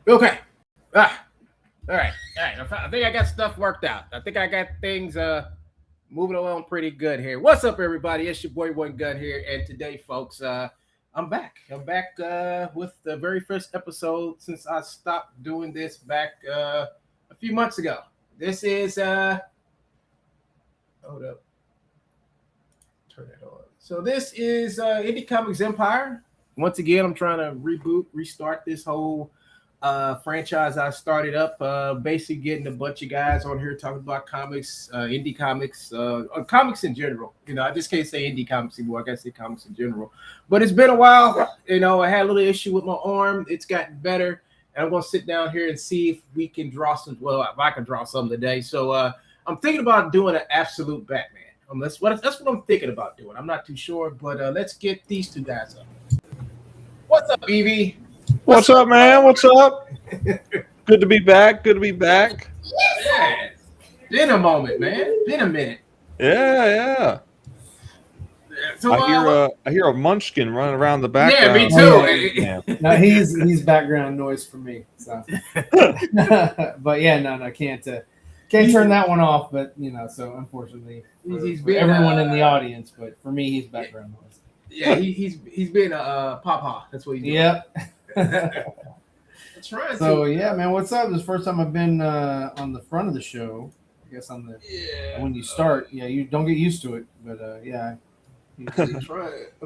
Okay. All right. All right. I think I got stuff worked out. I think I got things moving along pretty good here. What's up, everybody? It's your boy One Gun here, and today, folks, I'm back. I'm back with the very first episode since I stopped doing this back a few months ago. This is hold up, turn it on. So this is Indy Comics Empire. Once again, I'm trying to restart this whole franchise I started up. Basically, getting a bunch of guys on here talking about comics, indie comics, comics in general. You know, I just can't say indie comics anymore. I gotta say comics in general. But it's been a while. You know, I had a little issue with my arm. It's gotten better, and I'm gonna sit down here and see if we can draw some. Well, if I can draw some today. So I'm thinking about doing an absolute Batman. That's what I'm thinking about doing. I'm not too sure, but let's get these two guys up. What's up, Evie? What's up, man? What's up? Good to be back. Good to be back. Yeah. Been a moment, man. Been a minute. Yeah. So, I hear a munchkin running around the background. Yeah, me too. Yeah. No, he's background noise for me. So, but yeah, no, can't turn that one off. But you know, so unfortunately, for everyone in the audience, but for me, he's background noise. Yeah, he's been a papa. That's what he's doing. Yep. That's right. So yeah, man, what's up? This is the first time I've been on the front of the show. I guess on the when you start, you don't get used to it, but yeah. I'm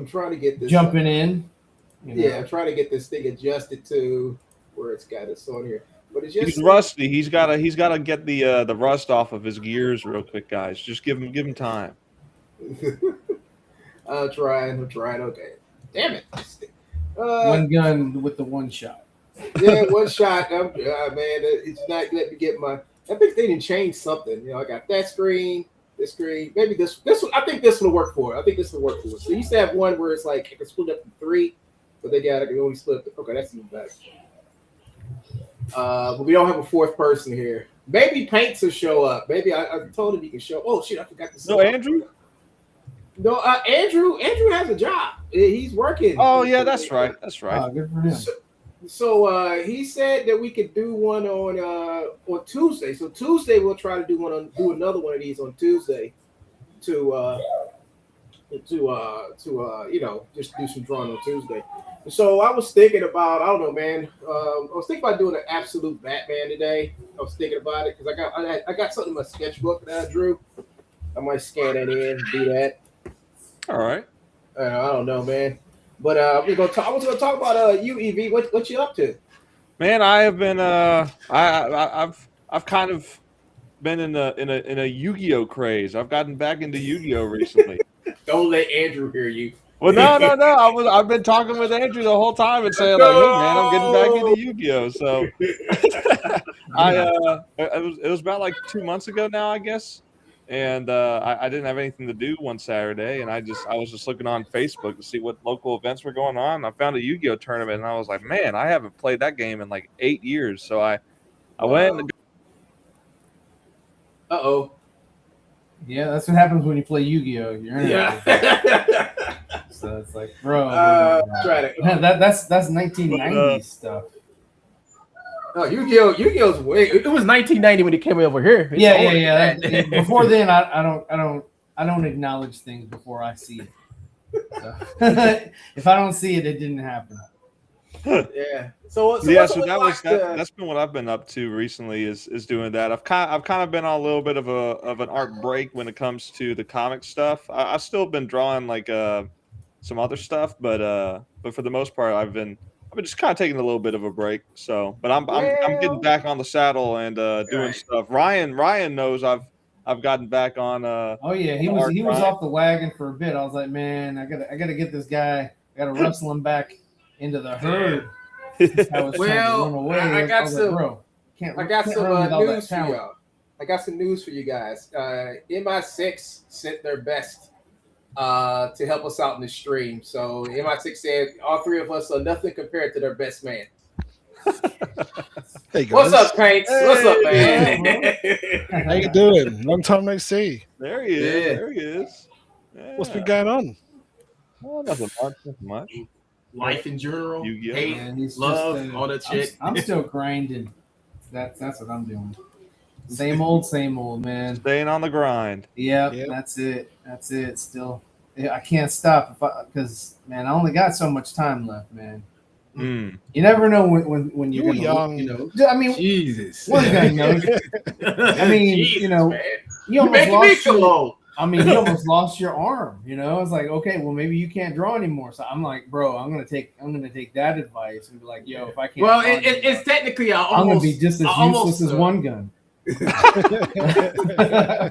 trying to get this jumping in. Yeah, I'm trying to get this thing adjusted to where it's got us on here. But it's just he's rusty. He's gotta get the rust off of his gears real quick, guys. Just give him time. I'm trying. Okay. Damn it. One gun with the one shot. Yeah, one shot. Man, it's not letting me get my. I think they didn't change something. You know, I got that screen, this screen. Maybe this. I think this will work for it. I think this will work for it. So you used to have one where it's like it can split up to 3, but they got it can only split up. Okay, that's even better. But we don't have a fourth person here. Maybe Paints will show up. Maybe I told him he can show. Oh shit, I forgot to say. No, Andrew. No, Andrew has a job. He's working. Oh yeah, that's right. That's right. Oh, good for him. So he said that we could do one on Tuesday. So Tuesday we'll try to do another one of these on Tuesday to you know, just do some drawing on Tuesday. So I was thinking about, I don't know, man. I was thinking about doing an absolute Batman today. I was thinking about it because I got something in my sketchbook that I drew. I might scan it in and do that. All right. I don't know, man. But I was gonna talk about you, Ev. What you up to? Man, I have been I've kind of been in a Yu-Gi-Oh craze. I've gotten back into Yu-Gi-Oh recently. Don't let Andrew hear you. Well, no. I've been talking with Andrew the whole time and saying like, "Hey, man, I'm getting back into Yu-Gi-Oh." So it was about like 2 months ago now, I guess. And I didn't have anything to do one Saturday, and I was just looking on Facebook to see what local events were going on. I found a Yu-Gi-Oh tournament, and I was like, man, I haven't played that game in like 8 years. So I went. Uh-oh. Yeah, that's what happens when you play Yu-Gi-Oh. So it's like, bro, try to. that's 1990s stuff. Oh, Yu-Gi-Oh's way. It was 1990 when he came over here. Yeah. Before then, I don't acknowledge things before I see it. So, if I don't see it, it didn't happen. Yeah. So that's been what I've been up to recently is doing that. I've kind of been on a little bit of an art break when it comes to the comic stuff. I've still been drawing like some other stuff, but for the most part, I've been just kind of taking a little bit of a break. So, but I'm getting back on the saddle and doing stuff. Ryan knows I've gotten back on. Oh yeah, he was off the wagon for a bit. I was like, man, I gotta get this guy. I gotta wrestle him back into the herd. Well, I got some news for y'all. I got some news for you guys. MI6 sent their best to help us out in the stream. So MI6 said all 3 of us are nothing compared to their best man. Hey guys. What's up, Paints? Hey, what's up, man? How you doing? Long time no see. There he is. Yeah. There he is. Yeah. What's been going on? Well, nothing much. life in general, Yu-Gi-Oh. hate, And he's love, just, all that shit. I'm still grinding. That's what I'm doing. Same old, man. Staying on the grind. Yep, Yep. that's it. Still, I can't stop because man, I only got so much time left, man. Mm. You never know when you're You're gonna, young. I mean, Jesus. one guy knows. I mean, Jesus, man. You You're almost making me lost feel old. I mean, you almost lost your arm. It's like, okay, well, maybe you can't draw anymore. So I'm like, bro, I'm gonna take that advice and be like, yo, if I can't. Well, draw anymore, it's technically I'm gonna be just as useless as one gun. Technically, I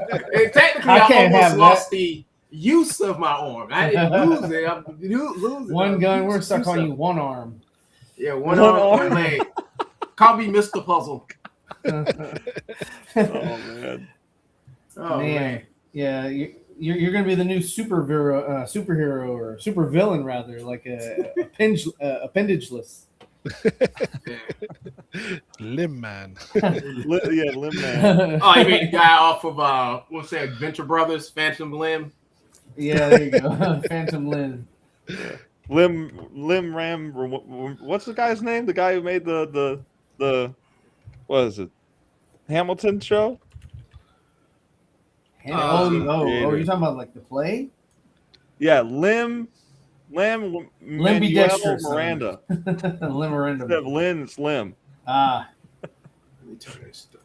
I can't almost have lost the use of my arm. I didn't lose it. I'm losing One gun. We're stuck on you. One arm. Yeah, one arm, one leg. Call me Mr. Puzzle. Oh man. Oh Man. Yeah, you're gonna be the new superhero or super villain rather, like appendageless. Limb man. Limb man. Oh, you mean the guy off of what's that? Adventure Brothers, Phantom Limb. Yeah, there you go. Phantom Limb. Lim Ram. What's the guy's name? The guy who made the what is it? Hamilton show. You're talking about like the play? Yeah, Lim Manuel Miranda. Lim Miranda. Instead of Lin, it's Lim. Ah. Let me turn this stuff.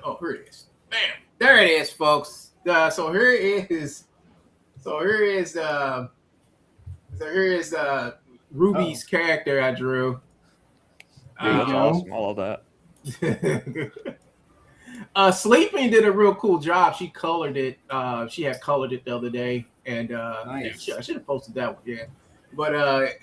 Oh, here it is. Bam! There it is, folks. So here is Ruby's character I drew. Yeah, that's awesome. All of that. Sleeping did a real cool job. She colored it. She had colored it the other day, and nice. I should have posted that one. Yeah, but I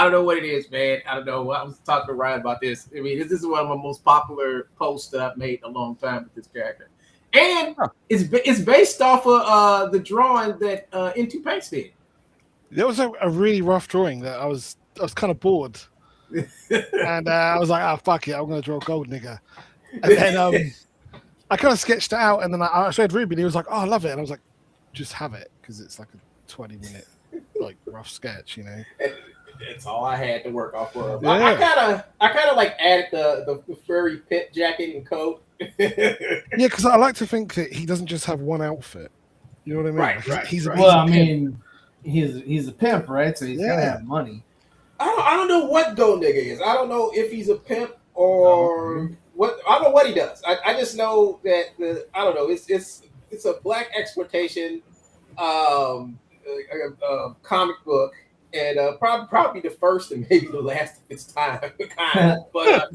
don't know what it is, man. I don't know. I was talking to Ryan about this. I mean, this is one of my most popular posts that I've made in a long time with this character, and it's based off of the drawing that Into Paints did. There was a really rough drawing that I was kind of bored, and I was like, "Oh fuck it, I'm gonna draw Gold Nigger." And then I kind of sketched it out, and then I showed Ruby, and he was like, "Oh, I love it," and I was like, "Just have it," because it's like a 20-minute like rough sketch, That's all I had to work off of. Yeah. I kind of like added the furry pit jacket and coat. Yeah, because I like to think that he doesn't just have one outfit. You know what I mean? Right, Like, right. He's Well, I a pimp. mean, he's a pimp, right? So he's gotta have money. I don't know what Gold Nigga is. I don't know if he's a pimp or what. I don't know what he does. I just know that I don't know. It's a black exploitation comic book, and probably the first and maybe the last of its time. But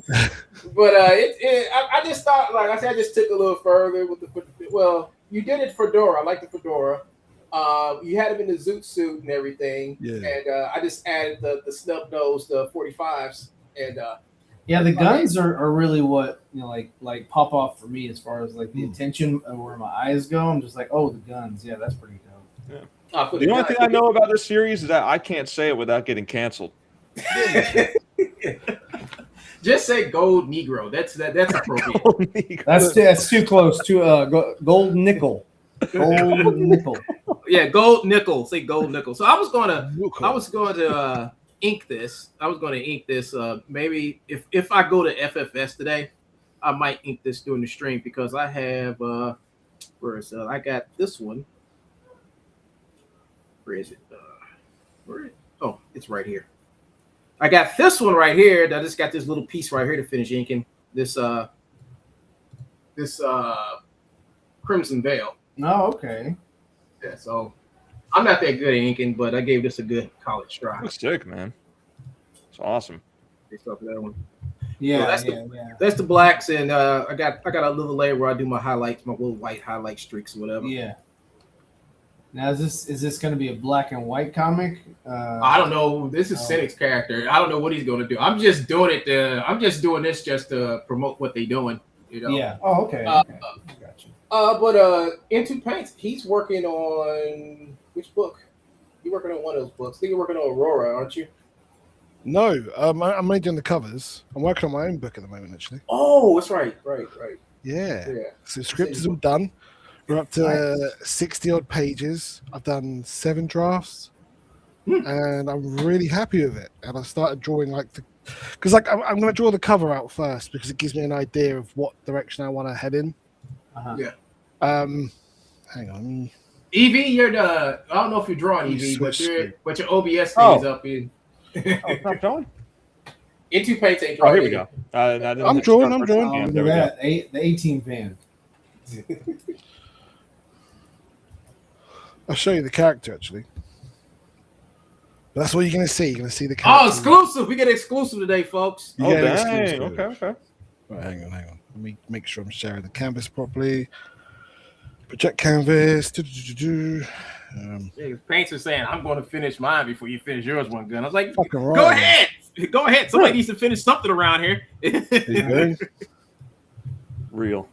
I just thought, like I said, I just took a little further with the. Well, you did it fedora. I like the fedora. You had him in the zoot suit and everything, and I just added the snub nose, the 45s, and yeah, the guns are really what like pop off for me as far as like the attention of where my eyes go. I'm just like, oh, the guns, yeah, that's pretty dope. Yeah. The only thing I know about this series is that I can't say it without getting canceled. Just say Gold Negro. That's appropriate. That's too close to Gold Nickel. Gold Nickel. Yeah, Gold Nickel. Say Gold Nickel. So I was going to ink this. Maybe if I go to FFS today, I might ink this during the stream because I have I got this one. Where is it? Oh, it's right here. I got this one right here. I just got this little piece right here to finish inking. This Crimson Veil. Oh, okay. Yeah, so I'm not that good at inking, but I gave this a good college try. That's sick, man. It's awesome. Based off of that one. Yeah, So that's the blacks, and I got a little layer where I do my highlights, my little white highlight streaks or whatever. Yeah. Now is this going to be a black and white comic? I don't know. This is Cynic's character. I don't know what he's going to do. I'm just doing it. I'm just doing this just to promote what they're doing. Yeah. Oh, okay. Okay. Gotcha. But Into Paints, he's working on which book? You're working on one of those books. I think you're working on Aurora, aren't you? No, I'm only doing the covers. I'm working on my own book at the moment, actually. Oh, that's right. Yeah. So the script is all done. We're up to 60 odd pages. I've done 7 drafts, and I'm really happy with it. And I started drawing because I'm going to draw the cover out first because it gives me an idea of what direction I want to head in. Yeah. Hang on. Evie, you're the. I don't know if you're drawing Evie, but your OBS thing is up in. It's not going. Into Paint ain't Oh, drawing. here we go. I'm drawing. Oh, There look we at go. that. The 18 fan. I'll show you the character actually. But that's what you're going to see. You're going to see the Oh, character. exclusive! We get exclusive today, folks. You Oh, get dang. exclusive. Okay. Right, hang on. Let me make sure I'm sharing the canvas properly. Project canvas. Yeah, Paints are saying, I'm going to finish mine before you finish yours one gun. I was like, Fucking right. Go ahead. Somebody needs to finish something around here. There you go. Real.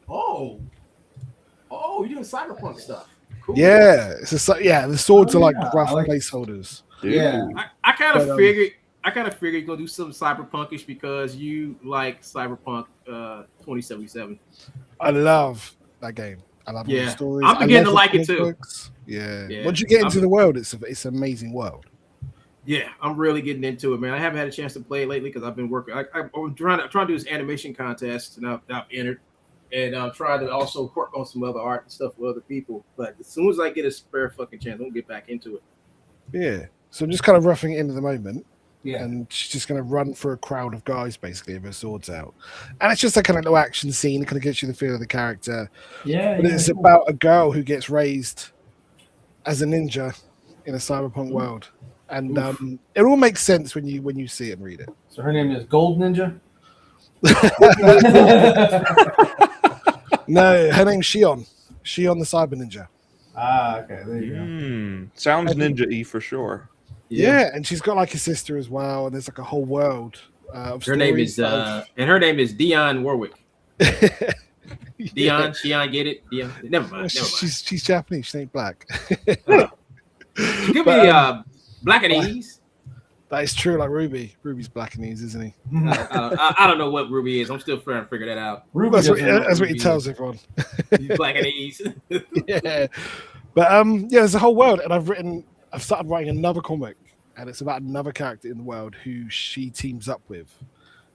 Oh, you're doing cyberpunk stuff. Cool. Yeah, the swords are like yeah, rough I like- placeholders. Dude. Yeah. I kind of But, figured you're gonna do something cyberpunkish because you like Cyberpunk 2077. I love that game. I love all Yeah. the stories. I'm beginning I love to like the it too. comic books. Yeah. Yeah. Once you get into the world, it's an amazing world. Yeah, I'm really getting into it, man. I haven't had a chance to play it lately because I've been working. I'm trying to do this animation contest, and I've entered, and I'm trying to also work on some other art and stuff with other people. But as soon as I get a spare fucking chance, I'm gonna get back into it. Yeah. So I'm just kind of roughing it in at the moment. Yeah. And she's just going to run through a crowd of guys, basically, with her swords out. And it's just a kind of little action scene. It kind of gets you the feel of the character. Yeah. But it's about a girl who gets raised as a ninja in a cyberpunk world. And it all makes sense when you see it and read it. So her name is Gold Ninja? No, her name's Shion. Shion the Cyber Ninja. Okay. There you go. Sounds ninja-y for sure. Yeah, and she's got like a sister as well. And there's like a whole world of Her name is stories. her name is Dionne Warwick. Yeah. Shion, get it? Dion. Never mind. She's Japanese. She ain't black. She could be black and ease. That is true. Like Ruby. Ruby's black and easy, isn't he? I don't know what Ruby is. I'm still trying to figure that out. Ruby That's what he tells everyone. Black and ease. Yeah, but there's a whole world, and I've started writing another comic, and it's about another character in the world who she teams up with.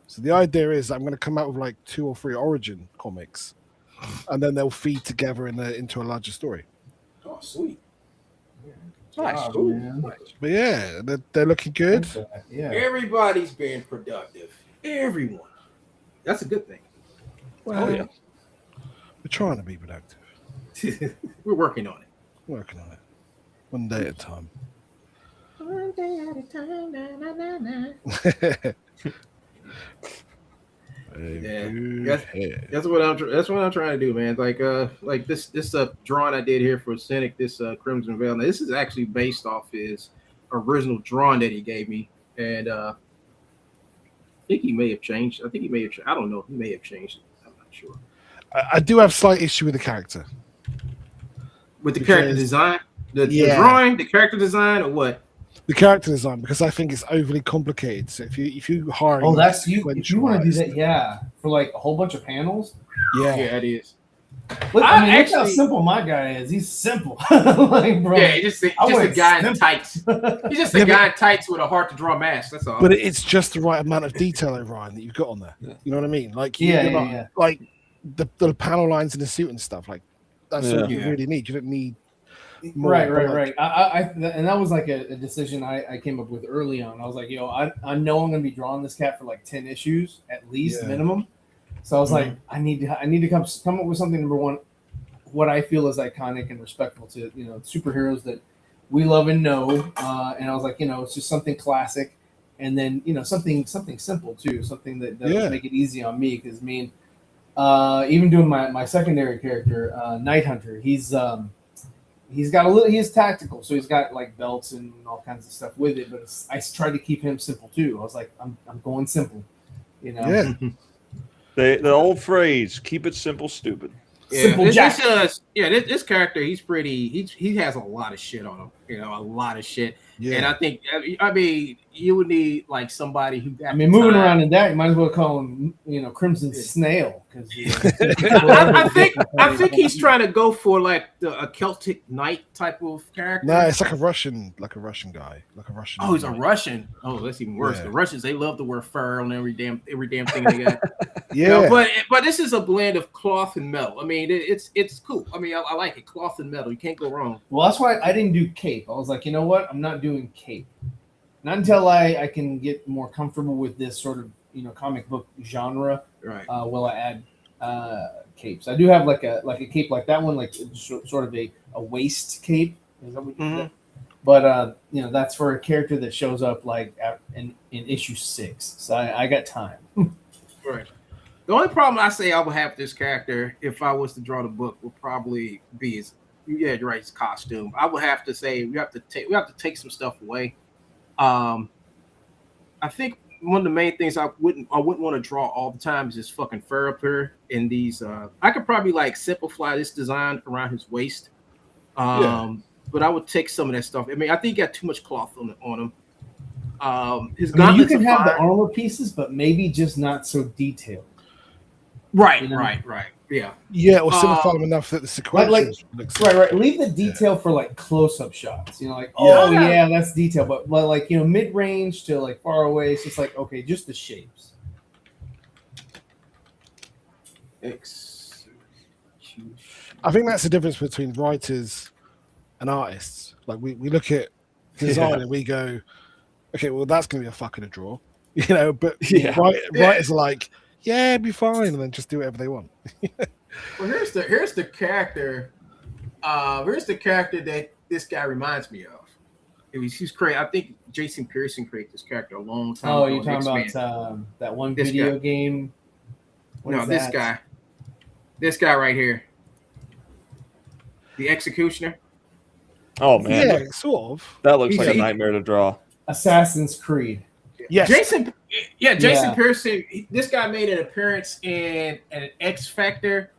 So the idea is I'm going to come out with like 2 or 3 origin comics, and then they'll feed together into a larger story. Oh, sweet. Nice. Oh, man. But yeah, they're looking good. Yeah. Everybody's being productive. Everyone. That's a good thing. Well, yeah. We're trying to be productive. We're working on it. Working on it. One day at a time. One day at a time. Na, na, na, na. That's what I'm trying to do, man. Like this drawing I did here for Cynic, this Crimson Veil. Now, this is actually based off his original drawing that he gave me, and I think he may have changed. I don't know. He may have changed it. I'm not sure. I do have slight issue with the character. With the character design, the drawing, the character design, or what? The character design, because I think it's overly complicated. So if you hire, That's you. If you want to do that, for like a whole bunch of panels. Yeah, it is. Look, I mean, look how simple my guy is. He's simple, like bro. Yeah, just a guy in tights. He's just a guy in tights with a hard to draw mask. That's all. But it's just the right amount of detail, Ryan, that you've got on there. You know what I mean? Like, like the panel lines in the suit and stuff. Like that's what you really need. You don't need. Right. And that was like a decision I came up with early on. I was like, I know I'm gonna be drawing this cat for like 10 issues at least minimum. So I was like, I need to come up with something. Number one, what I feel is iconic and respectful to superheroes that we love and know. And I was like, it's just something classic, and then something simple too, something that doesn't make it easy on me. Because even doing my secondary character, Night Hunter, he's tactical, so he's got like belts and all kinds of stuff with it. But I tried to keep him simple too. I was like, I'm going simple, Yeah. The old phrase, keep it simple, stupid. This character, he's pretty. He has a lot of shit on him. a lot of shit. Yeah. And I think, you would need like somebody who got. Moving around in that, you might as well call him, Crimson Snail, because I think he's trying to go for like a Celtic knight type of character. No, it's like a Russian guy, like a Russian. Oh, he's a Russian. Oh, that's even worse. Yeah. The Russians, they love to wear fur on every damn thing they got. Yeah, but this is a blend of cloth and metal. I mean, it's cool. I mean, I like it. Cloth and metal. You can't go wrong. Well, that's why I didn't do cape. I was like, you know what? I'm not doing cape. Not until I can get more comfortable with this sort of comic book genre. Right. Will I add capes? I do have like a cape like that one, like sort of a waist cape. Is that what you said? But that's for a character that shows up like in issue 6. So I got time. Right. The only problem I say I would have with this character, if I was to draw the book, would probably be his costume. I would have to say we have to take some stuff away. I think one of the main things I wouldn't want to draw all the time is this fucking fur up here in these. I could probably like simplify this design around his waist. But I would take some of that stuff. I mean, I think he got too much cloth on him. His gauntlets you can have fine. the armor pieces, but maybe just not so detailed. Right. Yeah. Yeah, or simplify them enough that the sequentials Right. Leave the detail for like close-up shots. That's detail. But like mid-range to like far away, it's just like okay, just the shapes. I think that's the difference between writers and artists. Like we look at design and we go, okay, well that's gonna be a fucking draw, But writers are like, yeah, it'd be fine, and then just do whatever they want. Well, here's the character. Here's the character that this guy reminds me of. He's created. I think Jason Pearson created this character a long time ago. Oh, you're talking about that one video game? This guy. This guy right here. The Executioner. Oh man, yeah, sort of. That looks like a nightmare to draw. Assassin's Creed. Yes. Jason Pearson. This guy made an appearance in an X Factor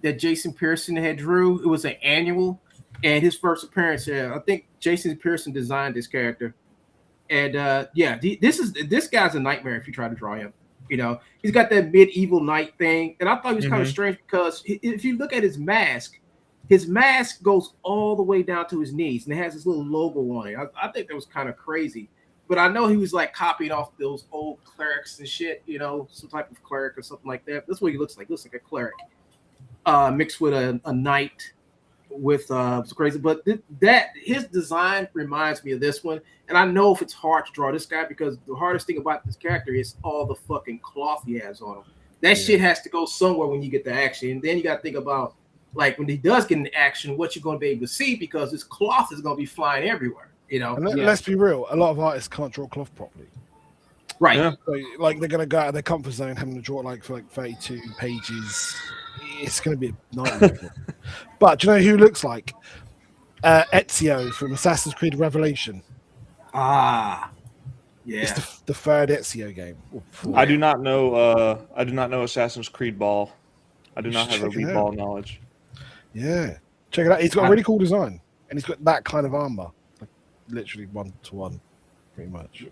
that Jason Pearson had drew. It was an annual, and his first appearance. I think Jason Pearson designed this character, and this guy's a nightmare if you try to draw him. He's got that medieval knight thing, and I thought he was kind of strange because if you look at his mask goes all the way down to his knees, and it has this little logo on it. I think that was kind of crazy. But I know he was like copying off those old clerics and shit, some type of cleric or something like that. That's what he looks like. He looks like a cleric mixed with a knight with it's crazy. But his design reminds me of this one. And I know if it's hard to draw this guy because the hardest thing about this character is all the fucking cloth he has on him. That shit has to go somewhere when you get the action. And then you got to think about, like, when he does get into action, what you're going to be able to see because this cloth is going to be flying everywhere. And let's be real, a lot of artists can't draw cloth properly. Right. Yeah. So, like they're gonna go out of their comfort zone having to draw for like 32 pages. It's gonna be a nightmare. But do you know who looks like? Ezio from Assassin's Creed Revelation. Yeah. It's the third Ezio game. I do not know Assassin's Creed Ball. I do not have check it elite out. ball knowledge. Yeah. Check it out. He's got a really cool design. And he's got that kind of armor. Like literally 1-to-1, pretty much.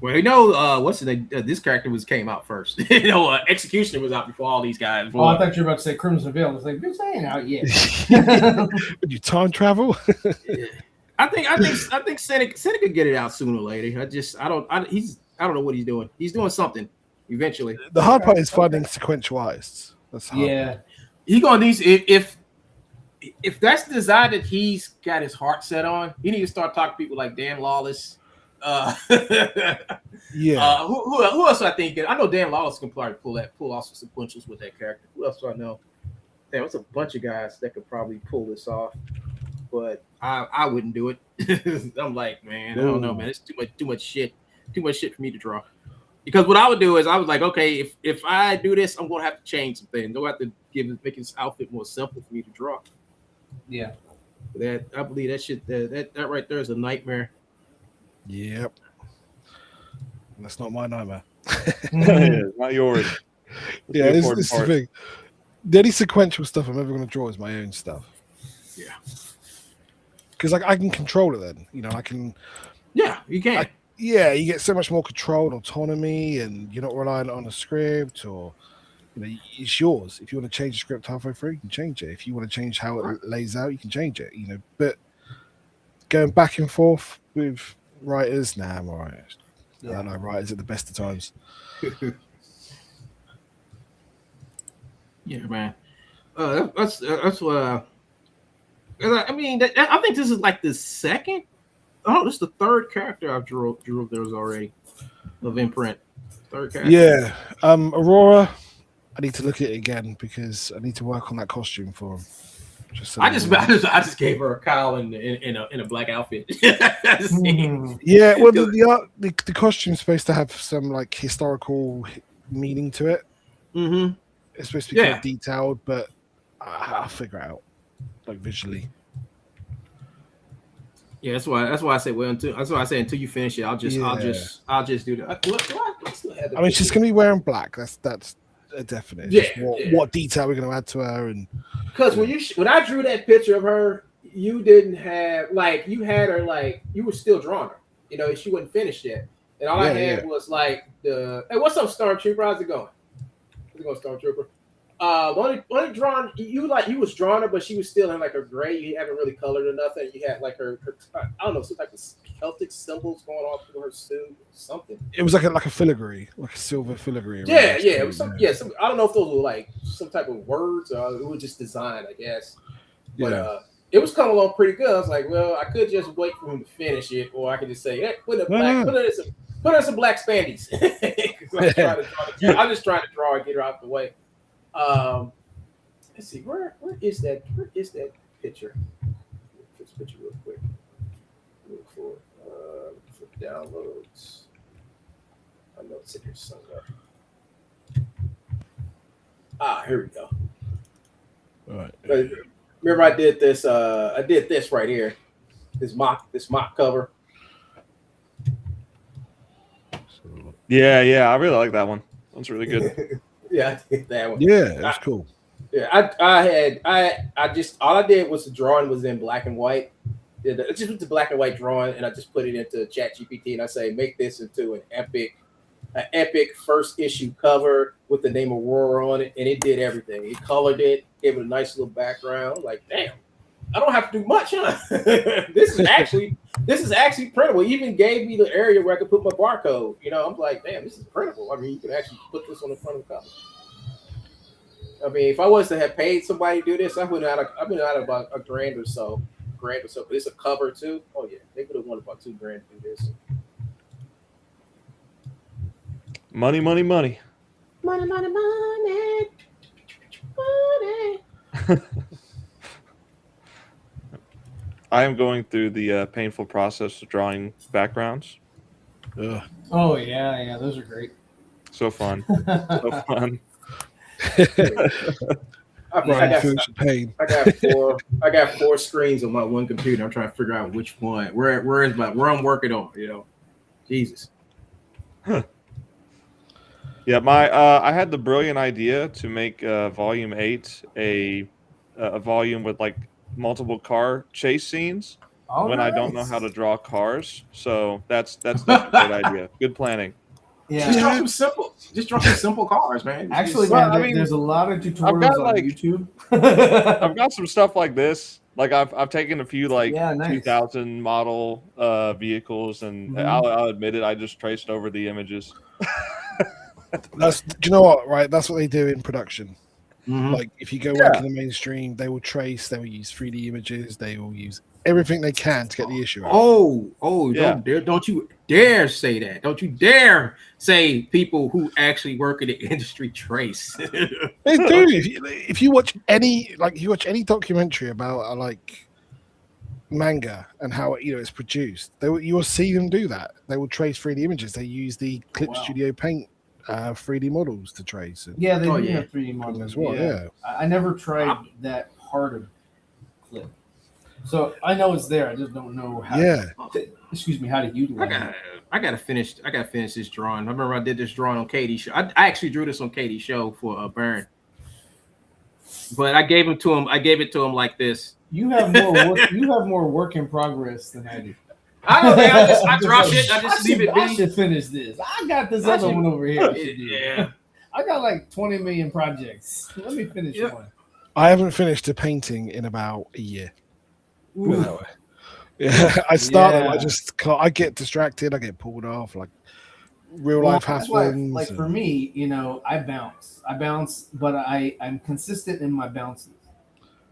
Well, what's the name? This character came out first. Executioner was out before all these guys. Oh, I thought you were about to say Crimson Veil. I was like, this ain't out yet. Would you time travel? I think Cynic could get it out sooner or later. I don't know what he's doing. He's doing something eventually. The hard part is finding sequential artists. That's hard. Yeah. He gonna need if that's the design that he's got his heart set on, he need to start talking to people like Dan Lawless. Yeah. Who else I think? I know Dan Lawless can probably pull off some sequentials with that character. Who else do I know? There's a bunch of guys that could probably pull this off, but I wouldn't do it. I'm like, man, I don't know, man. It's too much shit for me to draw. Because what I would do is I was like, okay, if I do this, I'm gonna have to change some things. I'll have to make his outfit more simple for me to draw. Yeah. That I believe that shit that right there is a nightmare. Yep. That's not my nightmare. Not yours. Yeah, it's the thing. The only sequential stuff I'm ever going to draw is my own stuff. Yeah. because I can control it. Then I can. Yeah, you can. Yeah, you get so much more control and autonomy, and you're not relying on a script or. It's yours. If you want to change the script halfway through, you can change it. If you want to change how it lays out, you can change it. But going back and forth with writers, nah, I'm all right. I don't know, writers at the best of times. Yeah, man. That's what. I mean, I think this is like the second. Oh, this is the third character I've drew of theirs already of Imprint. Third character. Yeah, Aurora. I need to look at it again because I need to work on that costume for him. I just gave her a cowl in a black outfit. Yeah, well, the costume's supposed to have some like historical meaning to it. Mm-hmm. It's supposed to be kind of detailed, but I'll figure it out, like visually. Yeah, that's why I say until you finish it, I'll just do that. I mean, she's gonna be wearing black. That's a definite. What detail we're gonna add to her, and because when I drew that picture of her, you didn't have you had her you were still drawing her. She wasn't finished yet, and all I had was hey, what's up, Stormtrooper? How's it going? How's it going, Stormtrooper? Only drawn you was drawing her, but she was still in a gray. You haven't really colored or nothing. You had her I don't know, some type of Celtic symbols going off through her suit, something. It was like a filigree, like a silver filigree. Yeah. It was some I don't know if those were some type of words or it was just design, I guess. But it was coming along pretty good. I was like, well, I could just wait for him to finish it, or I could just say, hey, put in some black spandies. I'm just trying to draw and get her out the way. Let's see, where is that picture? This picture real quick. Look for downloads. I know it's in here somewhere. Here we go. All right. Remember, I did this. I did this right here. This mock cover. Yeah, I really like that one. That's really good. Yeah, I did that one. Yeah, that's cool. Yeah, I just all I did was the drawing was in black and white. I just went to black and white drawing and I just put it into ChatGPT and I say make this into an epic first issue cover with the name Aurora on it, and it did everything. It colored it, gave it a nice little background. Like, damn, I don't have to do much, huh? This is actually printable. It even gave me the area where I could put my barcode. I'm like, damn, this is printable. I mean, you can actually put this on the front of the cover. I mean, if I was to have paid somebody to do this, I've been out about a grand or so. But it's a cover too. Oh yeah, they would have wanted about $2,000 to do this. Money. Money. I am going through the painful process of drawing backgrounds. Ugh. Oh yeah, those are great. So fun. So fun. I got four screens on my one computer. I'm trying to figure out which one. Where I'm working on. Jesus. Huh. Yeah, I had the brilliant idea to make volume 8 a volume with multiple car chase scenes when I don't know how to draw cars. So that's a great idea. Good planning. Yeah. Just draw some simple cars, man. Actually, there's a lot of tutorials on YouTube. I've got some stuff like this. I've taken a few nice 2000 model vehicles, and I'll admit it, I just traced over the images. Do you know what? Right, that's what they do in production. Mm-hmm. If you go work in the mainstream, they will trace, they will use 3D images, they will use everything they can to get the issue out. Yeah. Don't you dare say that. Don't you dare say people who actually work in the industry trace. They do. If you watch any documentary about manga and how it's produced, you will see them do that. They will trace 3D images. They use the Clip Studio Paint 3D models to trace. Yeah, they do have 3D models as well. Yeah. I never tried that part of Clip, so I know it's there. I just don't know how. Yeah. How to utilize it. I gotta finish this drawing. I remember I did this drawing on Katie's show. I actually drew this on Katie's show for Baron, but I gave it to him like this. You have more work. You have more work in progress than I do. I don't know, man. I rush it. I just leave it I be. should finish this. I got this other one over here. Yeah. I got like 20 million projects. Let me finish one. I haven't finished a painting in about a year. Put it that way. Yeah, I I get distracted. I get pulled off. Like real life happens. Like for me, I bounce, but I'm consistent in my bounces.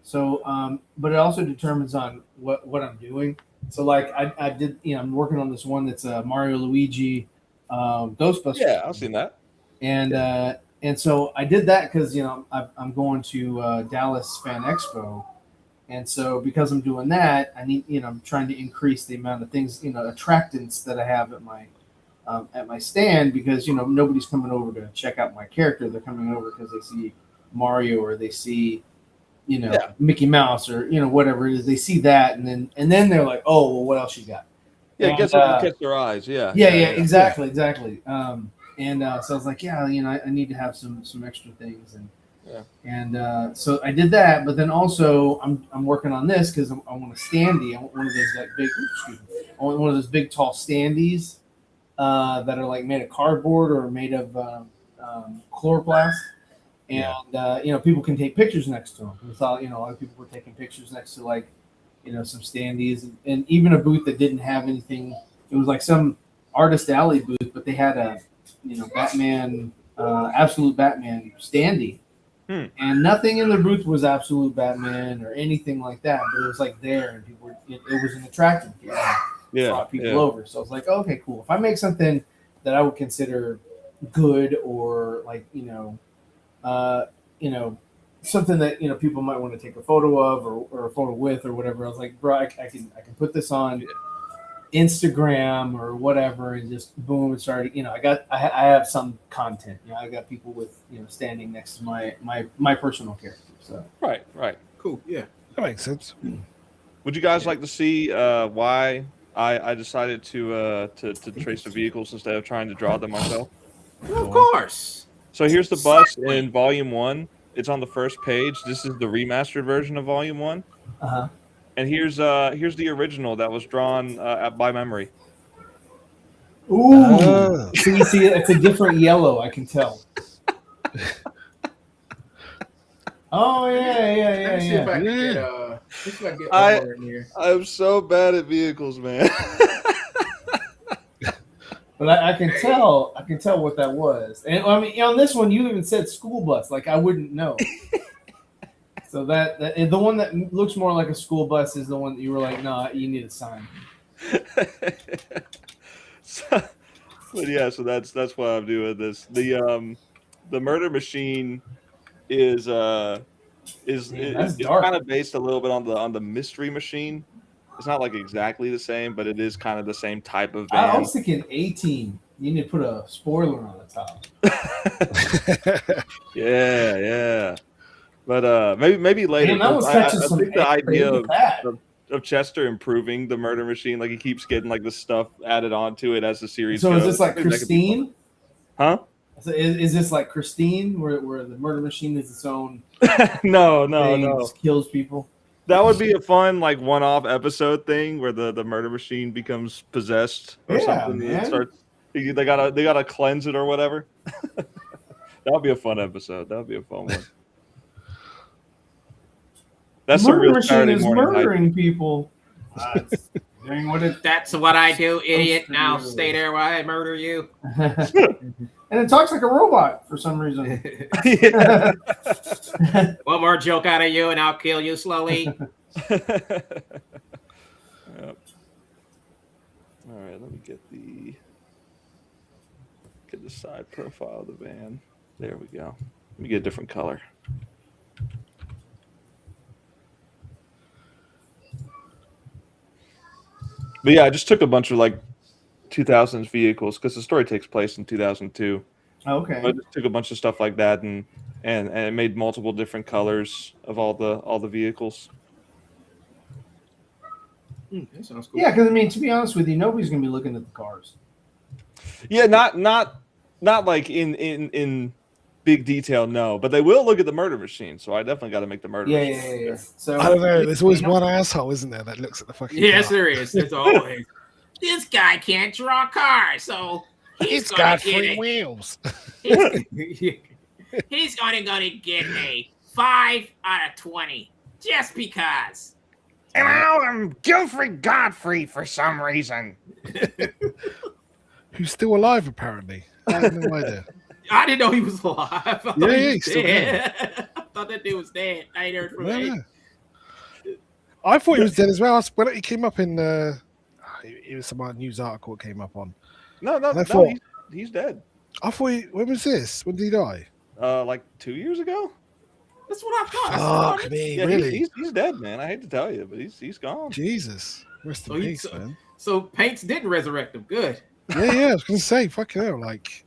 So, but it also determines on what I'm doing. So, like I did, I'm working on this one that's a Mario Luigi Ghostbusters. Yeah, I've seen that. And so I did that because I'm going to Dallas Fan Expo, and so because I'm doing that, I need I'm trying to increase the amount of things attractants that I have at my stand because nobody's coming over to check out my character. They're coming over because they see Mario or they see Mickey Mouse or whatever it is. They see that and then they're like, oh well, what else you got? Yeah, it gets them to catch their eyes. Yeah, exactly. So I was like, I need to have some extra things so I did that. But then also I'm working on this because I want a standee. I want one of those like big. I want one of those big tall standees that are like made of cardboard or made of chloroplast. And people can take pictures next to them. We saw a lot of people were taking pictures next to some standees and even a booth that didn't have anything. It was like some artist alley booth, but they had a Batman, Absolute Batman standee, and nothing in the booth was Absolute Batman or anything like that. But it was like there, and people it was an attractant. Brought people over. So I was like, okay, cool. If I make something that I would consider good or like something that people might want to take a photo of or a photo with or whatever. I was like, bro, I can put this on Instagram or whatever and just boom, it started. I have some content. I got people with standing next to my personal character. So right, cool, yeah, that makes sense. Would you guys like to see why I decided to trace the vehicles instead of trying to draw them myself? Well, of course. So here's the bus in Volume 1. It's on the first page. This is the remastered version of Volume 1. Uh-huh. And here's the original that was drawn by memory. Ooh. So you see it's a different yellow, I can tell. Oh, yeah. See if I can get over in here. I'm so bad at vehicles, man. But I can tell what that was. And I mean, on this one, you even said school bus. Like I wouldn't know. So that the one that looks more like a school bus is the one that you were like, no, you need a sign. So that's why I'm doing this. The murder machine is kind of based a little bit on the mystery machine. It's not like exactly the same, but it is kind of the same type of van. I was thinking A-Team. You need to put a spoiler on the top. Yeah. But maybe later. Man, I think the idea of Chester improving the murder machine, like he keeps getting like the stuff added onto it as the series So goes. is this like Christine? Huh? So is this like Christine, where the murder machine is its own? No. Just kills people. That would be a fun like one-off episode thing where the murder machine becomes possessed or something. Man. It starts. They gotta cleanse it or whatever. That would be a fun episode. That would be a fun one. That's murder a real machine Saturday is morning murdering hype. people. That's what I do, idiot. Now stay there while I murder you. And it talks like a robot for some reason. One more joke out of you, and I'll kill you slowly. Yep. All right, let me get the side profile of the van. There we go. Let me get a different color. But yeah, I just took a bunch of like 2000s vehicles because the story takes place in 2002. Okay. I just took a bunch of stuff like that and it made multiple different colors of all the vehicles. That sounds cool. Yeah, because I mean, to be honest with you, nobody's gonna be looking at the cars. Yeah, not like in big detail, no. But they will look at the murder machine, so I definitely got to make the murder machine. Yeah. So I don't know. There's always one asshole, isn't there, that looks at the fucking Yes, car. there is. There's always. This guy can't draw cars, so It's got 3 wheels. He's gonna get a 5 out of 20 just because. And I'm Gilfrey Godfrey for some reason. Who's still alive, apparently. I have no idea. I didn't know he was alive. I thought Yeah, he was he's still dead. I thought that dude was dead. I ain't heard from him. I thought he was dead as well. When he came up in it was some news article it came up on. No, he's dead. I thought when was this? When did he die? Like 2 years ago. That's what I thought. Fuck me, Yeah, really? he's dead, man. I hate to tell you, but he's gone. Jesus. Rest in peace, man. So Paints didn't resurrect him. Good. Yeah, I was gonna say, fucking hell, like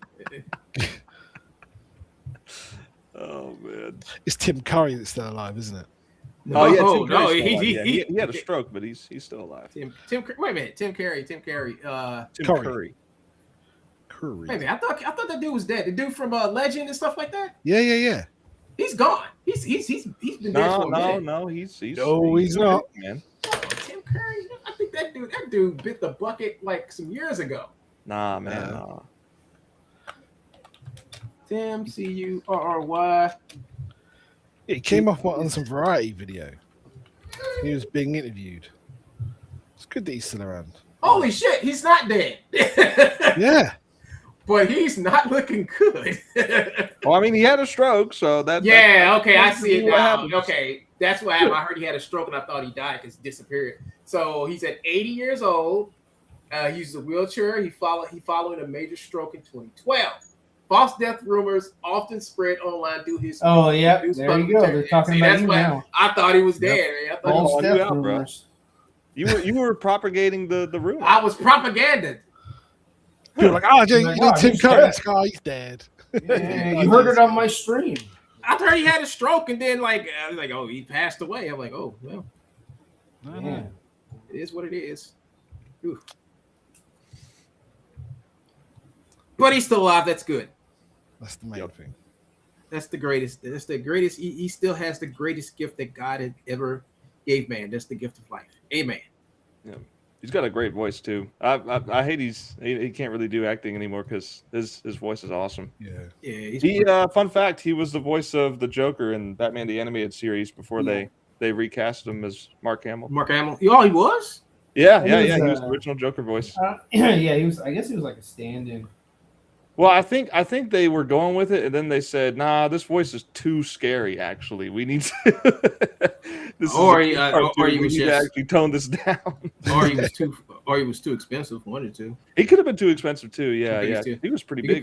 Oh man, it's Tim Curry that's still alive, isn't it? No, No, Tim no, Curry's still alive. he he had a stroke, but he's still alive. Tim. Wait a minute, Tim Curry. Tim Curry. Curry. Wait a minute, I thought that dude was dead. The dude from Legend and stuff like that. Yeah. He's gone. He's been dead for a minute. No, he's not. Man. Oh, Tim Curry. I think that dude bit the bucket like some years ago. Nah, man. Nah. Tim Curry. He came off on some variety video. He was being interviewed. It's good that he's still around. Holy shit, he's not dead. Yeah. But he's not looking good. Well, I mean, he had a stroke, so that. Yeah, okay, I see it what now. happens. Okay, that's what happened. I heard he had a stroke and I thought he died because he disappeared. So he's at 80 years old. He uses a wheelchair. He followed a major stroke in 2012. False death rumors often spread online due his. Oh yeah, there you go. They're talking about you now. I thought he was dead. Man. I thought False calling death you out, bro. rumors. You were propagating the rumor. I was propaganda. People were like, oh, you Like, know, oh, Tim he's Curry, dead. this guy, he's dead. Yeah, you heard it on my stream. I heard he had a stroke and then I was like, oh, he passed away. I'm like, oh well, Yeah. it is what it is. Ooh. But he's still alive. That's good. That's the main thing. That's the greatest. That's the greatest. He still has the greatest gift that God had ever gave man. That's the gift of life. Amen. Yeah. He's got a great voice too. I hate he can't really do acting anymore because his voice is awesome. Yeah. Fun fact: he was the voice of the Joker in Batman the Animated Series before they recast him as Mark Hamill. Mark Hamill. Oh, he was. Yeah. He He was, was the original Joker voice. Yeah, he was. I guess he was like a stand-in. Well, I think they were going with it, and then they said, "Nah, this voice is too scary. Actually, we need to." Or he was to just actually tone this down. or he was too expensive. One or two. He could have been too expensive too. Yeah. He was pretty You big. could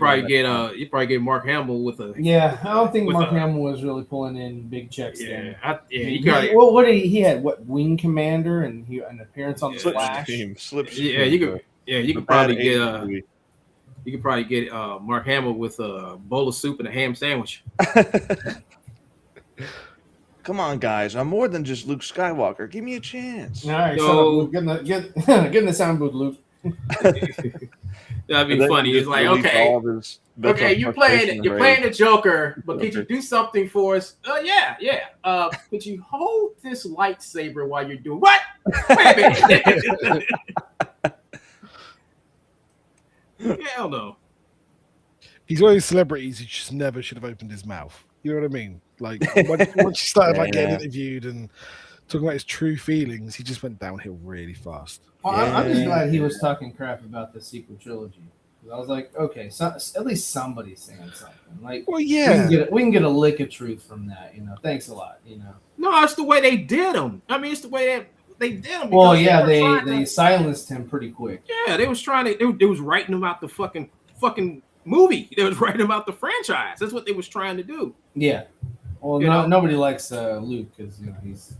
probably get Mark Hamill with a. Yeah, I don't think With Mark a- Hamill was really pulling in big checks then. You What did he had? What Wing Commander and an appearance on the Flash. Slipstream. You could probably get you could probably get Mark Hamill with a bowl of soup and a ham sandwich. Come on, guys! I'm more than just Luke Skywalker. Give me a chance. All right, So- shut up, Luke. Get in the sound booth, Luke. That'd be funny. It's like, okay, you're playing the Joker, but could you do something for us? Yeah. Could you hold this lightsaber while you're doing what? Wait a minute. Hell no. He's one of those celebrities who just never should have opened his mouth. You know what I mean? Like once you started getting interviewed and talking about his true feelings, he just went downhill really fast. Well, I'm just glad he was talking crap about the sequel trilogy. I was like, okay, so at least somebody's saying something. Like, well, yeah, we can get a lick of truth from that. Thanks a lot. No, it's the way they did them. I mean, it's the way that they did them. Well, yeah, they silenced him pretty quick. Yeah, they was trying to. They was writing about the fucking movie. They was writing about the franchise. That's what they was trying to do. Yeah. Well, nobody likes Luke because he's.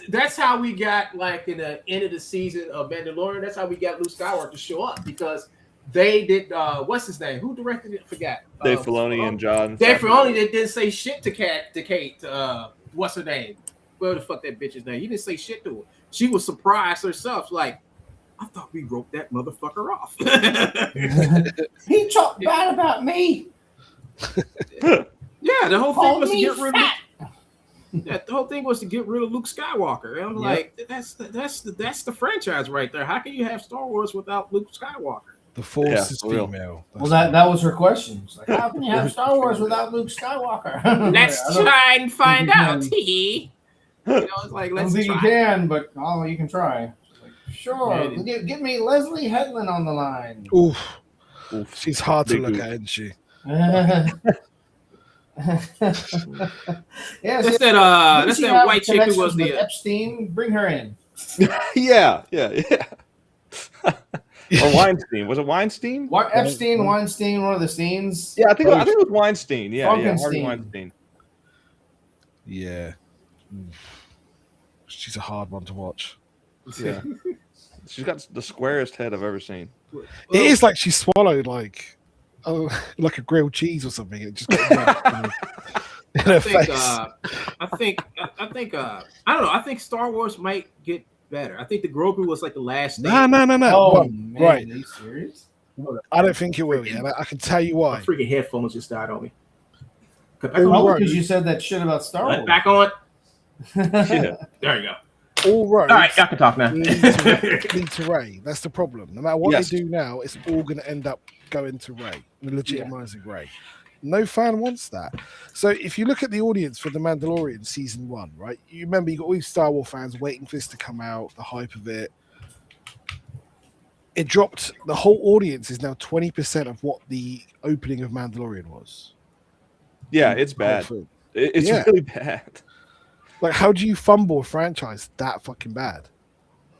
That's how we got in the end of the season of Mandalorian. That's how we got Luke Skywalker to show up because they did. What's his name? Who directed it? I forgot. Dave Filoni and John. Dave Filoni didn't say shit to Kate. What's her name? Where the fuck that bitch's name? He didn't say shit to her. She was surprised herself. Like, I thought we wrote that motherfucker off. He talked bad about me. Yeah, the whole thing Call was to me get rid of. fat. Yeah, the whole thing was to get rid of Luke Skywalker. And I'm like, that's the franchise right there. How can you have Star Wars without Luke Skywalker? The Force Yeah, is for real. female. Well, that was her question. She's like, how can you have Star Wars without Luke Skywalker? Let's I don't try and find think you out. can. He, it's like I let's don't think you try. can, but you can try. Like, sure, Yeah. get me Leslie Headland on the line. Oof. Oof. She's hard to Big look oof. at, isn't she? Yeah, That's that. That's she that have white chick who was connections with the. Epstein. Bring her in. Yeah. Or Weinstein. Was it Weinstein? Epstein, Weinstein, one of the Steens. Yeah, I think it was Weinstein. Yeah, Harvey Frankenstein. Weinstein. Yeah. She's a hard one to watch. Yeah. She's got the squarest head I've ever seen. It is like she swallowed like a grilled cheese or something. It just got in her face. I think. I don't know. I think Star Wars might get better. I think the Grogu was like the last thing. No. Oh Well, man, right. are you serious? I don't think it will. Yeah, I can tell you My why. freaking headphones just died on me. Oh, right. because you said that shit about Star Wars. Back on. Yeah. There you go. All roads All right, I can talk now. lead to Ray. That's the problem. No matter what Yes. they do now, it's all going to end up going to Ray, legitimizing Ray. No fan wants that. So if you look at the audience for The Mandalorian season 1, right? You remember you got all these Star Wars fans waiting for this to come out, the hype of it. It dropped. The whole audience is now 20% of what the opening of Mandalorian was. Yeah, it's bad. It's Yeah. really bad. Like, how do you fumble a franchise that fucking bad?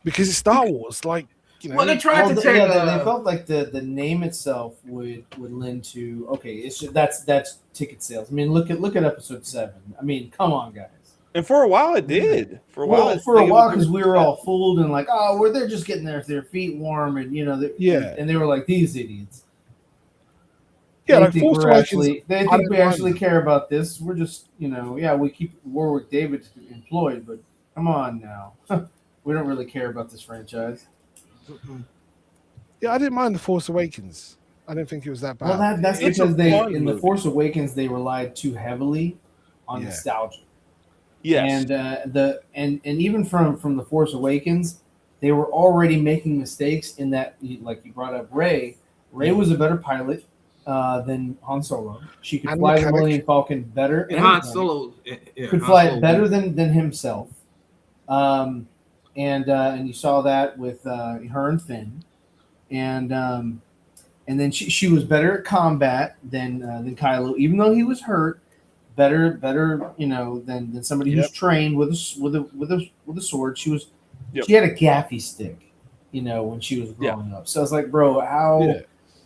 Because it's Star Wars. Like, you know, Well, they tried to take. they felt like the name itself would lend to it's just, that's ticket sales. I mean, look at episode 7. I mean, come on, guys. And for a while it did. For a while, because we were all fooled and like, they're just getting their feet warm and and they were like these idiots. yeah, They like think Force we're Awakens. they think we actually care about this. We're just we keep Warwick David employed, but come on now, we don't really care about this franchise. Yeah, I didn't mind the Force Awakens. I didn't think it was that bad. Well, that's It's because a fun the movie. Force Awakens they relied too heavily on nostalgia. Yes. And even from the Force Awakens, they were already making mistakes in that, like you brought up Rey. Rey was a better pilot than Han Solo. She could And fly the mechanic. Millennium Falcon better. And Han Solo could fly it better than himself. And you saw that with her and Finn, and then she was better at combat than Kylo, even though he was hurt. Better, than somebody who's trained with a sword. She had a gaffy stick, when she was growing up. So I was like, bro,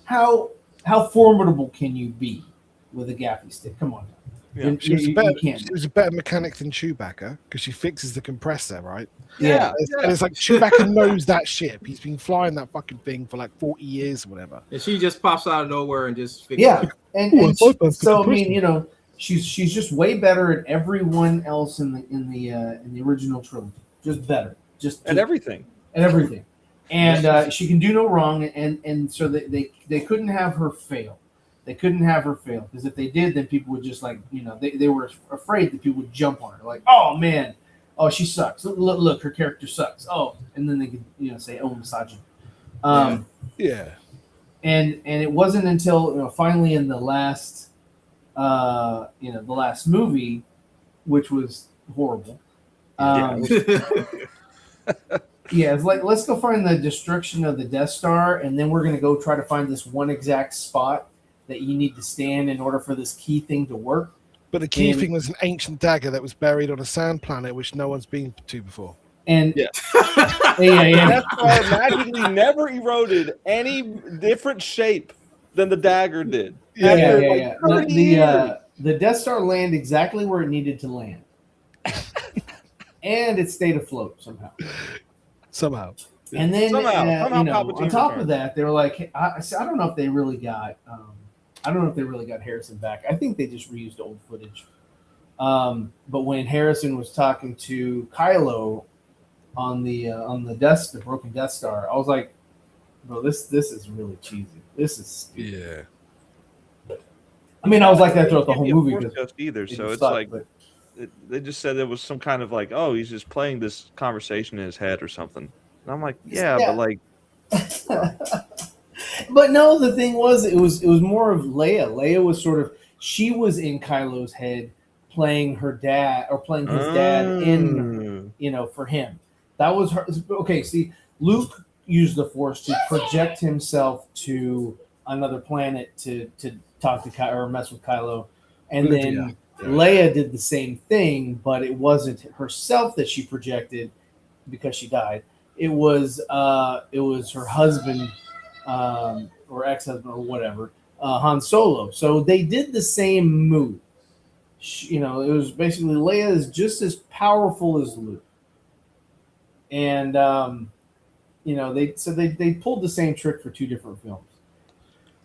how formidable can you be with a gaffy stick? Come on. Yeah. She was a better mechanic than Chewbacca because she fixes the compressor, right? Yeah. And it's like Chewbacca knows that ship. He's been flying that fucking thing for like 40 years or whatever. And she just pops out of nowhere and just fixes it. And so I mean, she's just way better at everyone else in the original trilogy. Just better. Just at everything. And she can do no wrong, and so they couldn't have her fail. They couldn't have her fail because if they did, then people would just they were afraid that people would jump on her, like, oh man, oh she sucks. Look, her character sucks. Oh, and then they could say, oh, misogyny. And it wasn't until finally in the last movie, which was horrible. It's like, let's go find the destruction of the Death Star, and then we're going to go try to find this one exact spot that you need to stand in order for this key thing to work. But the key thing was an ancient dagger that was buried on a sand planet which no one's been to before. And Death Star magically never eroded any different shape than the dagger did. The Death Star landed exactly where it needed to land. And it stayed afloat somehow. And then on top of that, they were like, I don't know if they really got Harrison back. I think they just reused old footage. But when Harrison was talking to Kylo on the broken Death Star, I was like, bro, this is really cheesy. This is stupid. I mean, I was like that throughout the whole Can't be a movie Force because ghost either. So it's sucked, like but- they just said it was some kind of like, oh, he's just playing this conversation in his head or something. And I'm like, yeah. But like, But no, the thing was, it was more of Leia. Leia was sort of, she was in Kylo's head, playing her dad or playing his dad in, for him. That was her. Okay, see, Luke used the Force to project himself to another planet to talk to Kylo or mess with Kylo, and then Leia did the same thing, but it wasn't herself that she projected because she died. It was her husband. Or ex-husband or whatever, Han Solo. So they did the same move. It was basically Leia is just as powerful as Luke, and they pulled the same trick for two different films,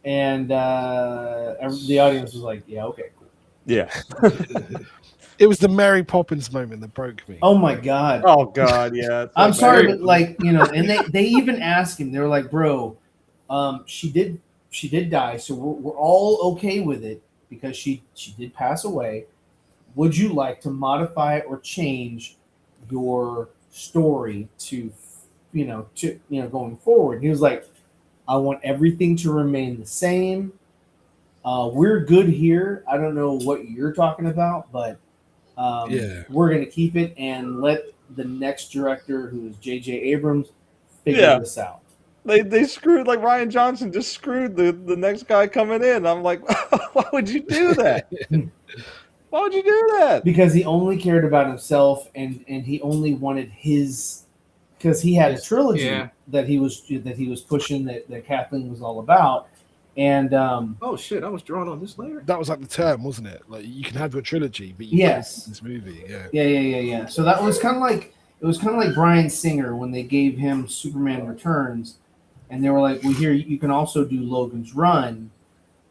and the audience was like, yeah, okay, cool. yeah. It was the Mary Poppins moment that broke me. Oh my god. Oh god, yeah. I'm sorry, but and they even asked him. They were like, bro. She did die, so we're all okay with it because she did pass away. Would you like to modify or change your story to going forward? And he was like, I want everything to remain the same. We're good here. I don't know what you're talking about, but we're gonna keep it and let the next director, who is J.J. Abrams, figure this out. They screwed, like Ryan Johnson just screwed the next guy coming in. I'm like, why would you do that? Why would you do that? Because he only cared about himself and he only wanted his, because he had a trilogy that he was pushing that Kathleen was all about. And oh shit, I was drawing on this later. That was like the term, wasn't it? Like you can have your trilogy, but this movie, yeah. So that was kind of like, it was kind of like Bryan Singer when they gave him Superman Returns. And they were like, "Well, here you can also do Logan's Run,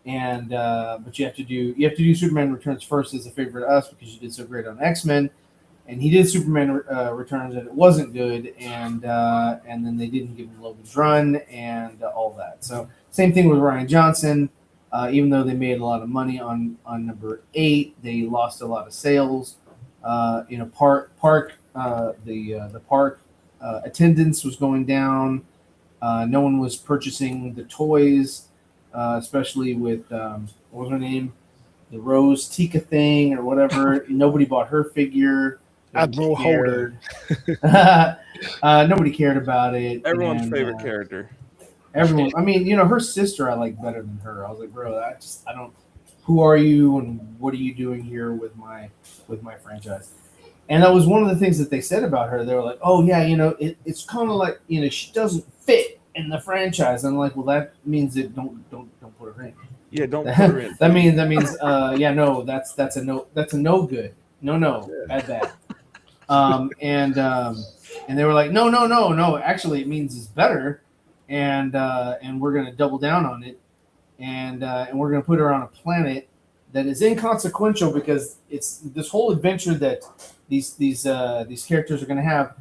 and but you have to do Superman Returns first as a favor to us because you did so great on X-Men." And he did Superman Returns, and it wasn't good, and then they didn't give him Logan's Run and all that. So same thing with Ryan Johnson. Even though they made a lot of money on number 8, they lost a lot of sales. The park attendance was going down. No one was purchasing the toys, especially with what was her name, the Rose Tika thing or whatever. Nobody bought her figure. Admiral Holder. Nobody cared about it. Everyone's favorite character. Everyone. I mean, her sister I like better than her. I was like, bro, I don't. Who are you and what are you doing here with my franchise? And that was one of the things that they said about her. They were like, "Oh yeah, it's kind of like she doesn't fit in the franchise." I'm like, "Well, that means that don't put her in." Yeah, don't put her in. that means no, that's a no. That's a no good. No, bad. And they were like, no. Actually, it means it's better, and we're gonna double down on it, and we're gonna put her on a planet that is inconsequential because it's this whole adventure that these characters are going to have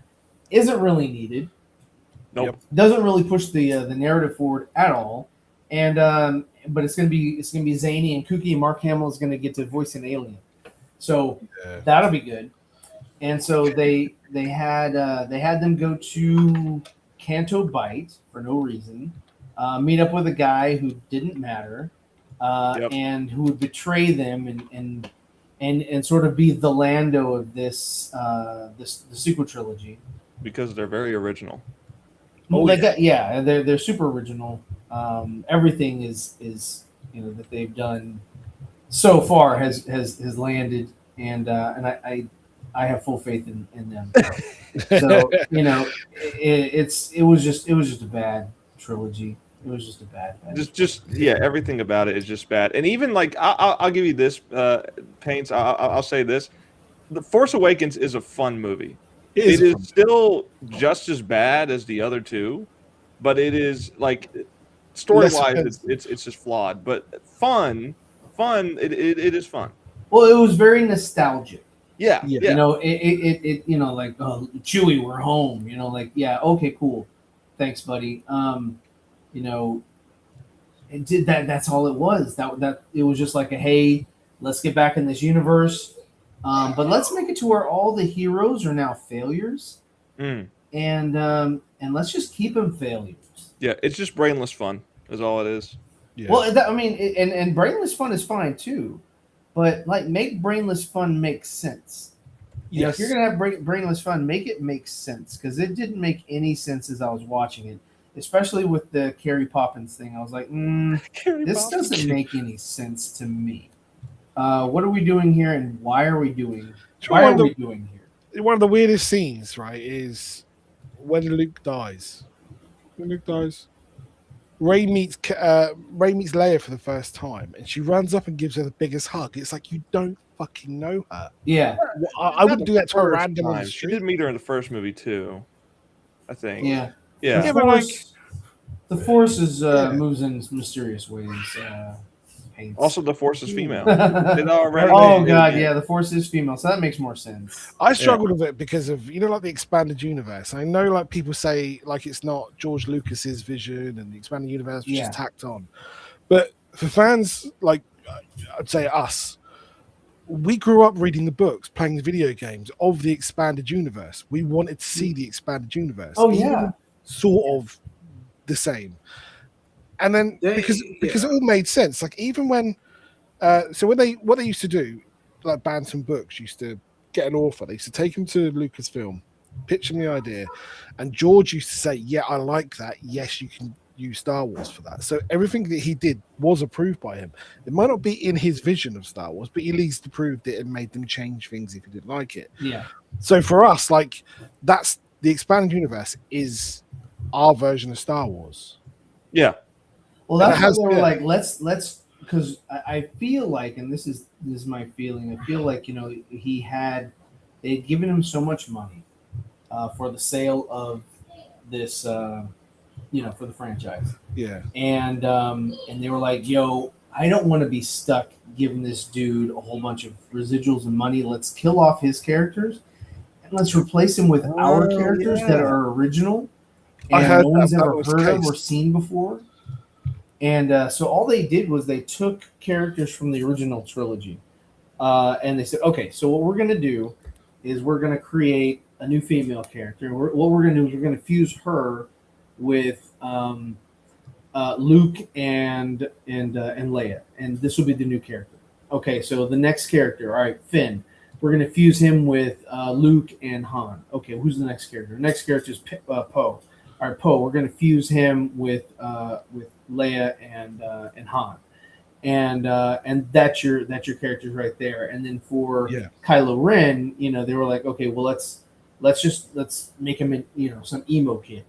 isn't really needed. Nope. Doesn't really push the narrative forward at all. And but it's going to be zany and kooky, and Mark Hamill is going to get to voice an alien. So that'll be good. And so they had them go to Canto Bight for no reason, meet up with a guy who didn't matter, and who would betray them and sort of be the Lando of the sequel trilogy. Because they're very original. They're super original. Everything is that they've done so far has landed, and I have full faith in them. So it was just a bad trilogy. It was just a bad. Everything about it is just bad. And even like I'll give you this, Paints. I'll say this: The Force Awakens is a fun movie. It is still just as bad as the other two, but it is like story-wise, it's just flawed. But fun. It is fun. Well, it was very nostalgic. Yeah. It like, oh, Chewie, we're home. Okay, cool, thanks, buddy. it did that. That's all it was. That it was just like a hey, let's get back in this universe, but let's make it to where all the heroes are now failures, and let's just keep them failures. Yeah, it's just brainless fun, is all it is. Yeah. Well, I mean, and brainless fun is fine too, but like make brainless fun make sense. You know, if you're gonna have brainless fun, make it make sense, because it didn't make any sense as I was watching it, especially with the Carrie Poppins thing. I was like, this doesn't make any sense to me. What are we doing here, and why are we doing? Why are we doing here? One of the weirdest scenes, right, is when Luke dies. When Luke dies, Ray meets Leia for the first time, and she runs up and gives her the biggest hug. It's like, you don't fucking know her. Yeah, I wouldn't do that to a random on the She street. did meet her in the first movie too, I think. yeah. Yeah. The Force is moves in mysterious ways. Also, the Force is female. Oh god, yeah, the Force is female, so that makes more sense. I struggled with it because of, like the expanded universe. I know, like, people say like it's not George Lucas's vision and the expanded universe was just tacked on, but for fans like I'd say us, we grew up reading the books, playing the video games of the expanded universe. We wanted to see the expanded universe. Oh yeah, sort of the same. And then because it all made sense, like even when what they used to do, like Bantam Books used to get an author, they used to take him to Lucasfilm, pitch him the idea, and George used to say, yeah, I like that, yes, you can use Star Wars for that. So everything that he did was approved by him. It might not be in his vision of Star Wars, but he at least approved it and made them change things if he didn't like it. Yeah. So for us, like, that's the expanded universe is our version of Star Wars. Yeah. Well, that's what they were like, let's because I feel like, and this is my feeling, I feel like, they had given him so much money for the sale of this for the franchise. Yeah. And they were like, yo, I don't want to be stuck giving this dude a whole bunch of residuals and money. Let's kill off his characters and let's replace him with our characters that are original and no one's ever heard of or seen before. And so all they did was they took characters from the original trilogy, and they said, okay, so what we're going to do is we're going to create a new female character. What we're going to do is we're going to fuse her with Luke and Leia, and this will be the new character. Okay, so the next character, all right, Finn. We're going to fuse him with Luke and Han. Okay, who's the next character? The next character is Poe. All right, Poe. We're going to fuse him with Leia and Han, and that's your characters right there. And then for Kylo Ren, they were like, okay, well let's make him some emo kid,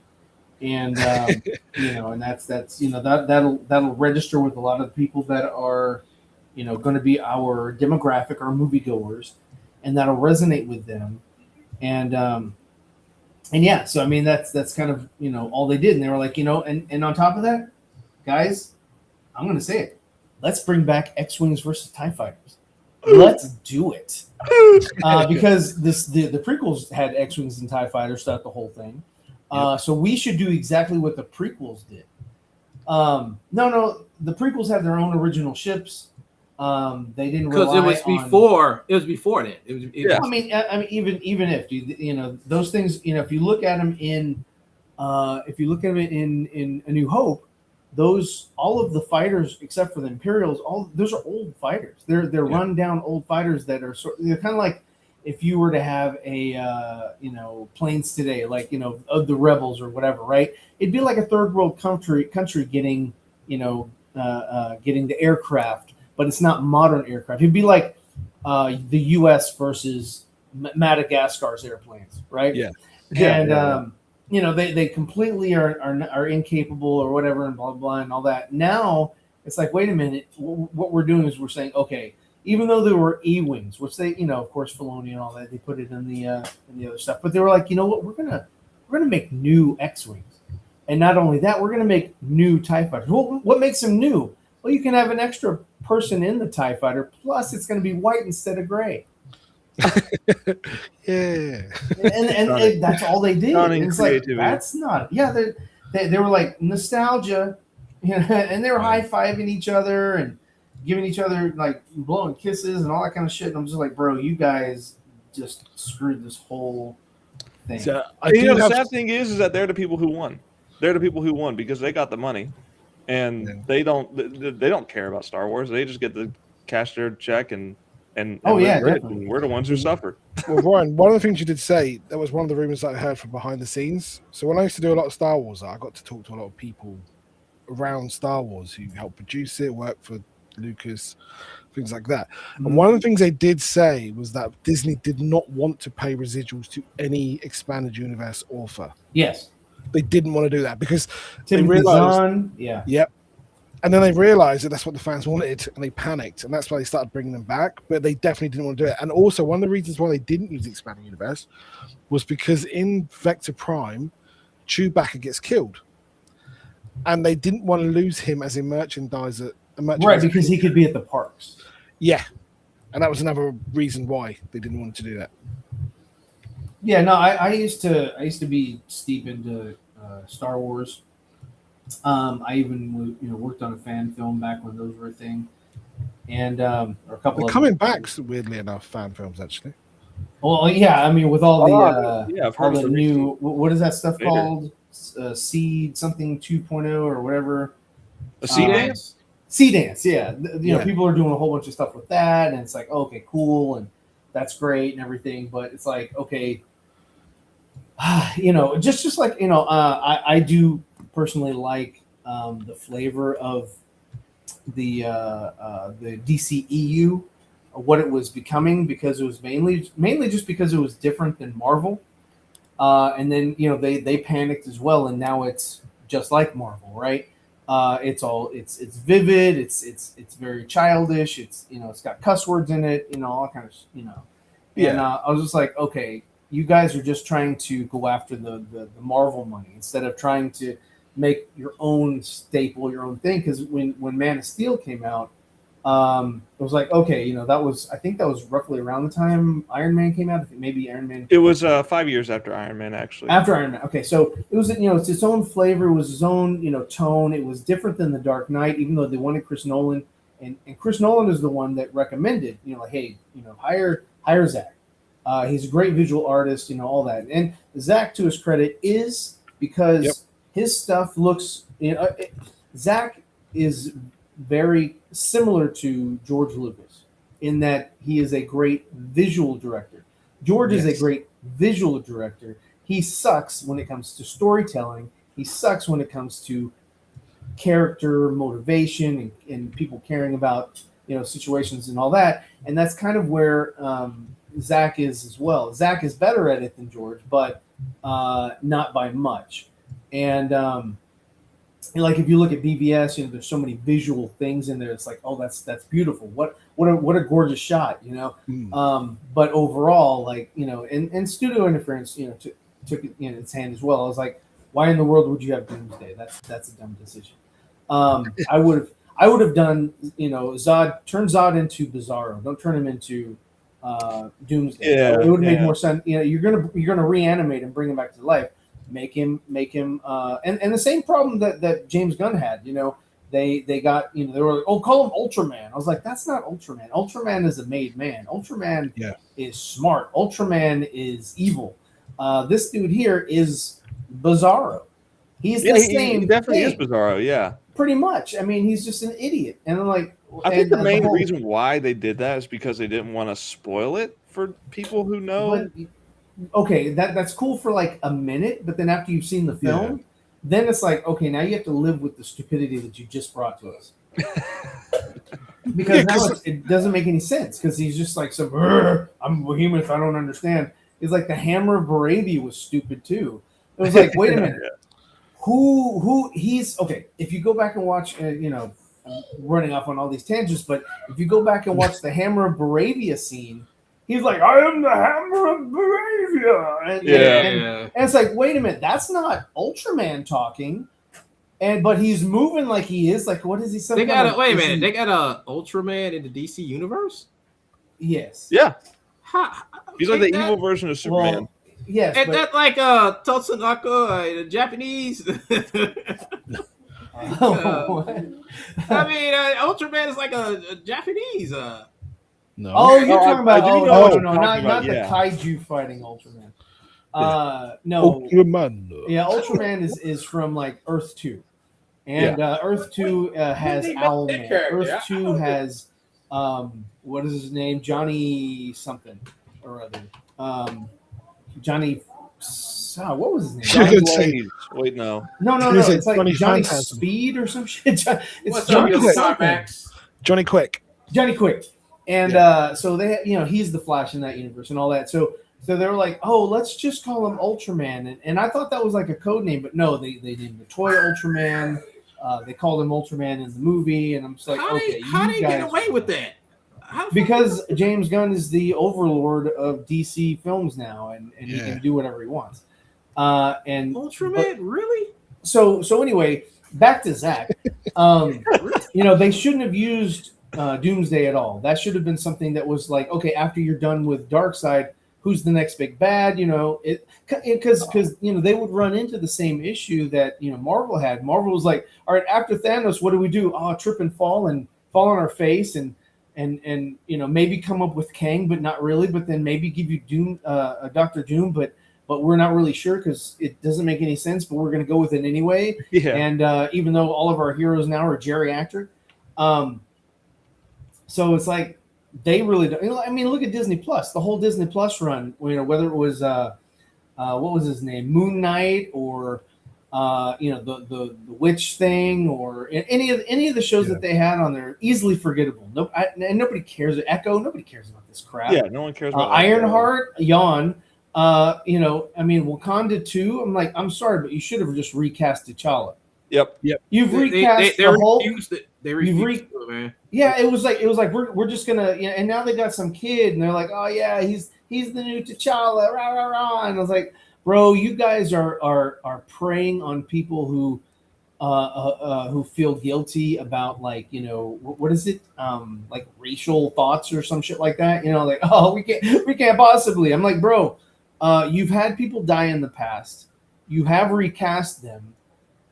and and that'll register with a lot of the people that are going to be our demographic, our moviegoers, and that'll resonate with them, and yeah, so I mean that's kind of all they did, and they were like and on top of that, guys, I'm gonna say it. Let's bring back X-Wings versus TIE Fighters. Let's do it because the prequels had X-Wings and TIE Fighters throughout the whole thing. So we should do exactly what the prequels did. No, the prequels had their own original ships. They didn't because it was before. It was before that. I mean, even if those things, if you look at them in in A New Hope, all of the fighters except for the Imperials, those are old fighters. They're run down old fighters that are they're kind of like if you were to have a planes today, like of the Rebels or whatever, right? It'd be like a third world country getting getting the aircraft, but it's not modern aircraft. It'd be like the U.S. versus Madagascar's airplanes, right? Yeah. And they completely are incapable or whatever, and blah, blah, blah, and all that. Now it's like, wait a minute. What we're doing is we're saying, okay, even though there were E-wings, which they, of course, Filoni and all that, they put it in the other stuff, but they were like, you know what, we're gonna make new X-wings, and not only that, we're gonna make new TIE fighters. Well, what makes them new? Well, you can have an extra person in the TIE fighter, plus it's gonna be white instead of gray. Yeah, and that's all they did. It's like, that's not. Yeah, they were like nostalgia. and they were high-fiving each other and giving each other like blowing kisses and all that kind of shit. And I'm just like, bro, you guys just screwed this whole thing. So The sad thing is that they're the people who won. They're the people who won because they got the money, and they don't care about Star Wars. They just get to cash their check and definitely. we're the ones who suffered. Well, Ryan, one of the things you did say, that was one of the rumors that I heard from behind the scenes. So when I used to do a lot of Star Wars, I got to talk to a lot of people around Star Wars who helped produce it, work for Lucas, things like that. And one of the things they did say was that Disney did not want to pay residuals to any expanded universe author. Yes. They didn't want to do that because Tim they realized, Zahn, yeah. Yep. And then they realized that that's what the fans wanted, and they panicked, and that's why they started bringing them back. But they definitely didn't want to do it. And also, one of the reasons why they didn't use the expanded universe was because in Vector Prime, Chewbacca gets killed, and they didn't want to lose him as a merchandiser. Right, because he could be at the parks. Yeah, and that was another reason why they didn't want to do that. Yeah, no, I used to be steep into Star Wars. I even worked on a fan film back when those were a thing, and or a couple. They're coming back, weirdly enough, fan films actually. Well, yeah, I mean, with all the all the new what is that stuff called? Seed something 2.0 or whatever. A Sea Dance. Sea Dance, yeah. You know, people are doing a whole bunch of stuff with that, and it's like, okay, cool, and that's great and everything, but it's like, okay, just like I do personally like the flavor of the DCEU, what it was becoming, because it was mainly just because it was different than Marvel, and then they panicked as well, and now it's just like Marvel, right? It's vivid, it's very childish, it's got cuss words in it, all kind of and I was just like, okay, you guys are just trying to go after the Marvel money instead of trying to make your own staple, your own thing. Because when Man of Steel came out, it was like, okay, I think that was roughly around the time Iron Man came out. I think maybe Iron Man. It was 5 years after Iron Man, actually. After Iron Man, okay, so it was it's its own flavor, it was its own tone. It was different than the Dark Knight, even though they wanted Chris Nolan, and Chris Nolan is the one that recommended, like, hey, hire Zach. He's a great visual artist, all that. And Zach, to his credit, is because his stuff looks. Zach is very similar to George Lucas in that he is a great visual director. George is a great visual director. He sucks when it comes to storytelling. He sucks when it comes to character motivation and people caring about situations and all that. And that's kind of where Zach is as well. Zach is better at it than George, but not by much. And like if you look at BVS, there's so many visual things in there. It's like, oh, that's beautiful. What a gorgeous shot, But overall, like and studio interference, took it in its hand as well. I was like, why in the world would you have Doomsday? That's a dumb decision. I would have done Zod. Turn Zod into Bizarro. Don't turn him into Doomsday. Yeah, it would make more sense. You're gonna reanimate and bring him back to life. Make him and the same problem that James Gunn had. They got they were like, oh, call him Ultraman. I was like, that's not Ultraman. Ultraman is a made man. Ultraman is smart. Ultraman is evil. This dude here is Bizarro. He's the same. He definitely thing. is Bizarro. Yeah, pretty much. I mean, he's just an idiot. And I'm like, I think the main reason why they did that is because they didn't want to spoil it for people who know. But, okay, that's cool for like a minute, but then after you've seen the film, then it's like, okay, now you have to live with the stupidity that you just brought to us. Because now it doesn't make any sense, because he's just like, I'm a behemoth, I don't understand. It's like the Hammer of Baravia was stupid too. It was like, wait a minute. Who he's okay. If you go back and watch, I'm running off on all these tangents, but if you go back and watch the Hammer of Baravia scene, he's like, I am the Hammer of Baravia. And it's like, wait a minute, that's not Ultraman talking. But he's moving like he is. Like, what is he? They got wait a minute. They got a Ultraman in the DC universe? Yes. Yeah. He's like the evil version of Superman. Well, yes. Is that like Totsunaka, the Japanese? What? I mean, Ultraman is like a Japanese. No. Oh, you're talking about? I do Oh, know no, what no, you're no, talking not about, the yeah. kaiju fighting Ultraman. No. Ultraman. Yeah, Ultraman is from like Earth 2. And Earth 2 has they make that Owlman. character? Earth I 2 know has what is his name? Johnny something or other. Johnny what was his name? You're gonna say- Blaze. Wait, no. No. You're gonna say It's like Johnny Johnny Phantasm. Speed or some shit. It's What's Johnny up, Young something. Max? Johnny Quick. Johnny Quick. And so they, he's the Flash in that universe and all that. So they were like, oh, let's just call him Ultraman. And I thought that was like a code name, but no, they named the toy Ultraman. They called him Ultraman in the movie, and I'm just like, How okay, they you get guys, away with that? because James Gunn is the overlord of DC films now, and he can do whatever he wants. And Ultraman, really? So anyway, back to Zach. They shouldn't have used Doomsday at all. That should have been something that was like, okay, after you're done with Darkseid, who's the next big bad? Because they would run into the same issue that Marvel had. Marvel was like, all right, after Thanos, what do we do? Oh, trip and fall on our face and maybe come up with Kang, but not really. But then maybe give you Doom, Dr. Doom, but we're not really sure because it doesn't make any sense. But we're going to go with it anyway. Yeah. And even though all of our heroes now are geriatric, so it's like. They really don't. I mean, look at Disney Plus. The whole Disney Plus run. Whether it was what was his name, Moon Knight, or the Witch thing, or any of the shows that they had on there, easily forgettable. And nobody cares. Echo. Nobody cares about this crap. Yeah, no one cares about Ironheart. Yawn. I mean, Wakanda 2. I'm like, I'm sorry, but you should have just recast T'Challa. Yep. You've recast the Hulk. They refused it, man. Yeah, it was like we're just gonna and now they got some kid and they're like, oh yeah, he's the new T'Challa, rah rah rah, and I was like, bro, you guys are preying on people who feel guilty about what is it like racial thoughts or some shit like that, like, oh, we can't possibly. I'm like, bro, you've had people die in the past, you have recast them.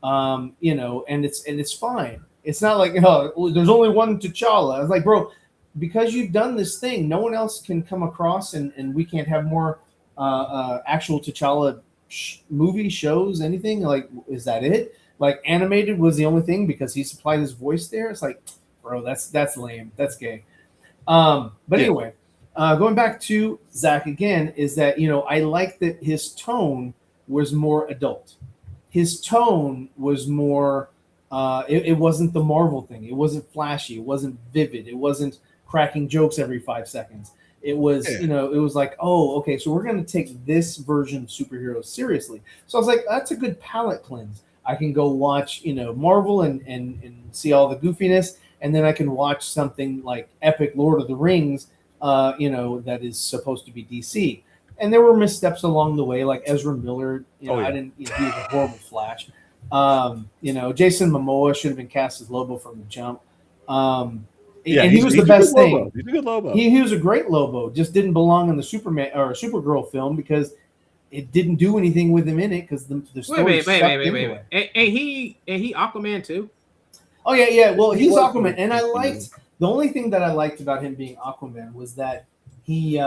And it's fine. It's not like, there's only one T'Challa. I was like, bro, because you've done this thing, no one else can come across, and we can't have more actual T'Challa movie shows, anything. Like, is that it? Like, animated was the only thing because he supplied his voice there. It's like, bro, that's lame. That's gay. But anyway, going back to Zach again, is that I like that his tone was more adult. His tone was more. It wasn't the Marvel thing. It wasn't flashy. It wasn't vivid. It wasn't cracking jokes every 5 seconds. It was, it was like, oh, okay, so we're going to take this version of superheroes seriously. So I was like, that's a good palate cleanse. I can go watch, Marvel and see all the goofiness, and then I can watch something like epic Lord of the Rings, that is supposed to be DC. And there were missteps along the way, like Ezra Miller. I didn't. He was a horrible Flash. Jason Momoa should have been cast as Lobo from the jump. And he was the best thing. He's a good Lobo. He was a great Lobo. Just didn't belong in the Superman or Supergirl film because it didn't do anything with him in it because the story. Wait. And he Aquaman too. Oh yeah. Well, he's Aquaman, and I liked the only thing that I liked about him being Aquaman was that he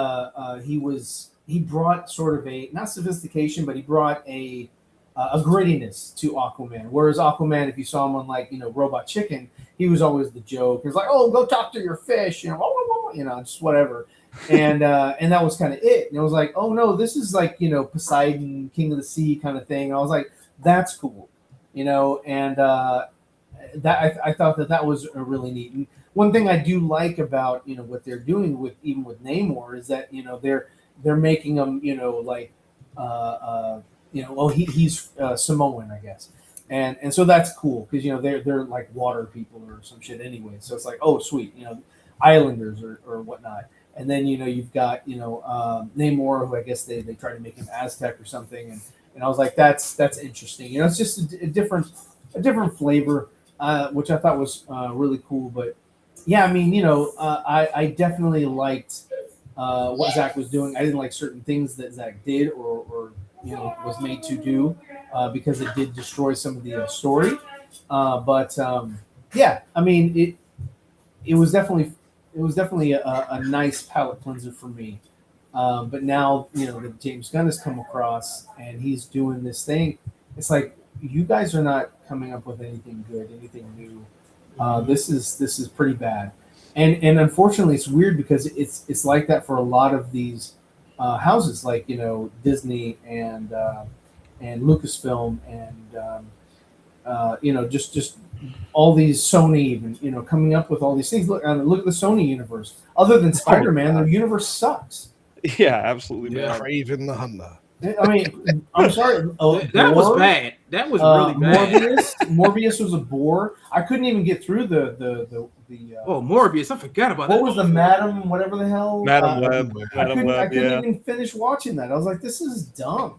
brought sort of a not sophistication, but he brought a grittiness to Aquaman. Whereas Aquaman, if you saw him on Robot Chicken, he was always the joke. He was like, "Oh, go talk to your fish," just whatever. And that was kind of it. And it was like, "Oh no, this is like Poseidon, King of the Sea kind of thing." And I was like, "That's cool," And that I thought that was really neat. And one thing I do like about what they're doing with Namor is that they're making him he's Samoan, I guess, and so that's cool because they're like water people or some shit anyway. So it's like, oh sweet, Islanders or whatnot. And then you've got Namor, who I guess they try to make him Aztec or something, and I was like, that's interesting. It's just a different flavor, which I thought was really cool. But yeah, I mean, I definitely liked what Zach was doing. I didn't like certain things that Zach did or was made to do because it did destroy some of the story. Yeah, I mean it was definitely a nice palate cleanser for me. But now that James Gunn has come across and he's doing this thing, it's like you guys are not coming up with anything good, anything new. This is pretty bad, and unfortunately, it's weird because it's like that for a lot of these houses, like Disney and Lucasfilm and just all these Sony even coming up with all these things. Look at the Sony universe. Other than Spider-Man, their universe sucks. Yeah, absolutely. Yeah, Craven the Hunter. I mean, I'm sorry. That was bad. That was really bad. Morbius was a bore. I couldn't even get through the Morbius. I forgot about that. What was the Madam whatever the hell? Madam Web. I couldn't even finish watching that. I was like, this is dumb.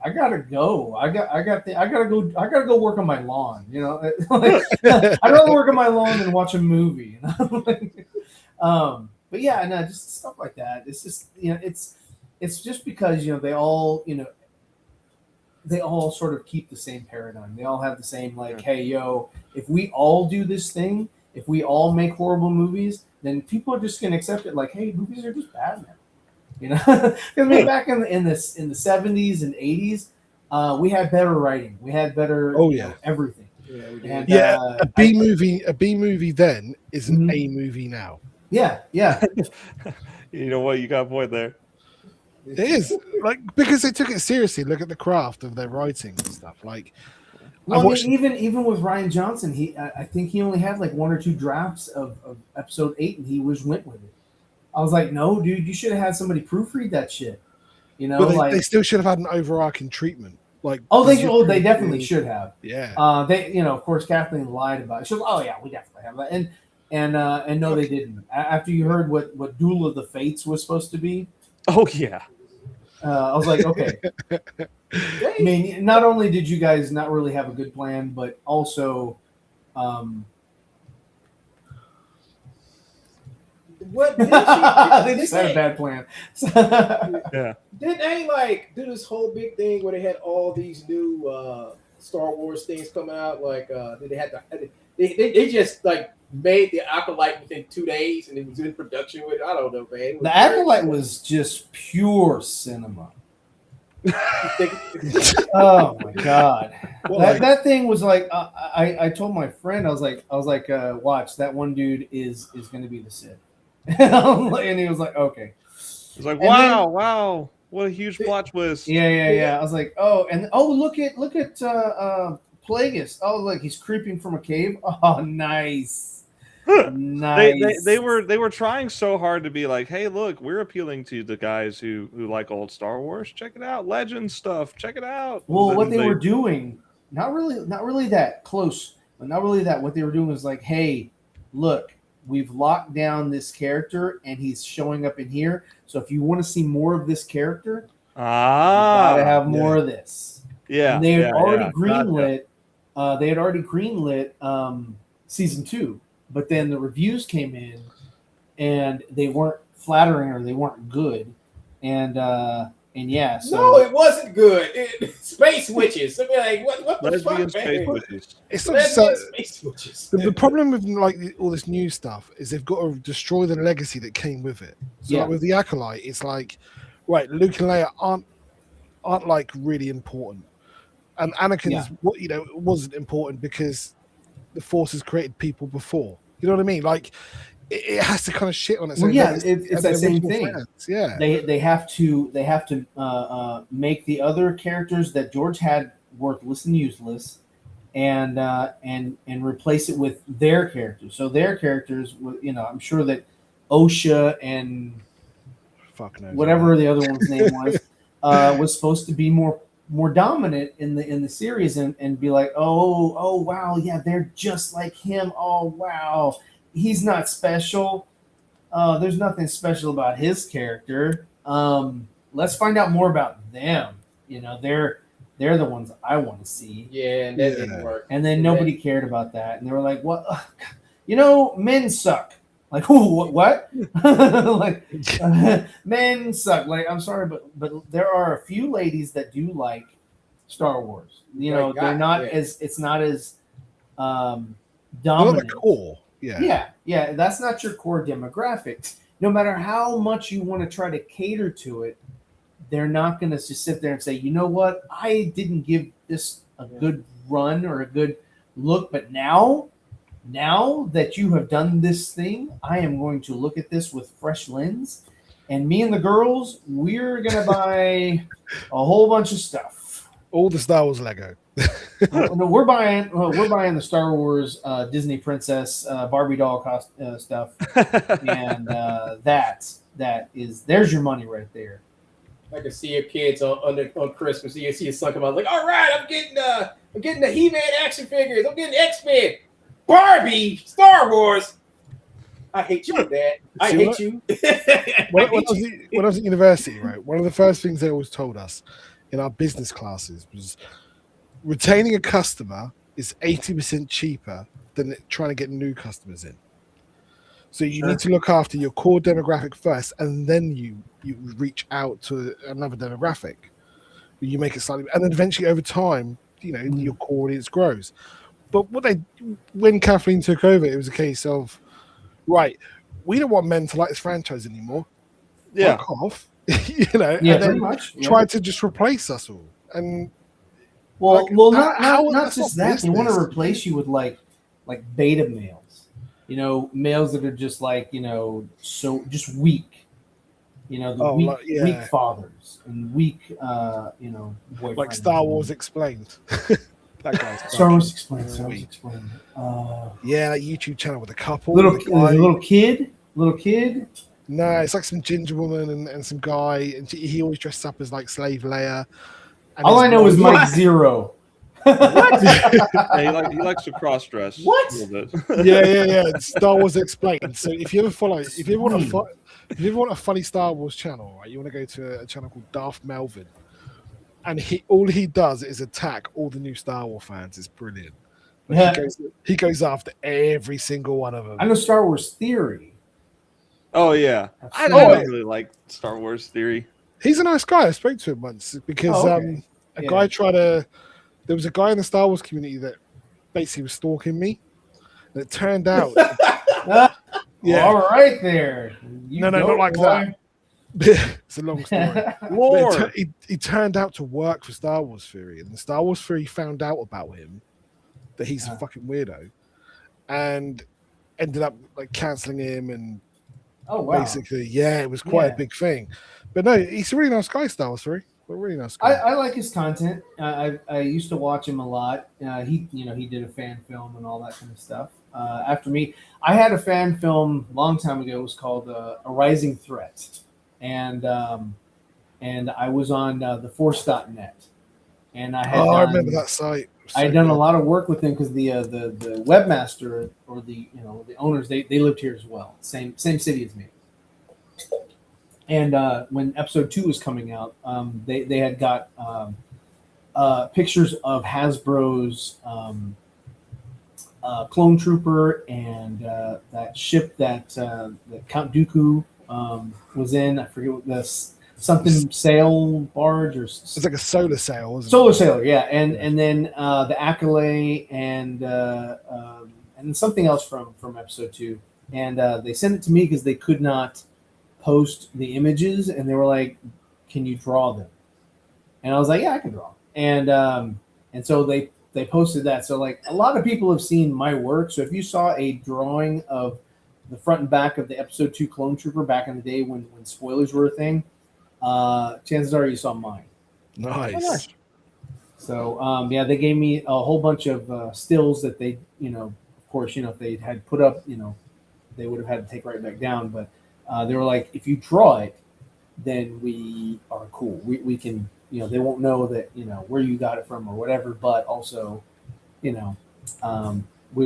I gotta go. I gotta go work on my lawn. I'd rather work on my lawn than watch a movie. But yeah, no, just stuff like that. It's just it's just because they all sort of keep the same paradigm. They all have the same hey if we all do this thing, if we all make horrible movies, then people are just gonna accept it. Like, hey, movies are just bad now. Because back in the 70s and 80s, we had better writing, we had better everything. A B movie then is an A movie now. Yeah. You know what? You got a point there. It is because they took it seriously. Look at the craft of their writing and stuff. Even with Rian Johnson, I think he only had 1 or 2 drafts of episode 8, and he went with it. I was like, no, dude, you should have had somebody proofread that shit. They still should have had an overarching treatment. They definitely should have. Yeah. They, of course, Kathleen lied about it. She was, oh yeah, we definitely have that, and no, they didn't. After you heard what Duel of the Fates was supposed to be. Oh yeah. I was like, okay. I mean, not only did you guys not really have a good plan, but also. What did they just had a bad plan. Yeah. Did they do this whole big thing where they had all these new Star Wars things coming out? They just made the Acolyte within 2 days and it was in production with. I don't know, man. The Acolyte was just pure cinema. Oh my god, that thing was I told my friend I was like watch, that one dude is going to be the Sith. And he was like, okay. It was like, wow, what a huge plot twist. Yeah. I was like, look at Plagueis. Oh, look, he's creeping from a cave. Oh, nice. Nice. They were trying so hard to be like, hey, look, we're appealing to the guys who like old Star Wars. Check it out, Legend stuff. Check it out. Well, what they were doing, not really that close, but not really that. What they were doing was like, hey, look. We've locked down this character, and he's showing up in here. So if you want to see more of this character, you gotta have more of this. Yeah, and they had already greenlit. They had already greenlit season 2, but then the reviews came in, and they weren't flattering or they weren't good. And yeah, so no, it wasn't good. Space witches. I mean, what the lesbian fuck, space man? witches. It's not so, Space witches. the problem with all this new stuff is they've got to destroy the legacy that came with it. So with the Acolyte, it's like, right, Luke and Leia aren't really important, and Anakin's wasn't important because the Force has created people before. You know what I mean? It has to kind of shit on its own. Yeah, it's that same thing. Fans. Yeah, they have to make the other characters that George had worthless and useless, and replace it with their characters. So their characters, I'm sure that OSHA and whatever the other one's name was supposed to be more dominant in the series and be like, oh wow, yeah, they're just like him. Oh wow. He's not special. There's nothing special about his character. Let's find out more about them. They're the ones I want to see. Yeah, and that didn't work. And then nobody cared about that, and they were like, "What? Men suck." Like, what? Men suck. I'm sorry, but there are a few ladies that do like Star Wars. They're not as it's not as dominant. Not the core. Yeah. That's not your core demographic. No matter how much you want to try to cater to it, they're not going to just sit there and say, you know what, I didn't give this a good run or a good look, but now that you have done this thing, I am going to look at this with fresh lens. And me and the girls, we're going to buy a whole bunch of stuff. All the Star Wars Lego. No, we're buying the Star Wars Disney princess Barbie doll stuff, and there's your money right there. I can see your kids on Christmas. You see a son come out like, all right, I'm getting the He-Man action figures. I'm getting X-Men, Barbie, Star Wars. I hate you, Dad. I hate you. When I was at university, right, one of the first things they always told us in our business classes was retaining a customer is 80% cheaper than trying to get new customers in. So you need to look after your core demographic first, and then you reach out to another demographic. You make it slightly, and then eventually over time, your core audience grows. But when Kathleen took over, it was a case of, right, we don't want men to like this franchise anymore. Yeah. Fuck off. Yeah, and then pretty much. Yeah. try to just replace us all. And Well, not that's just not that. They want to business. replace you with like beta males. Males that are just so just weak. Weak fathers and weak boyfriends. like Star Wars Explained. That guy's Star Wars fucking Explained. Star Wars weak. Explained. Yeah, that YouTube channel with a couple. Little with a guy. little kid. No, it's like some ginger woman and some guy, and he always dresses up as like Slave Leia. And All his I know is mom- Mike Zero. Yeah, he likes to cross dress. What? A little bit. Yeah. Star Wars Explained. So if you ever want a funny Star Wars channel, right, you want to go to a channel called Darth Melvin, and all he does is attack all the new Star Wars fans. It's brilliant. Like, he goes after every single one of them. I know Star Wars Theory. Oh yeah, I Oh, don't really like Star Wars Theory. He's a nice guy. I spoke to him once because guy there was a guy in the Star Wars community that basically was stalking me. And it turned out All right there. No, not like that. It's a long story. Lore. He turned out to work for Star Wars Theory, and the Star Wars Theory found out about him that he's a fucking weirdo, and ended up like canceling him and basically, it was quite a big thing. But no, he's a really nice guy, Star Wars Theory. A really nice guy. I like his content. I used to watch him a lot. He did a fan film and all that kind of stuff. After me, I had a fan film a long time ago. It was called A Rising Threat, and I was on theforce.net, and I had I remember that site. I had done a lot of work with him because the webmaster or the owners they lived here as well, same city as me. And when episode 2 was coming out, they had got pictures of Hasbro's clone trooper and that ship that Count Dooku was in. I forget what this something sail barge or it's like a solar sail, isn't solar it? sailor, yeah, and then the Accolade and something else from episode 2, and they sent it to me because they could not post the images, and they were like, "Can you draw them?" And I was like, "Yeah, I can draw." And so they posted that. So like a lot of people have seen my work. So if you saw a drawing of the front and back of the episode 2 clone trooper back in the day when spoilers were a thing, chances are you saw mine. Nice. So they gave me a whole bunch of stills that they, of course, if they had put up, they would have had to take right back down. But they were like, if you draw it, then we are cool. We can, they won't know that, where you got it from or whatever. But also, we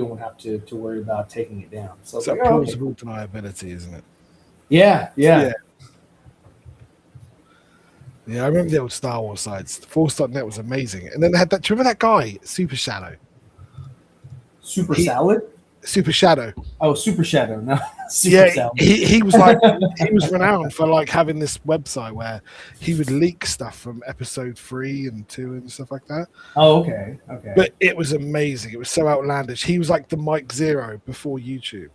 won't have to worry about taking it down. So It's it's that like, plausible deniability, isn't it? Yeah. Yeah, I remember the old Star Wars sites. Force.net was amazing. And then they had that. Do you remember that guy, Super Shadow? Super Salad? Super Shadow. Oh, Super Shadow. No. Super Cell. he was like he was renowned for like having this website where he would leak stuff from episode 3 and 2 and stuff like that. Oh, okay. But it was amazing. It was so outlandish. He was like the Mike Zero before YouTube.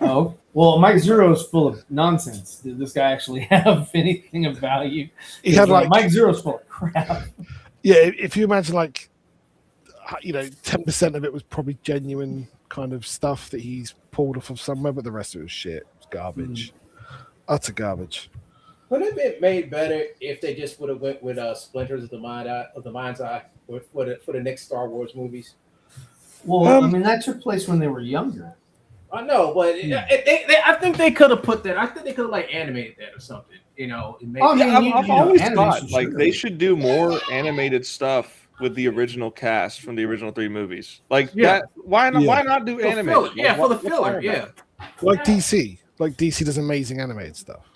Oh, well, Mike Zero's full of nonsense. Did this guy actually have anything of value? He had like Mike Zero's full of crap. Yeah, if you imagine like 10% of it was probably genuine kind of stuff that he's pulled off of somewhere, but the rest of it was shit. It was garbage. Utter garbage. Would it have been made better if they just would have went with Splinters of the Mind's Eye for the next Star Wars movies? Well, I mean, that took place when they were younger. I know, but I think they could have put that. I think they could have like animated that or something. You know, I've always thought like they should do more animated stuff with the original cast from the original 3 movies. Like that. Why not? Why not do animated? Yeah, for the filler. Yeah, like DC. Like DC does amazing animated stuff.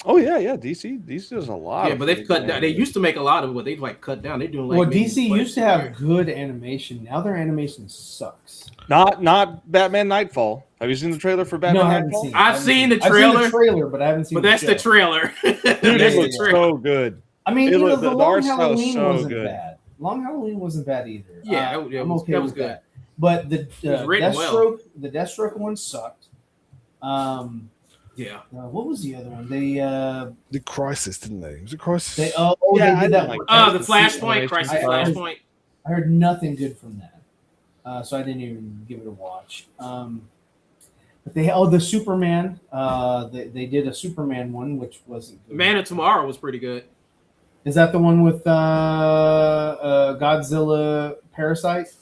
Oh yeah. DC does a lot. Yeah, but they've cut down. They used to make a lot of it, but they've like cut down. They're doing like. Well, DC used to have good animation. Now their animation sucks. Not Batman Nightfall. Have you seen the trailer for Batman Nightfall? I've seen the trailer, but I haven't seen. But that's the trailer. Dude, it looks so good. I mean, the Long Halloween so wasn't good. bad. Long Halloween wasn't bad either. Yeah, I'm okay with good. that. But the Deathstroke one sucked. Yeah. What was the other one? They the Crisis, didn't they? Was it Crisis? they did that one. The Flashpoint, Crisis Flashpoint. I heard nothing good from that, so I didn't even give it a watch. But the Superman. They did a Superman one, which wasn't good. Man of Tomorrow was pretty good. Is that the one with Godzilla Parasite?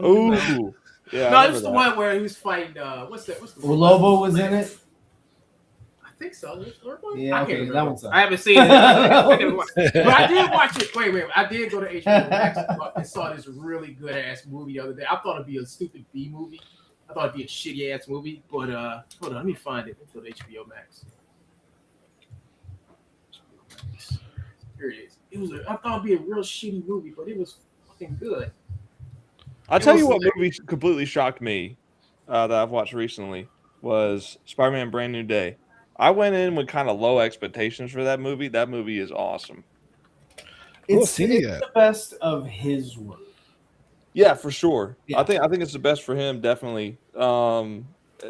Ooh. Yeah, no, it was the one where he was fighting. What's the Lobo was in it. I think so. Yeah, okay, that one's. I haven't seen it. But I did watch it. Wait. I did go to HBO Max and saw this really good ass movie the other day. I thought it'd be a stupid B movie. I thought it'd be a shitty ass movie. But hold on, let me find it. Let's go to HBO Max. Here it is. I thought it'd be a real shitty movie, but it was fucking good. I'll tell you what movie completely shocked me that I've watched recently was Spider-Man Brand New Day. I went in with kind of low expectations for that movie. That movie is awesome. It's the best of his work. Yeah, for sure. Yeah. I think it's the best for him, definitely.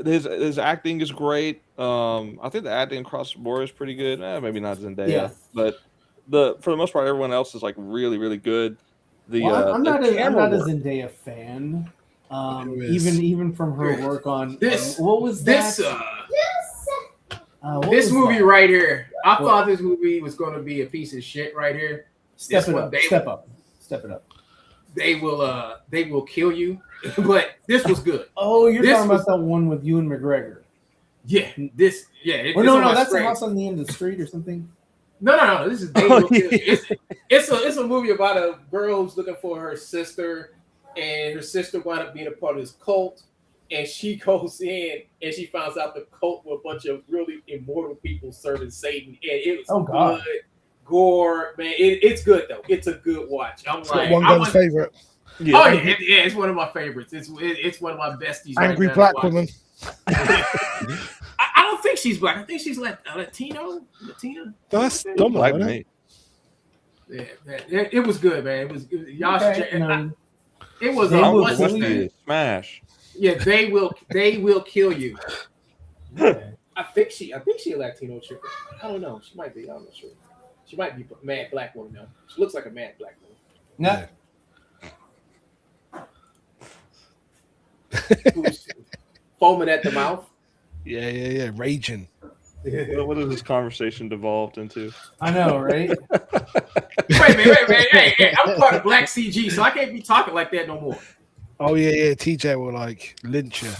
His acting is great. I think the acting across the board is pretty good. Maybe not Zendaya, but for the most part, everyone else is like really, really good. I'm not a Zendaya fan. Even from her work on this. What was that? This movie right here. I thought this movie was going to be a piece of shit right here. Step it up. They will kill you. But this was good. Oh, you're talking about that one with Ewan McGregor. Yeah. No, that's a house on the end of the street or something. No. This is They Will Kill You. It's a movie about a girl who's looking for her sister, and her sister wound up being a part of this cult, and she goes in and she finds out the cult were a bunch of really immortal people serving Satan, and it was good. Gore, man, it's good though. It's a good watch. I'm like, one guy's favorite. Yeah. Oh yeah, it's one of my favorites. It's one of my besties. Angry black woman. I don't think she's black. I think she's Latina. That's dumb, like me. Yeah, it was good, man. It was y'all should check. It was a smash. Yeah, they will kill you. I think she a Latino chick. I don't know. She might be. I'm not sure. She might be a mad black woman though. She looks like a mad black woman. Who's foaming at the mouth. Yeah, raging. What has this conversation devolved into? I know, right? Wait. Hey, I'm part of Black CG, so I can't be talking like that no more. Oh yeah. TJ will like lynch you.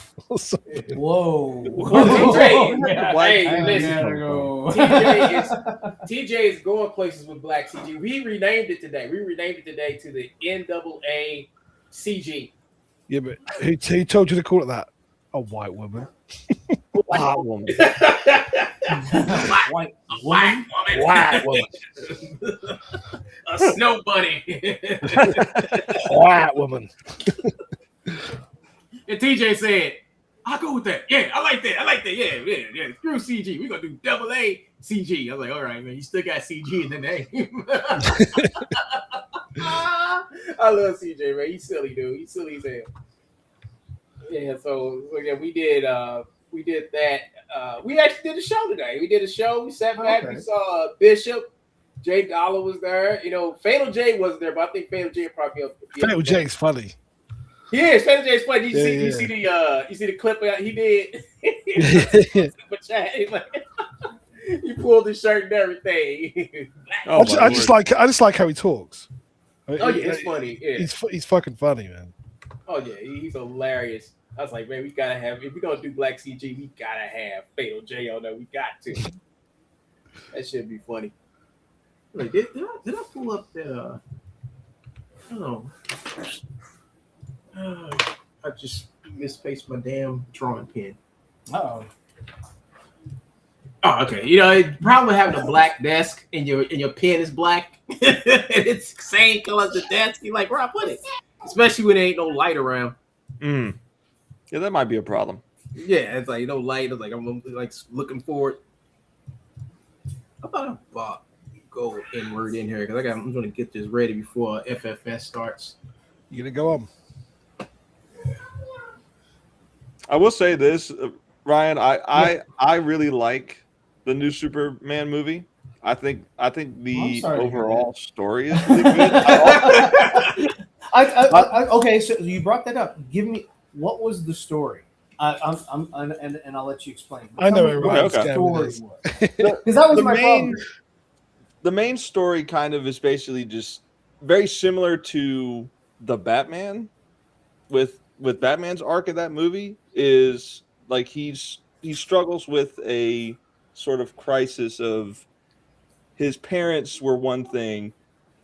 Whoa. TJ is going places with Black CG. We renamed it today to the NAA CG. Yeah, but who told you to call it that? A white woman. White woman. White woman. A snow bunny. White woman. And TJ said, I'll go with that. Yeah, I like that. I like that. Yeah. Screw CG. We're gonna do double A CG. I was like, all right, man, you still got CG in the name. I love CJ, man. He's silly, dude. He's silly as hell. Yeah, so yeah, we did that. We actually did a show today. We did a show. We sat back. Okay. We saw Bishop. Jay Dollar was there. You know, Fatal J wasn't there, but I think Fatal J probably up. Fatal J is funny. Yeah, Fatal J is funny. You see the clip he did. He pulled his shirt and everything. I just like how he talks. Oh yeah, it's funny. Yeah. He's fucking funny, man. Oh yeah, he's hilarious. I was like, man, we gotta have, if we're gonna do black CG, we gotta have Fatal J on there. We got to. That should be funny. Wait, did I pull up the? Oh, I just misplaced my damn drawing pen. Oh, okay. You know, it's probably having a black desk and your pen is black. It's the same color as the desk. You're like, where I put it? Especially when there ain't no light around. Yeah, that might be a problem. Yeah, it's like no light. It's like I'm like looking forward. I thought I bought gold inward in here because I'm going to get this ready before FFS starts. You gonna go on? I will say this, Ryan. I really like the new Superman movie. I think the overall story is really good. Okay, so you brought that up. Give me, what was the story? And I'll let you explain. I know what the story was. Because that was my problem. The main story kind of is basically just very similar to the Batman. With Batman's arc of that movie is like he struggles with a sort of crisis of his parents were one thing,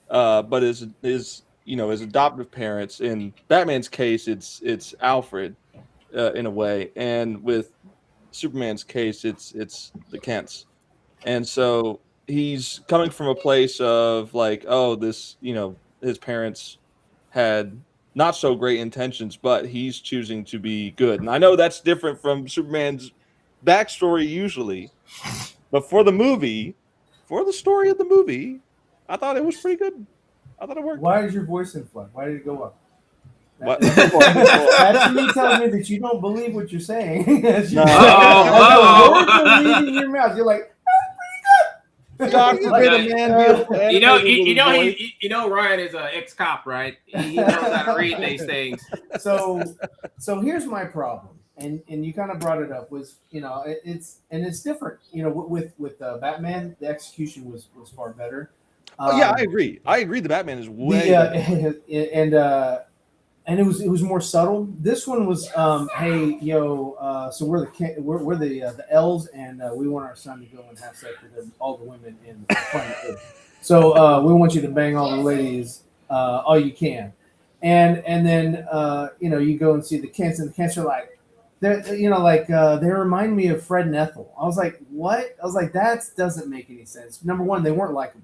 but his adoptive parents, in Batman's case it's Alfred in a way, and with Superman's case it's the Kents. And so he's coming from a place of like, oh, this, his parents had not so great intentions, but he's choosing to be good. And I know that's different from Superman's backstory usually, but for the story of the movie, I thought it was pretty good. I thought it worked. Why is your voice inflated? Why did it go up? What? That's me telling me that you don't believe what you're saying. As the words are leaving your mouth, you're like, God forbid a man you know Ryan is an ex-cop, right? He knows how to read these things. So here's my problem, and you kind of brought it up, was it's different. With Batman, the execution was far better. Yeah, I agree. The Batman is way better. And it was more subtle. This one was, hey, so we're the L's, and we want our son to go and have sex with all the women in the planet. So we want you to bang all the ladies all you can. And then you go and see the Kents, and the Kents are like, they remind me of Fred and Ethel. I was like, what? I was like, that doesn't make any sense. Number one, they weren't likable.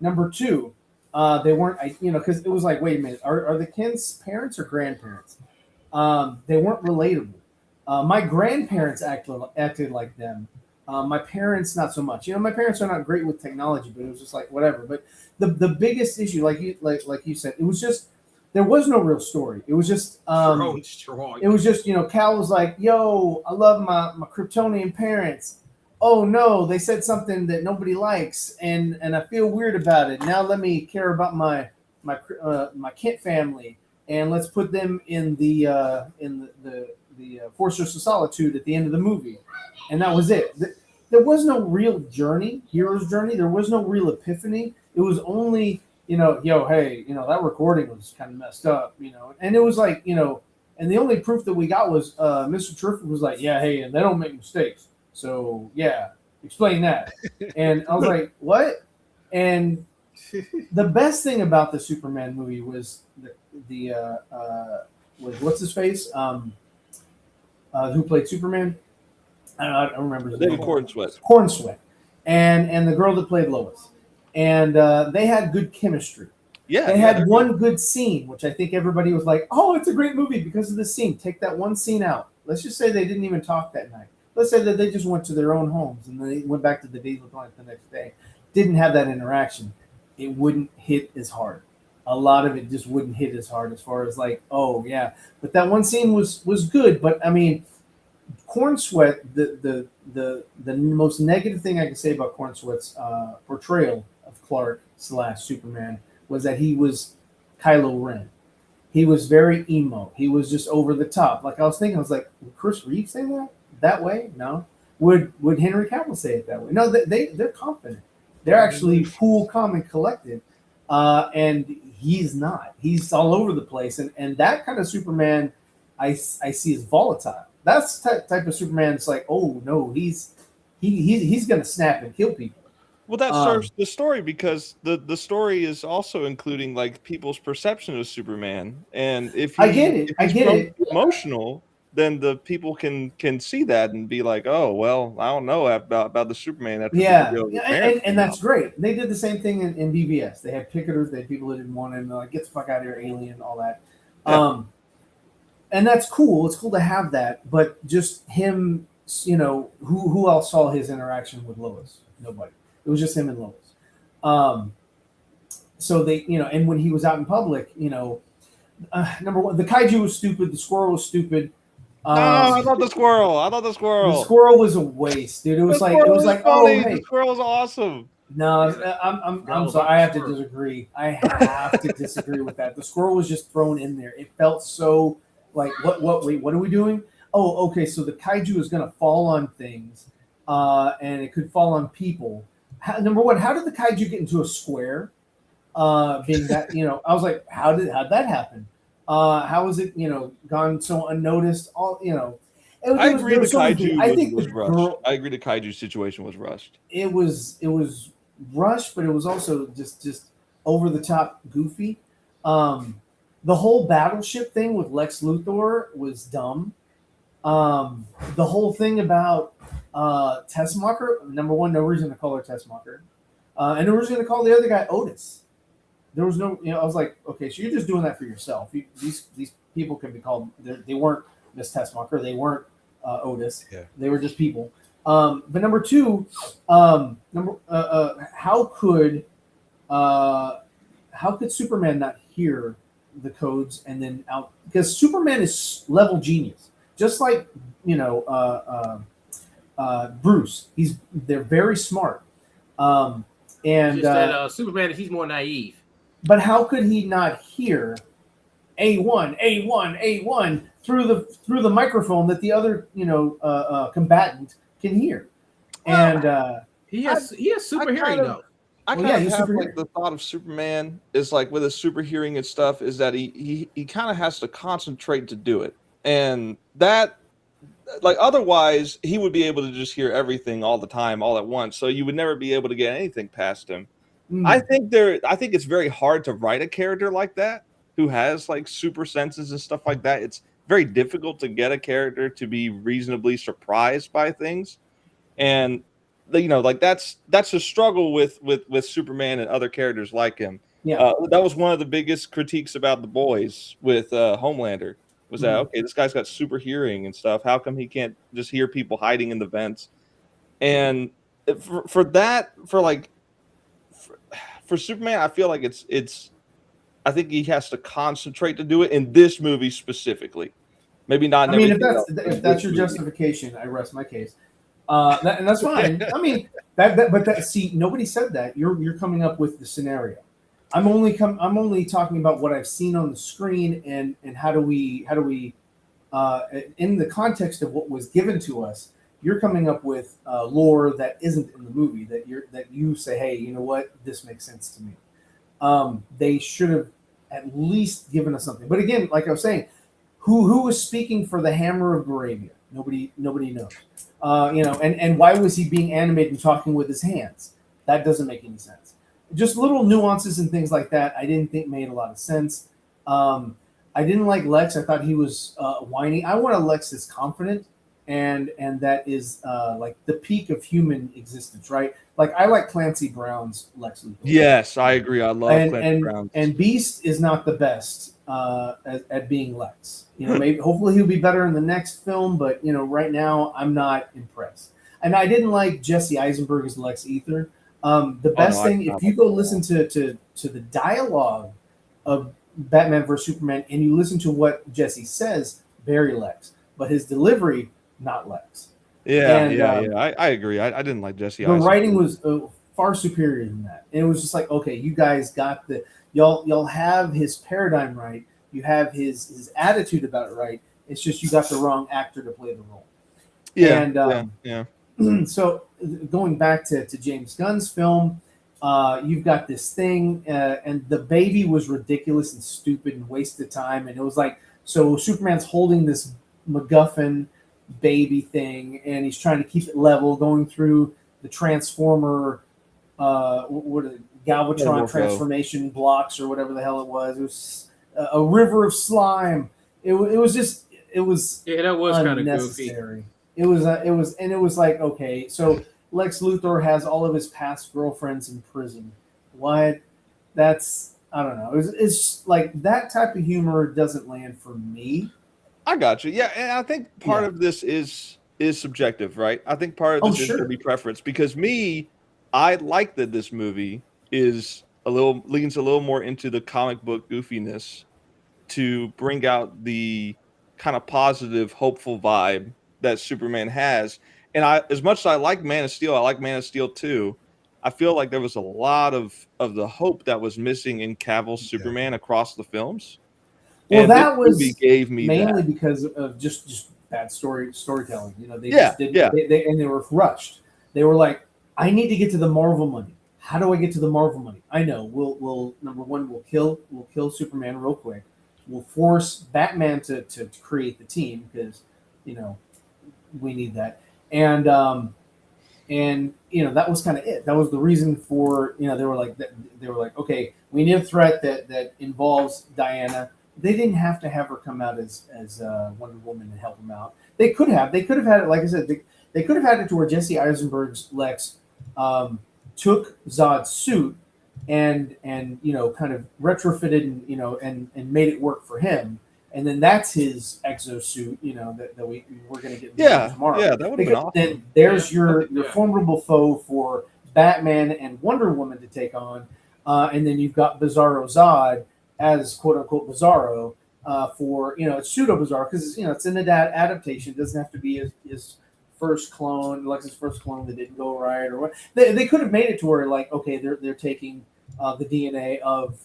Number two, they weren't, because it was like, wait a minute, are the Kents parents or grandparents? They weren't relatable. My grandparents acted like them. My parents, not so much. My parents are not great with technology, but it was just like whatever. But the biggest issue, like you said, it was just there was no real story. It was just it was just Cal was like, yo, I love my Kryptonian parents. Oh no, they said something that nobody likes, and I feel weird about it. Now let me care about my Kent family, and let's put them in the Fortress of Solitude at the end of the movie, and that was it. There was no real hero's journey. There was no real epiphany. It was only hey, that recording was kind of messed up, and it was like and the only proof that we got was Mr. Terrific was like, yeah, hey, and they don't make mistakes. So yeah, explain that. And I was like, what? And the best thing about the Superman movie was was what's his face? Who played Superman? I don't remember his name. Cornsweat. And the girl that played Lois. And they had good chemistry. Yeah, They yeah, had one good scene, which I think everybody was like, "Oh, it's a great movie because of the scene." Take that one scene out. Let's just say they didn't even talk that night. Let's say that they just went to their own homes and they went back to the Diesel Planet the next day. Didn't have that interaction. It wouldn't hit as hard. A lot of it just wouldn't hit as hard as far as like, oh yeah. But that one scene was good. But I mean, Corn Sweat, the most negative thing I can say about Corn Sweat's portrayal of Clark / Superman was that he was Kylo Ren. He was very emo. He was just over the top. Like I was thinking, I was like, would Chris Reeve say that way? No. Would Henry Cavill say it that way? No. They're confident. They're actually cool, calm, and collected. And he's not. He's all over the place. And that kind of Superman, I see as volatile. That's the type of Superman. It's like, oh no, he's gonna snap and kill people. Well, that serves the story because the story is also including like people's perception of Superman, and if I get it. Emotional, then the people can see that and be like, oh well, I don't know about the Superman. And that's great. They did the same thing in BVS. They had picketers, they had people that didn't want him, like get the fuck out of here, alien, all that. Yeah. And that's cool. It's cool to have that, but just him, who else saw his interaction with Lois? Nobody. It was just him and Lois. So they, and when he was out in public, number one, the kaiju was stupid. The squirrel was stupid. I thought the squirrel. The squirrel was a waste, dude. It was like, oh, hey, the squirrel's awesome. No, I'm sorry. I have to disagree. I have to disagree with that. The squirrel was just thrown in there. It felt so like, wait, what are we doing? Oh, okay. So the kaiju is going to fall on things, and it could fall on people. Number one, how did the kaiju get into a square? Being that, I was like, how'd that happen? How was it, gone so unnoticed? I agree the kaiju was rushed. I agree the kaiju situation was rushed. It was rushed, but it was also just over the top goofy. The whole battleship thing with Lex Luthor was dumb. The whole thing about Tessmacher, number one, no reason to call her Tessmacher. And no reason to call the other guy Otis. There was no, I was like, okay, so you're just doing that for yourself. These people can be called, they weren't Miss Tessmacher, they weren't Otis. Yeah. They were just people. But number two, how could Superman not hear the codes and then out? Because Superman is level genius, just like Bruce. They're very smart. And just that Superman, he's more naive. But how could he not hear A1 through the microphone that the other combatant can hear? And he has super hearing though. I kind of have like the thought of Superman is like with his super hearing and stuff is that he kind of has to concentrate to do it, and that like otherwise he would be able to just hear everything all the time all at once, so you would never be able to get anything past him. I think it's very hard to write a character like that who has like super senses and stuff like that. It's very difficult to get a character to be reasonably surprised by things, and like that's a struggle with Superman and other characters like him. Yeah, that was one of the biggest critiques about The Boys with Homelander was that okay, this guy's got super hearing and stuff. How come he can't just hear people hiding in the vents? And for Superman, I feel like it's. I think he has to concentrate to do it in this movie specifically. Maybe not. I mean, if that's your justification, I rest my case. And that's fine. I mean, see, nobody said that. You're coming up with the scenario. I'm only talking about what I've seen on the screen and how do we in the context of what was given to us. You're coming up with lore that isn't in the movie that you say, hey, you know what, this makes sense to me. They should have at least given us something. But again, like I was saying, who was speaking for the Hammer of Baravia? Nobody knows. And why was he being animated and talking with his hands? That doesn't make any sense. Just little nuances and things like that I didn't think made a lot of sense. I didn't like Lex. I thought he was whiny. I want a Lex that's confident. and that is like the peak of human existence, right? Like I like Clancy Brown's Lex Luthor. Yes, I agree. I love Clancy Brown. And Beast is not the best at being Lex. You know, maybe hopefully he'll be better in the next film, but you know, right now I'm not impressed. And I didn't like Jesse Eisenberg as Lex either. The best thing, if you go listen to the dialogue of Batman vs Superman and you listen to what Jesse says, very Lex, but his delivery, not Lex. Yeah, I agree. I didn't like Jesse. The writing was far superior than that. And it was just like, okay, you guys got the y'all have his paradigm right. You have his attitude about it right. It's just you got the wrong actor to play the role. Yeah. So going back to James Gunn's film, you've got this thing, and the baby was ridiculous and stupid and wasted time. And it was like, so Superman's holding this MacGuffin baby thing, and he's trying to keep it level, going through the Transformer, Galvatron transformation blocks or whatever the hell it was. It was a river of slime. It was that was kind of goofy. It was like, okay, so Lex Luthor has all of his past girlfriends in prison. What? That's, I don't know. It's like that type of humor doesn't land for me. I got you. Yeah, and I think part of this is subjective, right? I think part of this is going to be preference, because I like that this movie leans a little more into the comic book goofiness to bring out the kind of positive, hopeful vibe that Superman has. And as much as I like Man of Steel, I like Man of Steel 2. I feel like there was a lot of the hope that was missing in Cavill's Superman across the films. Well, that was gave me mainly because of just bad storytelling. You know, they were rushed. They were like, I need to get to the Marvel money. How do I get to the Marvel money? I know we'll number one, we'll kill Superman real quick. We'll force Batman to create the team because, you know, we need that. And you know, that was kind of it. That was the reason for, you know, they were like, okay, we need a threat that involves Diana. They didn't have to have her come out as Wonder Woman and help them out. They could have had it, like I said, they could have had it to where Jesse Eisenberg's Lex took Zod's suit and you know, kind of retrofitted and, you know, and made it work for him. And then that's his exosuit, you know, that we're going to get tomorrow. Yeah, that would have been awesome. Then there's your formidable foe for Batman and Wonder Woman to take on. And then you've got Bizarro Zod as quote-unquote Bizarro for, you know, it's pseudo-Bizarro because, you know, it's an adaptation. It doesn't have to be his first clone, Lex's first clone that didn't go right or what. They could have made it to where, like, okay, they're taking the DNA of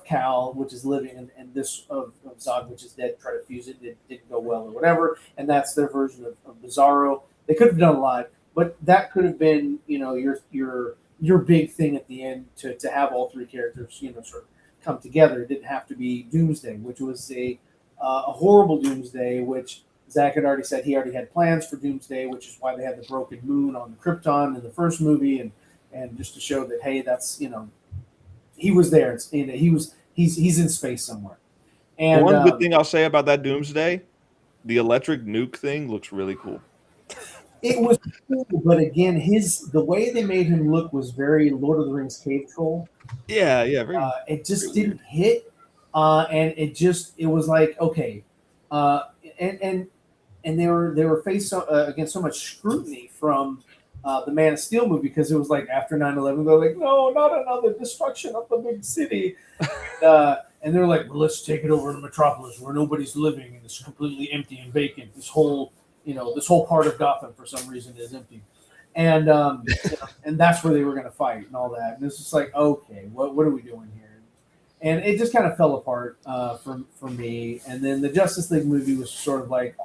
Cal, which is living, and this of Zod, which is dead, try to fuse it. It didn't go well or whatever, and that's their version of Bizarro. They could have done a lot, but that could have been, you know, your big thing at the end to have all three characters, you know, sort of come together. It didn't have to be Doomsday, which was a horrible Doomsday, which Zach had already said he already had plans for Doomsday, which is why they had the broken moon on Krypton in the first movie, and just to show that, hey, that's, you know, he was there. It's, you know, he's in space somewhere. And one good thing I'll say about that Doomsday, the electric nuke thing looks really cool. It was cool, but again, the way they made him look was very Lord of the Rings cave troll. Yeah, it just didn't hit, and it was like, okay, and they were faced against so much scrutiny from the Man of Steel movie, because it was like after 9/11, they're like, no, not another destruction of the big city, and they're like, well, let's take it over to Metropolis where nobody's living and it's completely empty and vacant. This whole part of Gotham for some reason is empty, and and that's where they were going to fight and all that. And it's just like, okay, what are we doing here? And it just kind of fell apart for me. And then the Justice League movie was sort of like,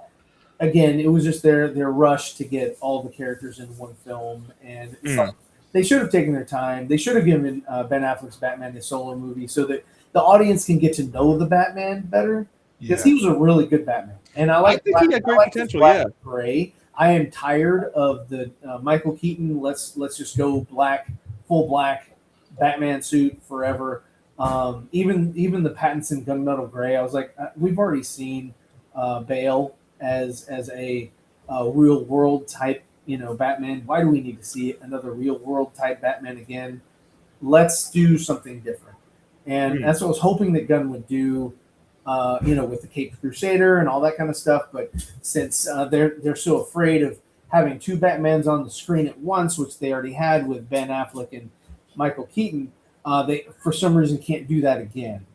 again, it was just their rush to get all the characters in one film, and it's like they should have taken their time. They should have given Ben Affleck's Batman a solo movie so that the audience can get to know the Batman better, because he was a really good Batman, and I think he had great potential. Yeah, Gray. I am tired of the Michael Keaton. Let's just go full black Batman suit forever. Even the Pattinson gunmetal gray. I was like, we've already seen Bale as a real world type, Batman. Why do we need to see another real world type Batman again? Let's do something different. And that's what I was hoping that Gunn would do, with the Caped Crusader and all that kind of stuff. But since they're so afraid of having two Batmans on the screen at once, which they already had with Ben Affleck and Michael Keaton, they for some reason can't do that again.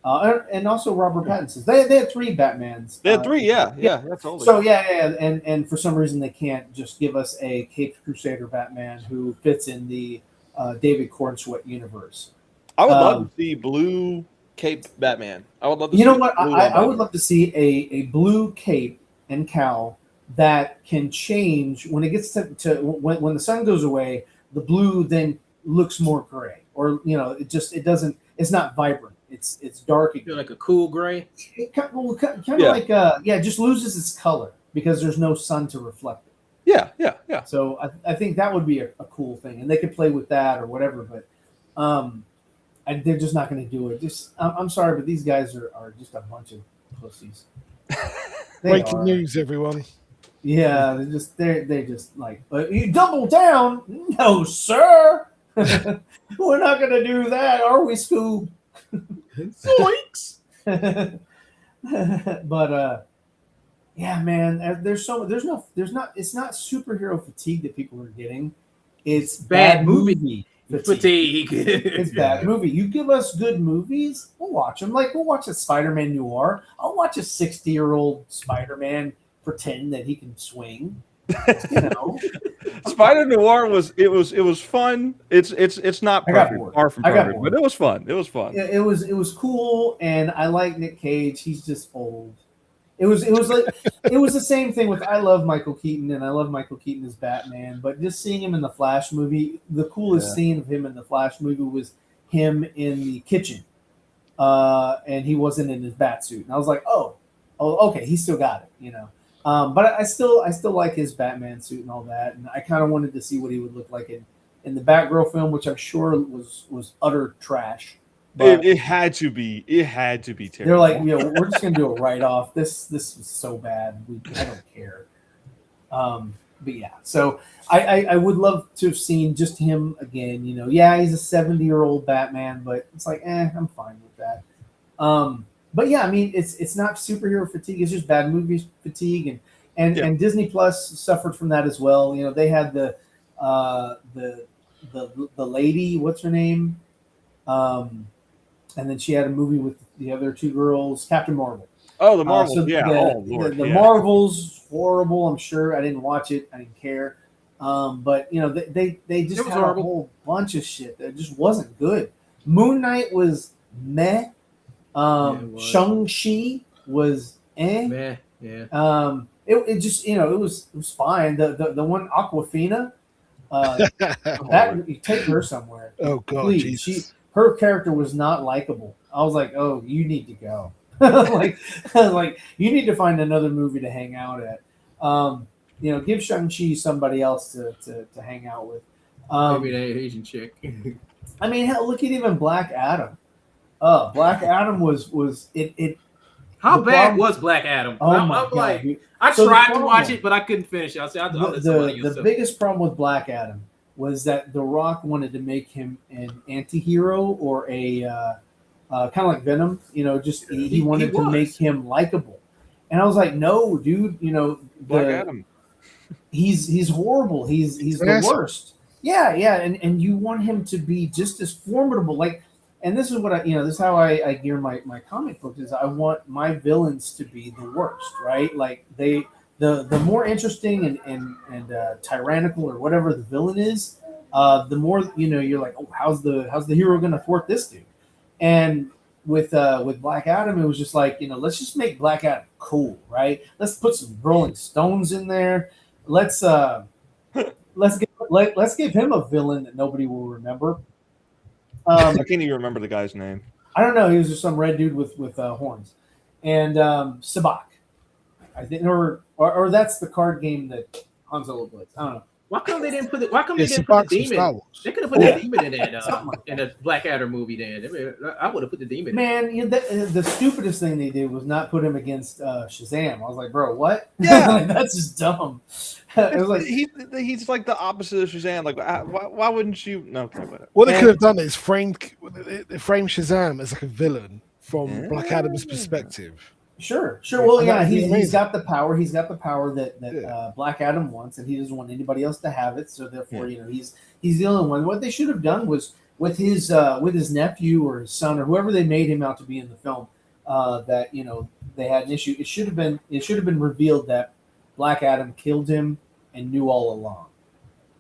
And also Robert Pattinson. They had three Batmans. They had three, yeah, that's totally. So and for some reason they can't just give us a Caped Crusader Batman who fits in the David Cornsweet universe. I would love to see blue cape Batman. I would love to. You know what? I would love to see a blue cape and cowl that can change when it gets to when the sun goes away. The blue then looks more gray, or it doesn't. It's not vibrant. It's dark. You feel like a cool gray. Kind of like it just loses its color because there's no sun to reflect it. Yeah. So I think that would be a cool thing, and they could play with that or whatever. But they're just not going to do it. I'm sorry, but these guys are just a bunch of pussies. Breaking news, everyone. Yeah, they're just like, you double down? No, sir. We're not going to do that, are we, Scoob? Zoinks! But yeah, man, it's not superhero fatigue that people are getting. It's bad movie fatigue. It's bad movie. You give us good movies, we'll watch them. Like we'll watch a Spider-Man noir. I'll watch a 60-year-old Spider-Man pretend that he can swing. Spider Noir was fun. It's not perfect, far from perfect, but it was fun. It was fun. It was cool, and I like Nick Cage. He's just old. It was like it was the same thing with I love Michael Keaton and I love Michael Keaton as Batman, but just seeing him in the Flash movie, the coolest scene of him in the Flash movie was him in the kitchen, and he wasn't in his bat suit, and I was like, oh, okay, he still got it, But I still like his Batman suit and all that, and I kind of wanted to see what he would look like in the Batgirl film, which I'm sure was utter trash. It had to be terrible. They're like, we're just gonna do a write-off. This was so bad. I don't care. But yeah, so I would love to have seen just him again. Yeah, he's a 70-year-old Batman, but it's like, I'm fine with that. But yeah, I mean, it's not superhero fatigue. It's just bad movie fatigue, and Disney Plus suffered from that as well. They had the lady, what's her name? And then she had a movie with the other two girls, Captain Marvel. Oh, the Marvels, Lord, the Marvels, horrible. I'm sure I didn't watch it. I didn't care. But they just had a whole bunch of shit that just wasn't good. Moon Knight was meh. Shang-Chi was meh. Yeah. It just it was fine. The one Aquafina, that you take her somewhere. Oh God, please. Jesus. Her character was not likable. I was like, oh, you need to go. like you need to find another movie to hang out at. Give Shang-Chi somebody else to hang out with. Maybe that Asian chick. I mean, hell, look at even Black Adam. Black Adam was it. How bad was Black Adam? Oh my God, dude. I tried to watch it, but I couldn't finish it. The biggest problem with Black Adam was that The Rock wanted to make him an anti-hero or a kind of like Venom. He wanted to make him likable, and I was like, no, dude. Black Adam. He's horrible. He's the worst. Yeah, and you want him to be just as formidable, like. And this is what this is how I gear my comic book is I want my villains to be the worst, right? Like the more interesting and tyrannical or whatever the villain is, the more you're like, oh, how's the hero gonna thwart this dude? And with Black Adam, it was just like, let's just make Black Adam cool, right? Let's put some Rolling Stones in there. Let's give him a villain that nobody will remember. I can't even remember the guy's name. I don't know. He was just some red dude with horns, and Sabak, I think, or that's the card game that Han Solo plays. I don't know. Why come they didn't put it? Why come they It's didn't the put the box of Star demon? Wars. They could have put the Yeah. demon in that Something like in the Black Adder movie. Then I would have put the demon. in. Man, you know, the stupidest thing they did was not put him against Shazam. I was like, bro, what? Yeah. Like, that's just dumb. It was like, he's like the opposite of Shazam. Like, why wouldn't you? No, okay, whatever. What they could have done is framed Shazam as like a villain from Black Adam's perspective. sure. Well, And yeah, that'd be he's amazing. got the power. He's got the power that Yeah. Black Adam wants, and he doesn't want anybody else to have it. So therefore, you know, he's the only one. What they should have done was with his nephew or his son or whoever they made him out to be in the film, that you know they had an issue. It should have been revealed that Black Adam killed him and knew all along.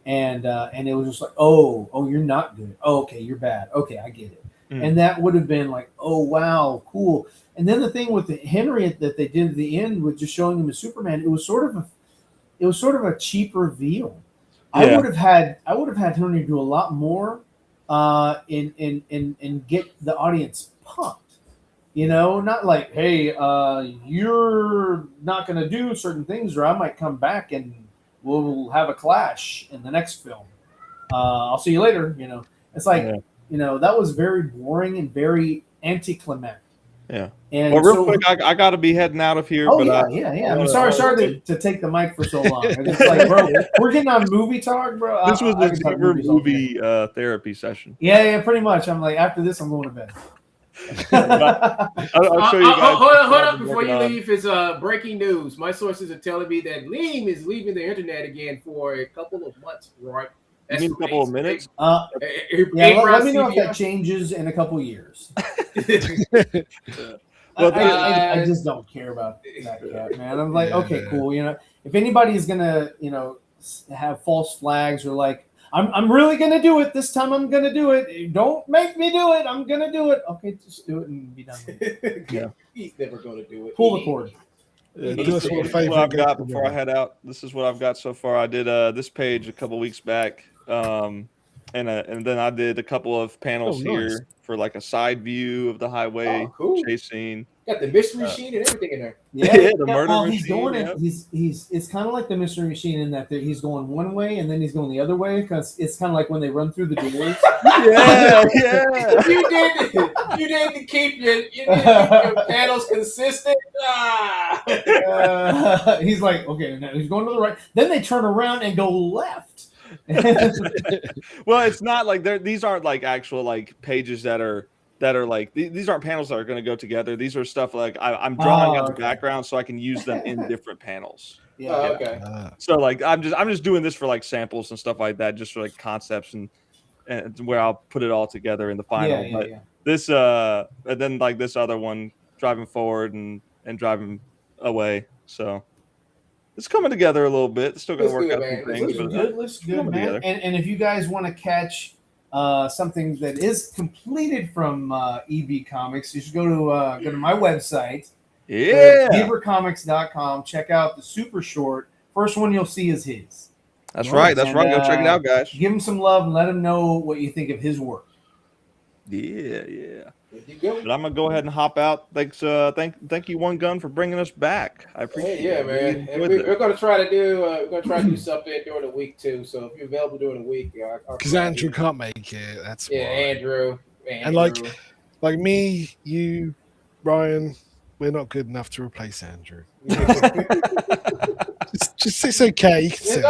And it was just like, oh, you're not good. Oh, okay, you're bad. Okay, I get it. And that would have been like, oh wow, cool. And then the thing with Henry that they did at the end with just showing him as Superman, it was sort of a cheap reveal. Yeah. I would have had Henry do a lot more, and get the audience pumped. You know, not like, hey, you're not going to do certain things, or I might come back and we'll have a clash in the next film. I'll see you later. You know, it's like, you know, that was very boring and very anticlimactic. Yeah. And Well, real quick, I got to be heading out of here. Oh but yeah. I'm sorry to take the mic for so long. It's like, bro, we're getting on movie talk, bro. This was I the can talk Zebra movies all day. movie therapy session. Yeah, pretty much. I'm like, after this, I'm going to bed. I'll show you guys. Hold up before you leave. It's breaking news. My sources are telling me that Liam is leaving the internet again for a couple of months, right? You mean a couple of minutes? Yeah, let me know if that changes in a couple years. I just don't care about that cat, man. I'm like, okay, cool. You know, if anybody's gonna, you know, have false flags or like, I'm really gonna do it this time. I'm gonna do it. Don't make me do it. I'm gonna do it. Okay, just do it and be done with it. Yeah, he's never gonna do it. Pull the cord. This is what I've got before I head out. This is what I've got so far. I did this page a couple weeks back, and then I did a couple of panels here for like a side view of the highway chase scene. Got the mystery machine and everything in there. Yeah, the murder well, machine. he's doing it. He's it's kind of like the mystery machine in that he's going one way and then he's going the other way because it's kind of like when they run through the doors. Yeah. You need to keep your panels consistent. He's like, okay, now he's going to the right. Then they turn around and go left. Well, it's not like these aren't like actual like pages that are like these aren't panels that are going to go together. These are stuff like I'm drawing out the background so I can use them in different panels. Yeah. Okay. So like I'm just doing this for like samples and stuff like that, just for like concepts and where I'll put it all together in the final. This and then like this other one, driving forward and driving away. So it's coming together a little bit. It's still going to work out some things. Looks good, man. And if you guys want to catch something that is completed from EB Comics, you should go to my website. Yeah. beavercomics.com. Check out the super short. First one you'll see is his. That's right. That's right. Go check it out, guys. Give him some love and let him know what you think of his work. Yeah. But I'm gonna go ahead and hop out. Thanks, thank you, One Gun, for bringing us back. I appreciate it. Man. And we're gonna try to do something during the week too. So if you're available during the week, because Andrew can't make it. That's why. Andrew. And like me, you, Ryan, we're not good enough to replace Andrew. It's okay. You can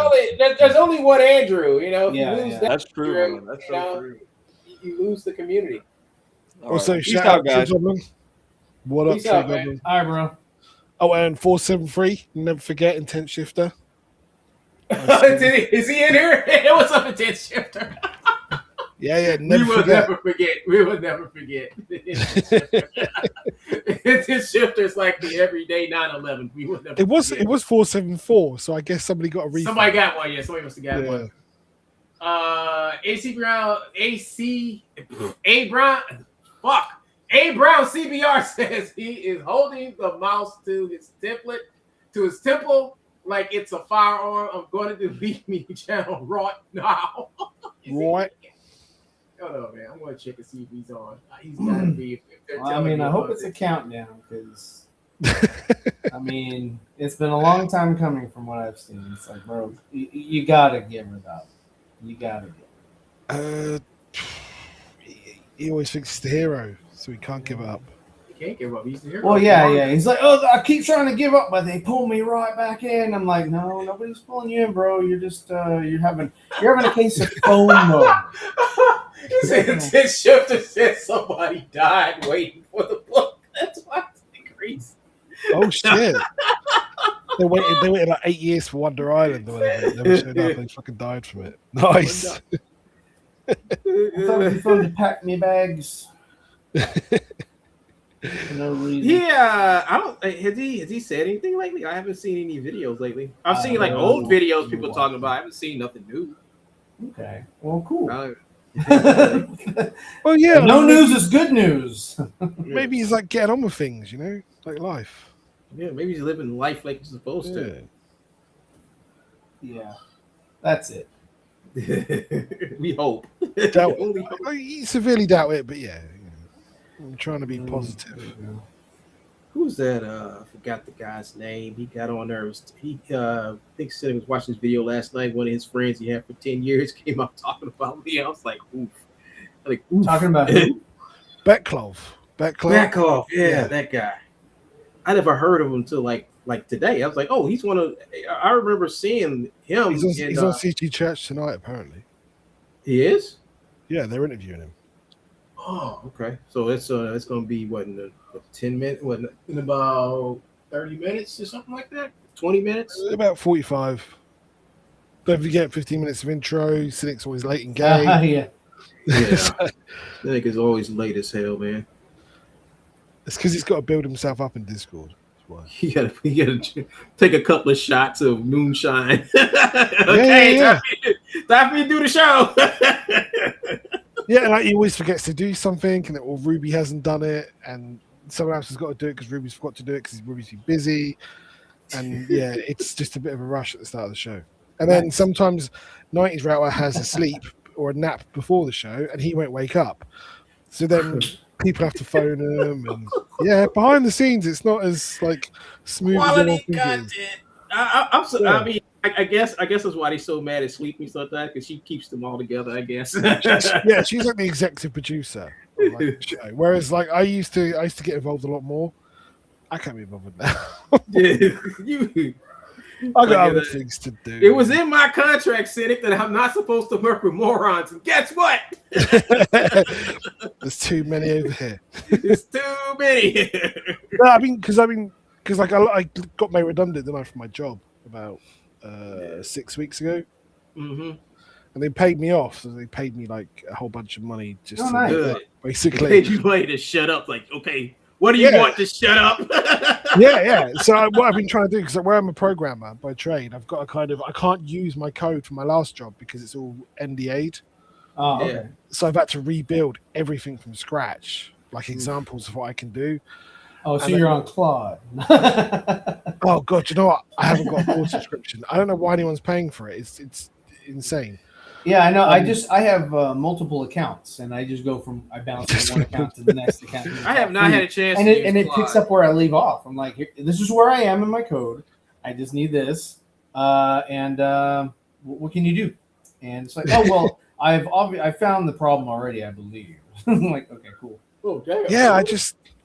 there's only one Andrew. You know, if you lose that that's true. Andrew, That's so true. You lose the community. Also, right. shout out, guys. What up, Peace out, man? All right, bro. Oh, and 473. Never forget, Intense Shifter. Is he in here? What's up, Intense Shifter? Yeah. We will never forget. Intense Shifter is like the everyday 9/11. We will never. It was 474. So I guess somebody got a refund. Somebody got one. Yeah, somebody must have got one. A Brown CBR says he is holding the mouse to his temple like it's a firearm. I'm going to delete me channel right now. Right. Hold on, man. I'm going to check and see if he's on. He's got to be. I hope it's a countdown because I mean, it's been a long time coming from what I've seen. It's like, bro, you gotta give it up. You gotta give it up. He always thinks he's the hero, so he can't give up. You can't give up. He's the hero. Well, yeah. He's like, oh, I keep trying to give up, but they pull me right back in. I'm like, no, nobody's pulling you in, bro. You're just you're having a case of FOMO. He said Ted Shifter said somebody died waiting for the book. That's why it's increased. Oh shit! They waited like 8 years for Wonder Island or whatever. It never showed up. They fucking died from it. Nice. I thought it'd be fun to pack me bags. For no reason. Yeah, I don't. Has he said anything lately? I haven't seen any videos lately. I've seen like old videos people talking about. I haven't seen nothing new. Okay. Well, cool. Well, yeah. No news is good news. Maybe he's like getting on with things, like life. Yeah, maybe he's living life like he's supposed to. Yeah, that's it. We hope. I severely doubt it, but yeah, I'm trying to be positive. Who's that? I forgot the guy's name. He got on there. I think Sidney was watching this video last night. One of his friends he had for 10 years came up talking about me. I was like, oof. Oof. Talking about who? Beckloff. Yeah, that guy. I never heard of him until like today. I was like, oh, he's one of. I remember seeing him. He's on CG Church tonight, apparently. He is. Yeah, they're interviewing him. Oh, okay. So it's going to be what in 10 minutes? What in about 30 minutes or something like that? 20 minutes? About 45. Don't forget 15 minutes of intro. Cynic's always late and gay. Yeah. That nigga's always late as hell, man. It's because he's got to build himself up in Discord. That's why. You gotta take a couple of shots of moonshine. Okay, yeah. Time for me to do the show. Yeah, like he always forgets to do something, or Ruby hasn't done it, and someone else has got to do it because Ruby's forgot to do it because Ruby's too busy. And yeah, it's just a bit of a rush at the start of the show. And then sometimes 90s Router has a sleep or a nap before the show, and he won't wake up. So then people have to phone him, and yeah, behind the scenes, it's not as like smooth. Quality content. I mean, I guess that's why they're so mad at Sleepy sometimes, because she keeps them all together. I guess. Yeah, she's like the executive producer of like the show. Whereas like I used to get involved a lot more. I can't be bothered now. I got other things to do. It was in my contract, Cynic, that I'm not supposed to work with morons. And guess what? There's too many over here. It's too many. No, I mean, because like I got made redundant, didn't I, from my job about 6 weeks ago. Mm-hmm. And they paid me off. So they paid me like a whole bunch of money just to nice. Basically. They paid you money to shut up. Like, okay, what do you want to shut up? Yeah. So what I've been trying to do, because where I'm a programmer by trade, I've got I can't use my code from my last job because it's all NDA'd. Oh, okay. So I've had to rebuild everything from scratch, like examples of what I can do. Oh, so you're on Claude. Oh God, you know what? I haven't got a full subscription. I don't know why anyone's paying for it. It's insane. Yeah, I know. I have multiple accounts, and I just I bounce from one account to the next account. I have not had a chance. And it picks up where I leave off. I'm like, this is where I am in my code. I just need this. And what can you do? And it's like, oh well, I found the problem already. I believe. I'm like, okay, cool. Oh, damn. Yeah, I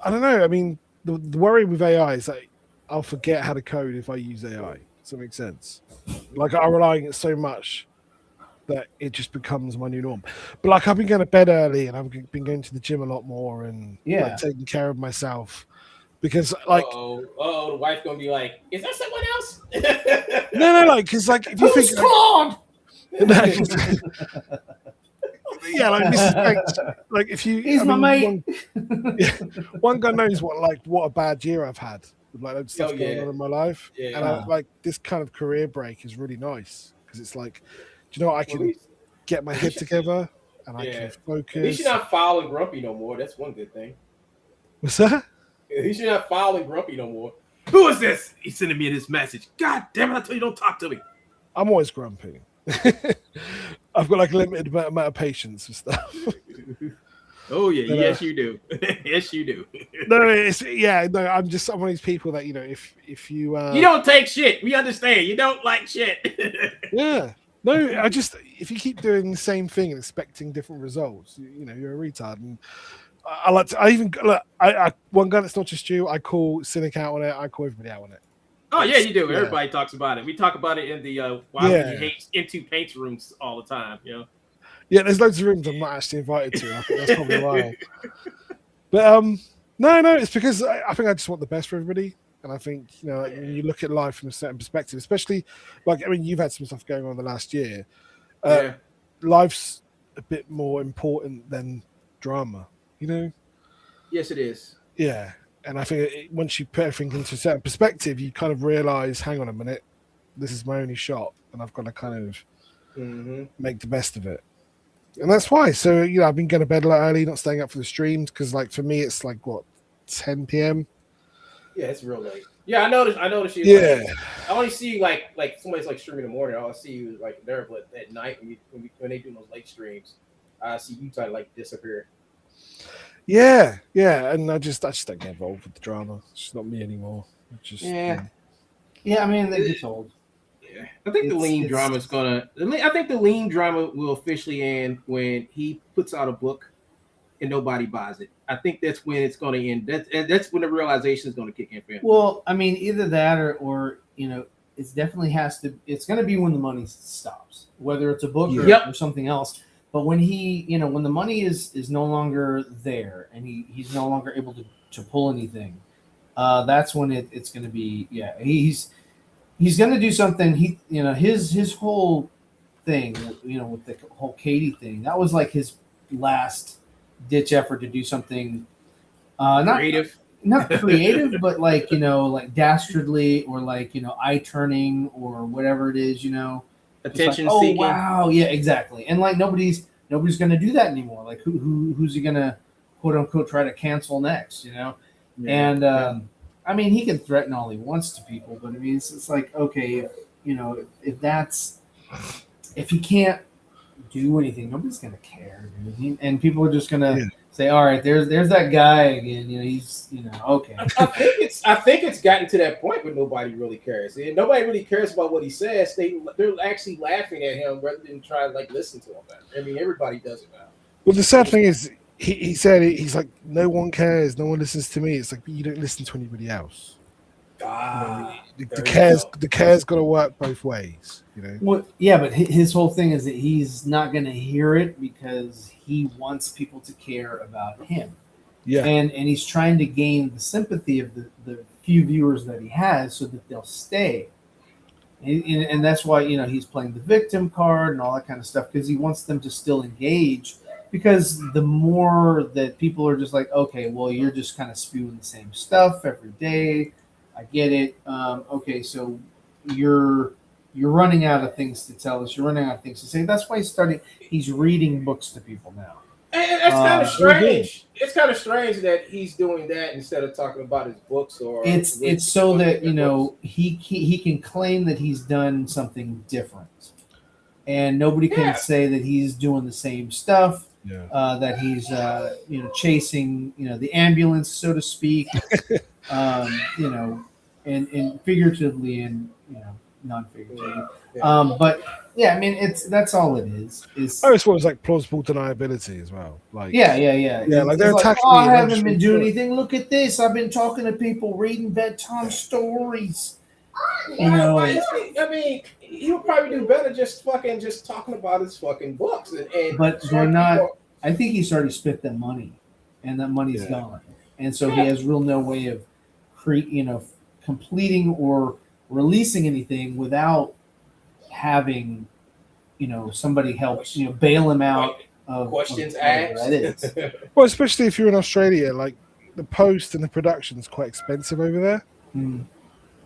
don't know. I mean, the worry with AI is that I'll forget how to code if I use AI. Does that make sense? Like I'm relying on it so much that it just becomes my new norm. But like I've been going to bed early, and I've been going to the gym a lot more, and like, taking care of myself because like the wife's gonna be like, is that someone else? No, like because like if you think Claude? Yeah, like Mrs. Banks, like if you he's my mate. One guy knows what a bad year I've had with like stuff going on in my life. And I, like this kind of career break is really nice because it's like, do you know what, I can get my head together and I can focus. At least you're not foul and grumpy no more. That's one good thing. What's that? At least you're not foul and grumpy no more. Who is this? He's sending me this message. God damn it, I tell you, don't talk to me. I'm always grumpy. I've got like a limited amount of patience and stuff. Oh yeah, But, yes you do. Yes you do. No, I'm one of these people that if you You don't take shit. We understand. You don't like shit. yeah. No, if you keep doing the same thing and expecting different results, you're a retard. And I like to. I even look. I one guy that's not just you. I call Cynic out on it. I call everybody out on it. Oh yeah, you do. Yeah. Everybody talks about it. We talk about it in the why Yeah. we hate into paints rooms all the time. Yeah, there's loads of rooms I'm not actually invited to. And I think that's probably why. But no, it's because I think I just want the best for everybody. And I think, like, when you look at life from a certain perspective, especially you've had some stuff going on the last year. Yeah. Life's a bit more important than drama, Yes, it is. Yeah. And I think once you put everything into a certain perspective, you kind of realize, hang on a minute, this is my only shot, and I've got to kind of make the best of it. And that's why. So, I've been going to bed a lot early, not staying up for the streams, because, like, for me, it's like, 10 p.m.? Yeah, it's real late. Yeah, I noticed you. Yeah. I only see you like somebody's like streaming in the morning. I'll see you like there, but at night when they do those late streams, I see you try to like disappear. Yeah, and I just don't get involved with the drama. It's just not me anymore. Yeah. I mean, they get old. Yeah, I think the lean drama is gonna. I think the lean drama will officially end when he puts out a book and nobody buys it. I think that's when it's going to end. That's when the realization is going to kick in for him. Well, I mean, either that or it's definitely has to. It's going to be when the money stops, whether it's a book or something else. But when when the money is no longer there and he's no longer able to pull anything, that's when it's going to be. Yeah, he's going to do something. His whole thing, with the whole Katie thing, that was like his last ditch effort to do something not creative, but like dastardly or like eye turning or whatever it is, attention like, seeking. Oh wow, yeah, exactly. And like nobody's going to do that anymore. Like who's he going to quote unquote try to cancel next? And I mean, he can threaten all he wants to people, but I mean, it's like, okay, if he can't do anything, nobody's gonna care, dude. And people are just gonna say, all right, there's that guy again. He's okay. I think it's gotten to that point where nobody really cares. And nobody really cares about what he says. They're actually laughing at him rather than trying to like listen to him. I mean, everybody does it now. Well, the sad thing is, he said he's like, no one cares, no one listens to me. It's like, but you don't listen to anybody else. The care's got to work both ways, Well, yeah, but his whole thing is that he's not going to hear it because he wants people to care about him. Yeah, and he's trying to gain the sympathy of the few viewers that he has so that they'll stay. And that's why he's playing the victim card and all that kind of stuff because he wants them to still engage. Because the more that people are just like, okay, well, you're just kind of spewing the same stuff every day. I get it. Okay, so you're running out of things to tell us. You're running out of things to say. That's why he's reading books to people now. And that's kind of strange. It's kind of strange that he's doing that instead of talking about his books or. It's so that he can claim that he's done something different, and nobody can say that he's doing the same stuff. Yeah. That he's chasing the ambulance, so to speak. And figuratively and non-figuratively. But yeah, I mean that's all it is. I always thought it was like plausible deniability as well. Like yeah. Like they're attacking me. I haven't been doing anything. Look at this. I've been talking to people, reading bedtime stories. I mean, he'll probably do better just talking about his fucking books. But they're not. I think he's already spent that money, and that money's gone, and so he has no way of completing or releasing anything without having somebody help bail him out of questions asked. That is. Well, especially if you're in Australia, like the post and the production is quite expensive over there.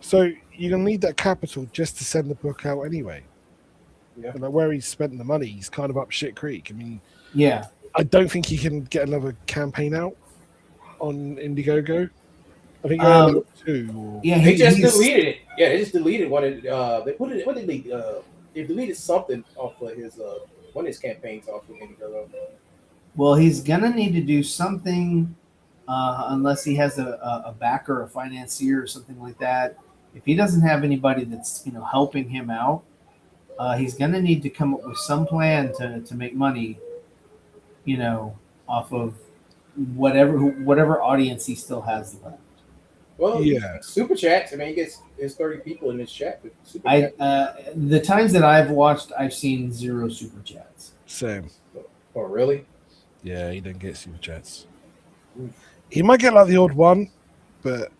So you're gonna need that capital just to send the book out anyway. Yeah. And like where he's spent the money, he's kind of up shit creek. I mean, I don't think he can get another campaign out on Indiegogo. I think two. Yeah, they just deleted it. Yeah, they just deleted one of what did they deleted something off of his one of his campaigns off of Indiegogo. Well, he's gonna need to do something, unless he has a backer, a financier, or something like that. If he doesn't have anybody that's helping him out, he's gonna need to come up with some plan to make money, off of whatever audience he still has left. Well, Yeah. super chats. I mean, he gets there's 30 people in this chat. But super I chat. The times that I've watched, I've seen 0 super chats. Same. Oh, really? Yeah, he didn't get super chats. He might get like the odd one, but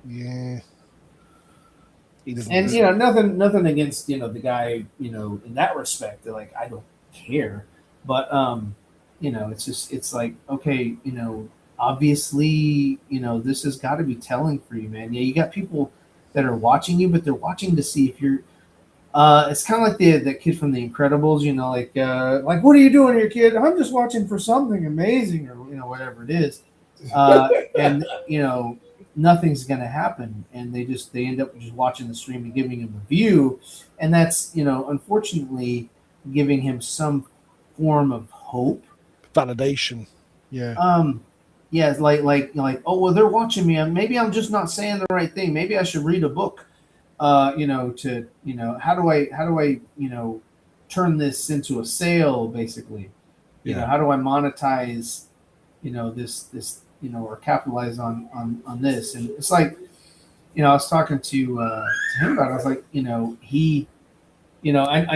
yeah, he doesn't. And nothing against the guy in that respect. Like, I don't care, but it's like, okay, obviously this has got to be telling for you, man. Yeah, you got people that are watching you, but they're watching to see if you're. It's kind of like that kid from The Incredibles, like what are you doing here, kid? I'm just watching for something amazing, or whatever it is, and nothing's going to happen, and they end up just watching the stream and giving him a view, and that's unfortunately giving him some form of hope, validation. Yeah. Yeah, it's like oh, well, they're watching me, and maybe I'm just not saying the right thing. Maybe I should read a book. How do I turn this into a sale, basically? How do I monetize this or capitalize on this? And it's like, I was talking to him about it. I was like, I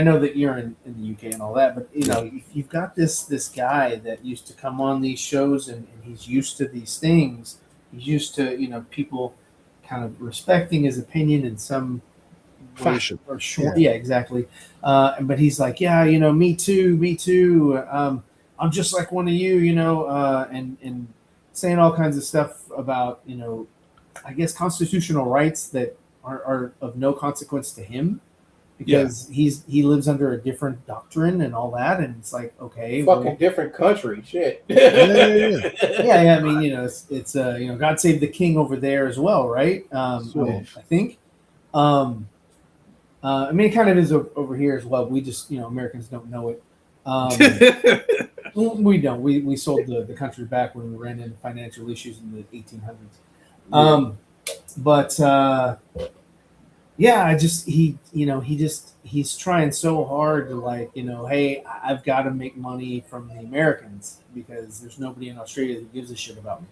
know that you're in the UK and all that, but if you've got this guy that used to come on these shows, and he's used to these things, he's used to people kind of respecting his opinion in some fashion or short. Yeah, exactly. But he's like, yeah, me too. I'm just like one of you, and saying all kinds of stuff about, I guess, constitutional rights that are of no consequence to him, because he lives under a different doctrine and all that, and it's like, okay, fucking different country, shit. Yeah. I mean, it's God save the king over there as well, right? I think. I mean, it kind of is over here as well. We just, Americans don't know it. We don't. We sold the country back when we ran into financial issues in the 1800s. Yeah, he's trying so hard to, like, hey, I've got to make money from the Americans because there's nobody in Australia that gives a shit about me.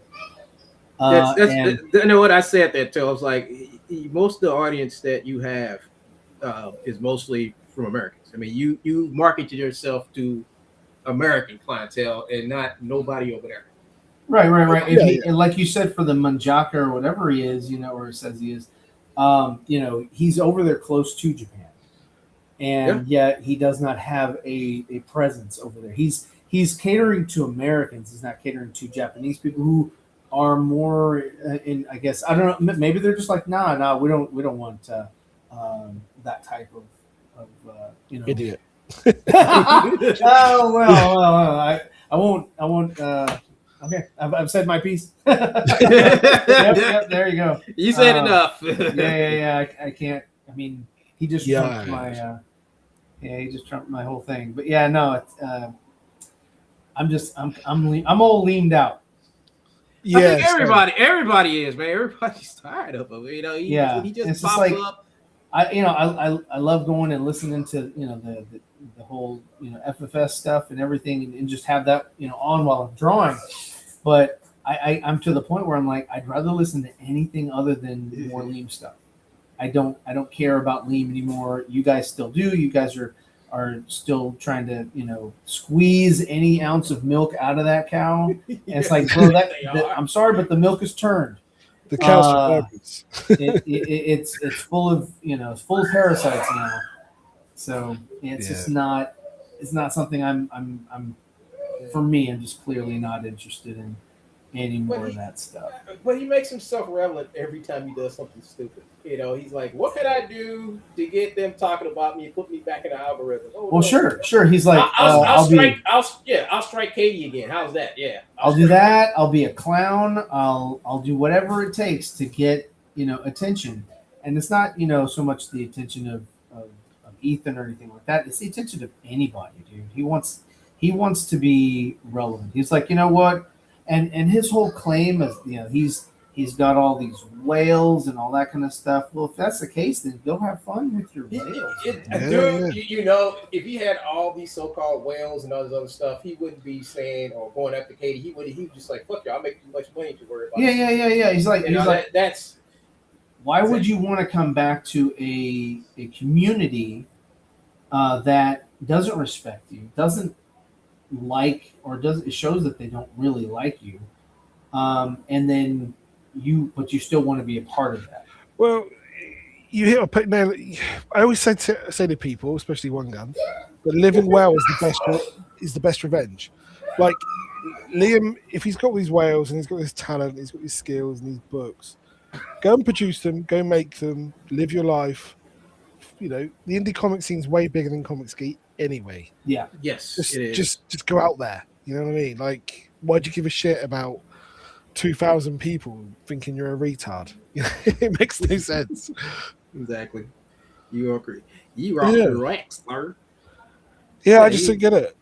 You know what I said that too. I was like, most of the audience that you have is mostly from Americans. I mean, you market yourself to American clientele and not nobody over there. Right. And like you said, for the Manjaka or whatever he is, or it says he is, he's over there close to Japan, and yet he does not have a presence over there. He's catering to Americans. He's not catering to Japanese people who are more in. I guess, I don't know. Maybe they're just like, nah, we don't want that type of idiot. Oh well, I won't. Okay, I've said my piece. Yep, there you go. You said enough. Yeah. I can't. I mean, he just trumped my. He just trumped my whole thing. But yeah, no, it's. I'm all leaned out. Yeah, I think everybody is, man. Everybody's tired of him. He just pops up. I love going and listening to the whole FFS stuff and everything, and just have that on while I'm drawing. But I'm to the point where I'm like, I'd rather listen to anything other than more Leem stuff. I don't care about Leem anymore. You guys still do. You guys are still trying to squeeze any ounce of milk out of that cow. And it's like, bro, I'm sorry, but the milk is turned. The cow's it's full of it's full of parasites now. So it's just not. It's not something I'm. For me, I'm just clearly not interested in any more of that stuff. But he makes himself relevant every time he does something stupid. He's like, "What can I do to get them talking about me and put me back in the algorithm?" Oh, well, no. sure. He's like, I'll strike Katie again. How's that? Yeah, I'll do that. I'll be a clown. I'll do whatever it takes to get attention. And it's not so much the attention of Ethan or anything like that. It's the attention of anybody, dude. he wants to be relevant. He's like, you know what, and his whole claim is, he's got all these whales and all that kind of stuff. Well, if that's the case, then go have fun with your whales. If he had all these so-called whales and all this other stuff, he wouldn't be saying or going after Katie. He would just like, fuck y'all, I make too much money to worry about. Yeah. He's like, that's. Why would you want to come back to a community that doesn't respect you, doesn't like, or doesn't, it shows that they don't really like you, and then but you still want to be a part of that? Well, you hit a nail. I always say to people, especially One Gun, that living well is the best revenge. Like Liam, if he's got these whales and he's got this talent, he's got these skills and these books, go and produce them, go make them, live your life. The indie comic scene's way bigger than Comics Geek anyway. Yeah. Yes. Just go out there. You know what I mean? Like, why'd you give a shit about 2,000 people thinking you're a retard? It makes no sense. Exactly. You are correct, sir. Yeah, I just don't get it.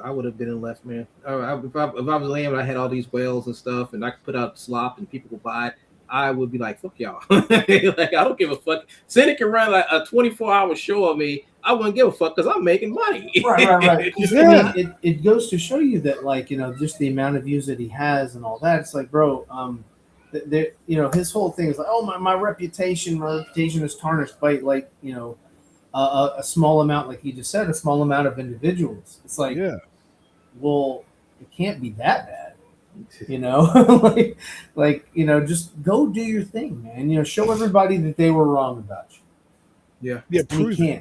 I would have been in left, man. If I was Liam and I had all these whales and stuff, and I could put out slop and people would buy it, I would be like, fuck y'all. Like, I don't give a fuck. Cindy can run like a 24-hour show of me. I wouldn't give a fuck because I'm making money. Right. Yeah. I mean, it goes to show you that, like, just the amount of views that he has and all that. It's like, bro, his whole thing is like, oh, my reputation is tarnished by, like, a small amount, like you just said, a small amount of individuals. It's like, well, it can't be that bad. Just go do your thing, man. Show everybody that they were wrong about you. Yeah. Prove He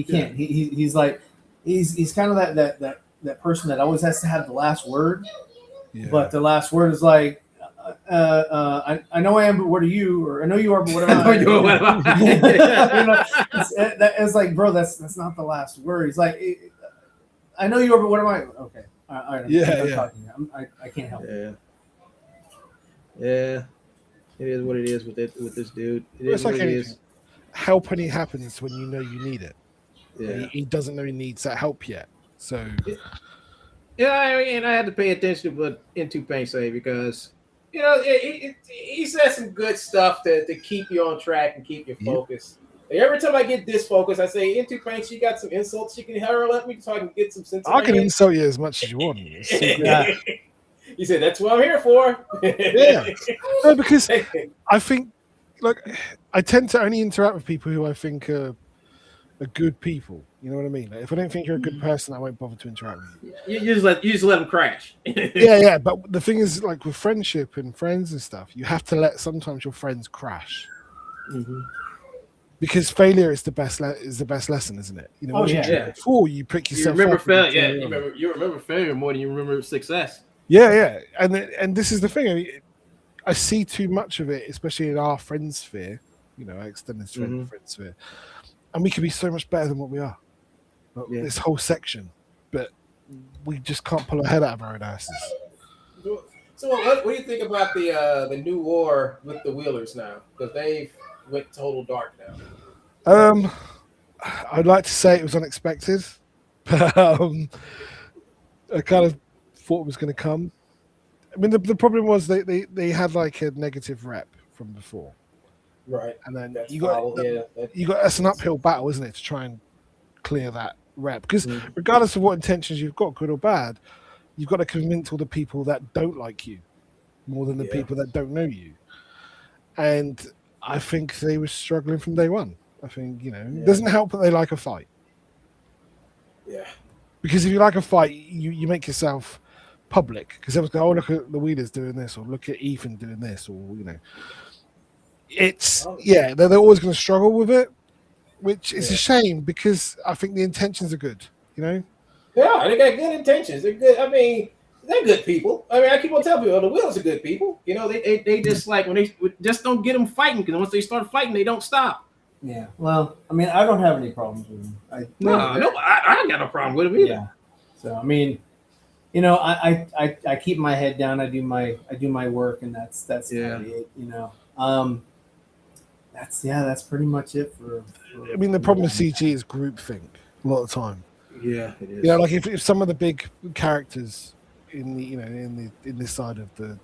can't. He's like, he's kind of that person that always has to have the last word. Yeah. But the last word is like, I know I am, but what are you? Or I know you are, but what am I? It's like, bro, that's not the last word. He's like, I know you are, but what am I? Okay. All right, I can't help it. Yeah, it is what it is with this dude. It's like anything. Help only happens when you know you need it. Yeah, he doesn't know he needs that help yet. So and I had to pay attention to what Into Pain say because he says some good stuff to keep you on track and keep you focused. Every time I get disfocused, I say, Into Pain, she got some insults she can hurl at me so I can get some sense. I can insult you as much as you want. He said, that's what I'm here for. Yeah. No, because I think, like, I tend to only interact with people who I think are good people. You know what I mean? Like, if I don't think you're a good person, I won't bother to interact with you. You just let them crash. Yeah. But the thing is, like, with friendship and friends and stuff, you have to let sometimes your friends crash. Mm-hmm. Because failure is the best lesson, isn't it? Before you pick yourself. You remember failure. You remember failure more than you remember success. Yeah, and this is the thing. I see too much of it, especially in our friend sphere. Our extended friend sphere, and we could be so much better than what we are. This whole section, but we just can't pull our head out of our own asses. So, what do you think about the new war with the Wheelers now? Because they went total dark now. I'd like to say it was unexpected, but I kind of thought it was going to come. I mean, the problem was they had like a negative rep from before, right? And then that's an uphill battle, isn't it, to try and clear that rep? Because regardless of what intentions you've got, good or bad, you've got to convince all the people that don't like you more than the people that don't know you. And I think they were struggling from day one. I think, it doesn't help that they like a fight. Yeah. Because if you like a fight, you make yourself public. Because everyone's going, look at the Wheelers doing this, or look at Ethan doing this, or, It's, they're always going to struggle with it, which is a shame because I think the intentions are good, Yeah, they got good intentions. They're good. I mean, they're good people. I mean, I keep on telling people, the Wheelers are good people. They just like, when they just don't get them fighting, because once they start fighting, they don't stop. Yeah. Well, I mean, I don't have any problems with them. I don't got no problem with them either. Yeah. So, I mean, I keep my head down. I do my work, and that's kind of it. That's pretty much it for I mean, the problem with CG is groupthink a lot of the time. Yeah, it is. You know, like if some of the big characters in the in this side of the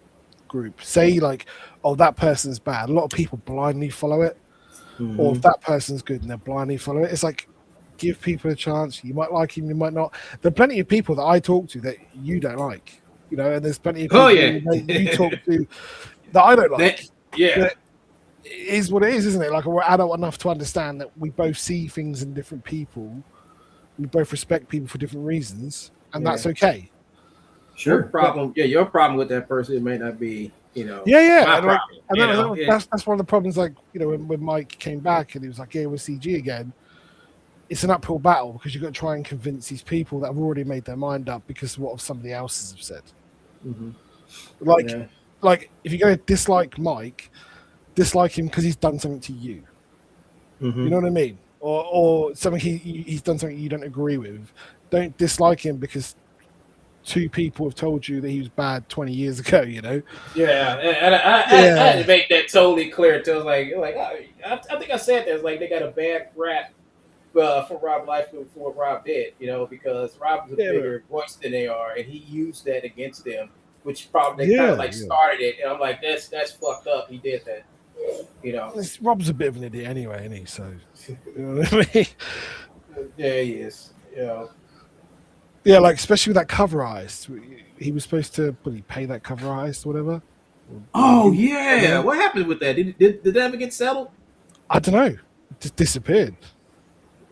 group say like, oh, that person's bad, a lot of people blindly follow it. Or if that person's good and they're blindly follow it, it's like give people a chance. You might like him, you might not. There are plenty of people that I talk to that you don't like, you know, and there's plenty of people you talk to that I don't like. But it is what it is, isn't it? Like we're adult enough to understand that we both see things in different people. We both respect people for different reasons, and that's okay. Sure. Your problem with that person may not be, you know. That's one of the problems. Like, you know, when Mike came back and he was like, "Yeah, we're CG again." It's an uphill battle because you've got to try and convince these people that have already made their mind up because of what somebody else has said. Like if you're going to dislike Mike, dislike him because he's done something to you. You know what I mean? Or something he's done something you don't agree with. Don't dislike him because two people have told you that he was bad 20 years ago, you know? Yeah, and I had to make that totally clear. To like I think I said that. It's like they got a bad rap for Rob Liefeld before Rob did, you know, because Rob was a bigger voice than they are, and he used that against them, which probably kind of like started it. And I'm like, that's fucked up. He did that, you know. Rob's a bit of an idiot anyway, isn't he? So, you know what I mean? Yeah, he is. You know. Yeah, like especially with that cover artist, he was supposed to pay that cover artist or whatever. Oh yeah, what happened with that? Did that ever get settled? I don't know. It just disappeared.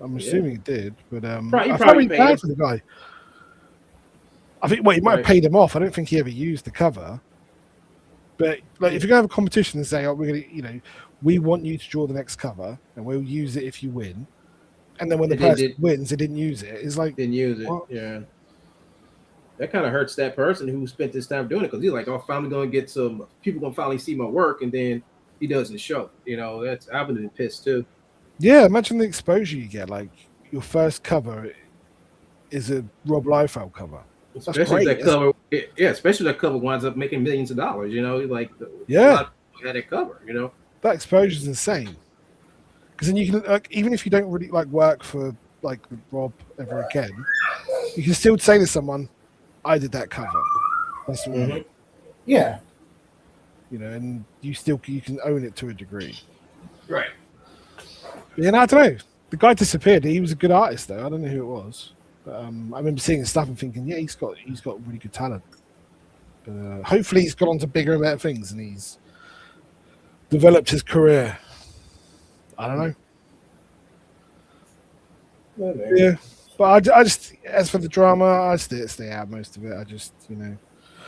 I'm assuming it did, but I probably bad for the guy. I think he might have paid him off. I don't think he ever used the cover. But like, if you're gonna have a competition and say, "Oh, we're gonna, you know, we want you to draw the next cover, and we'll use it if you win," and then when the person wins, they didn't use it. It's like didn't use it. What? Yeah, that kind of hurts that person who spent this time doing it because he's like, "Oh, finally gonna get some people gonna finally see my work," and then he doesn't show. You know, I've been pissed too. Yeah, imagine the exposure you get. Like your first cover is a Rob Liefeld cover. Especially that cover, especially that cover winds up making millions of dollars. You know, like a lot of people had that cover. You know, that exposure is insane. Because then you can, like, even if you don't really like work for like Rob ever again, you can still say to someone, "I did that cover." That's yeah, you know, and you can own it to a degree, right? Yeah, no, I don't know. The guy disappeared. He was a good artist, though. I don't know who it was. But, I remember seeing his stuff and thinking, yeah, he's got really good talent. But, hopefully, he's got on to bigger and better things, and he's developed his career. I don't know. Yeah, but I just, as for the drama, I stay out most of it. I just, you know,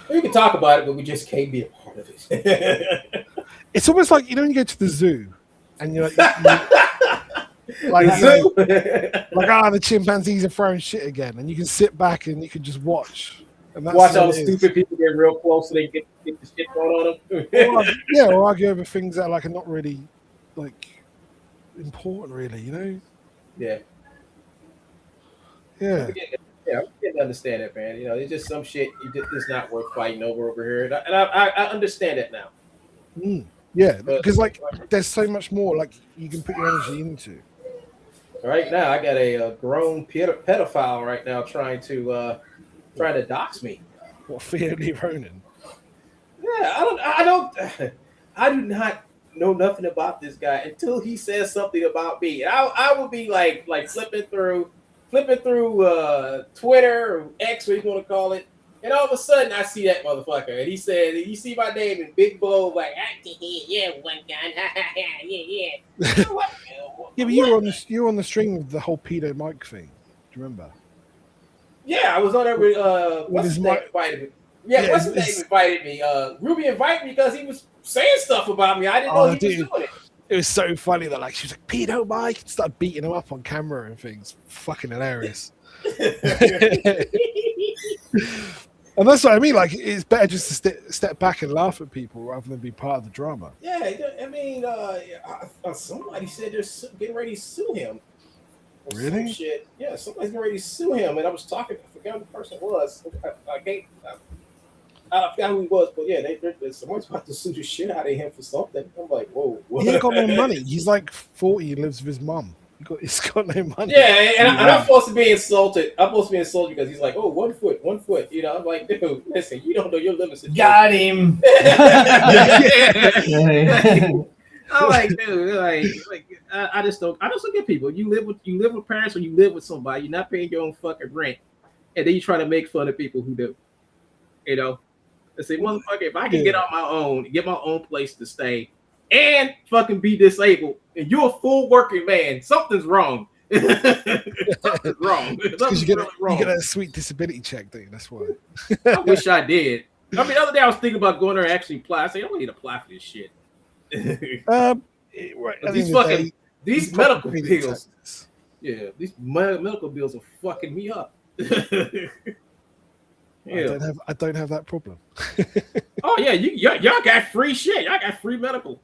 we can talk about it, but we just can't be a part of it. It's almost like, you know, when you go to the zoo and you're like, the chimpanzees are throwing shit again, and you can sit back and you can just watch. And watch all the stupid people get real close so they get the shit thrown on them. or argue over things that are not really important, really. You know? Yeah. Yeah. Yeah, I can understand it, man. You know, it's just some shit it's not worth fighting over here, and I understand it now. Yeah, because there's so much more you can put your energy into. Right now, I got a grown pedophile right now trying to dox me. What, Theodore Ronan? Yeah, I do not know nothing about this guy until he says something about me. I will be like flipping through Twitter or X, what you want to call it, and all of a sudden I see that motherfucker, and he said, "You see my name in big bold, like, yeah, one gun, yeah." Yeah, but you were on the string of the whole pedo Mike thing. Do you remember? Yeah, I was on there with what's his name invited me. Yeah, what's his name invited me? Ruby invited me because he was saying stuff about me. I didn't know he was doing it. It was so funny that she was like, "Pedo Mike," and started beating him up on camera and things. Fucking hilarious. And that's what I mean. It's better just to step back and laugh at people rather than be part of the drama. Yeah, I mean, somebody said they're getting ready to sue him. Really? Shit. Yeah, somebody's getting ready to sue him, and I was talking. I forgot who the person was. I forgot who he was, but yeah, someone's about to sue the shit out of him for something. I'm like, whoa. He ain't got no money. He's like 40 and lives with his mum. He's got no money. Yeah, and I'm supposed to be insulted. I'm supposed to be insulted because he's like, oh, 1 foot. You know, I'm like, dude, listen, you don't know your living situation. Got him. I'm like, dude, I just don't get people. You live with parents, or you live with somebody. You're not paying your own fucking rent, and then you try to make fun of people who do. You know, I say, motherfucker, if I can get on my own, get my own place to stay, and fucking be disabled, and you're a full working man, something's wrong. Something's wrong. Because you get a sweet disability check, don't you? That's why. I wish I did. I mean, the other day I was thinking about going there and actually apply. I said, I don't need to apply for this shit. These medical bills. Yeah, these medical bills are fucking me up. Yeah. I don't have that problem. Oh yeah, y'all got free shit. Y'all got free medical.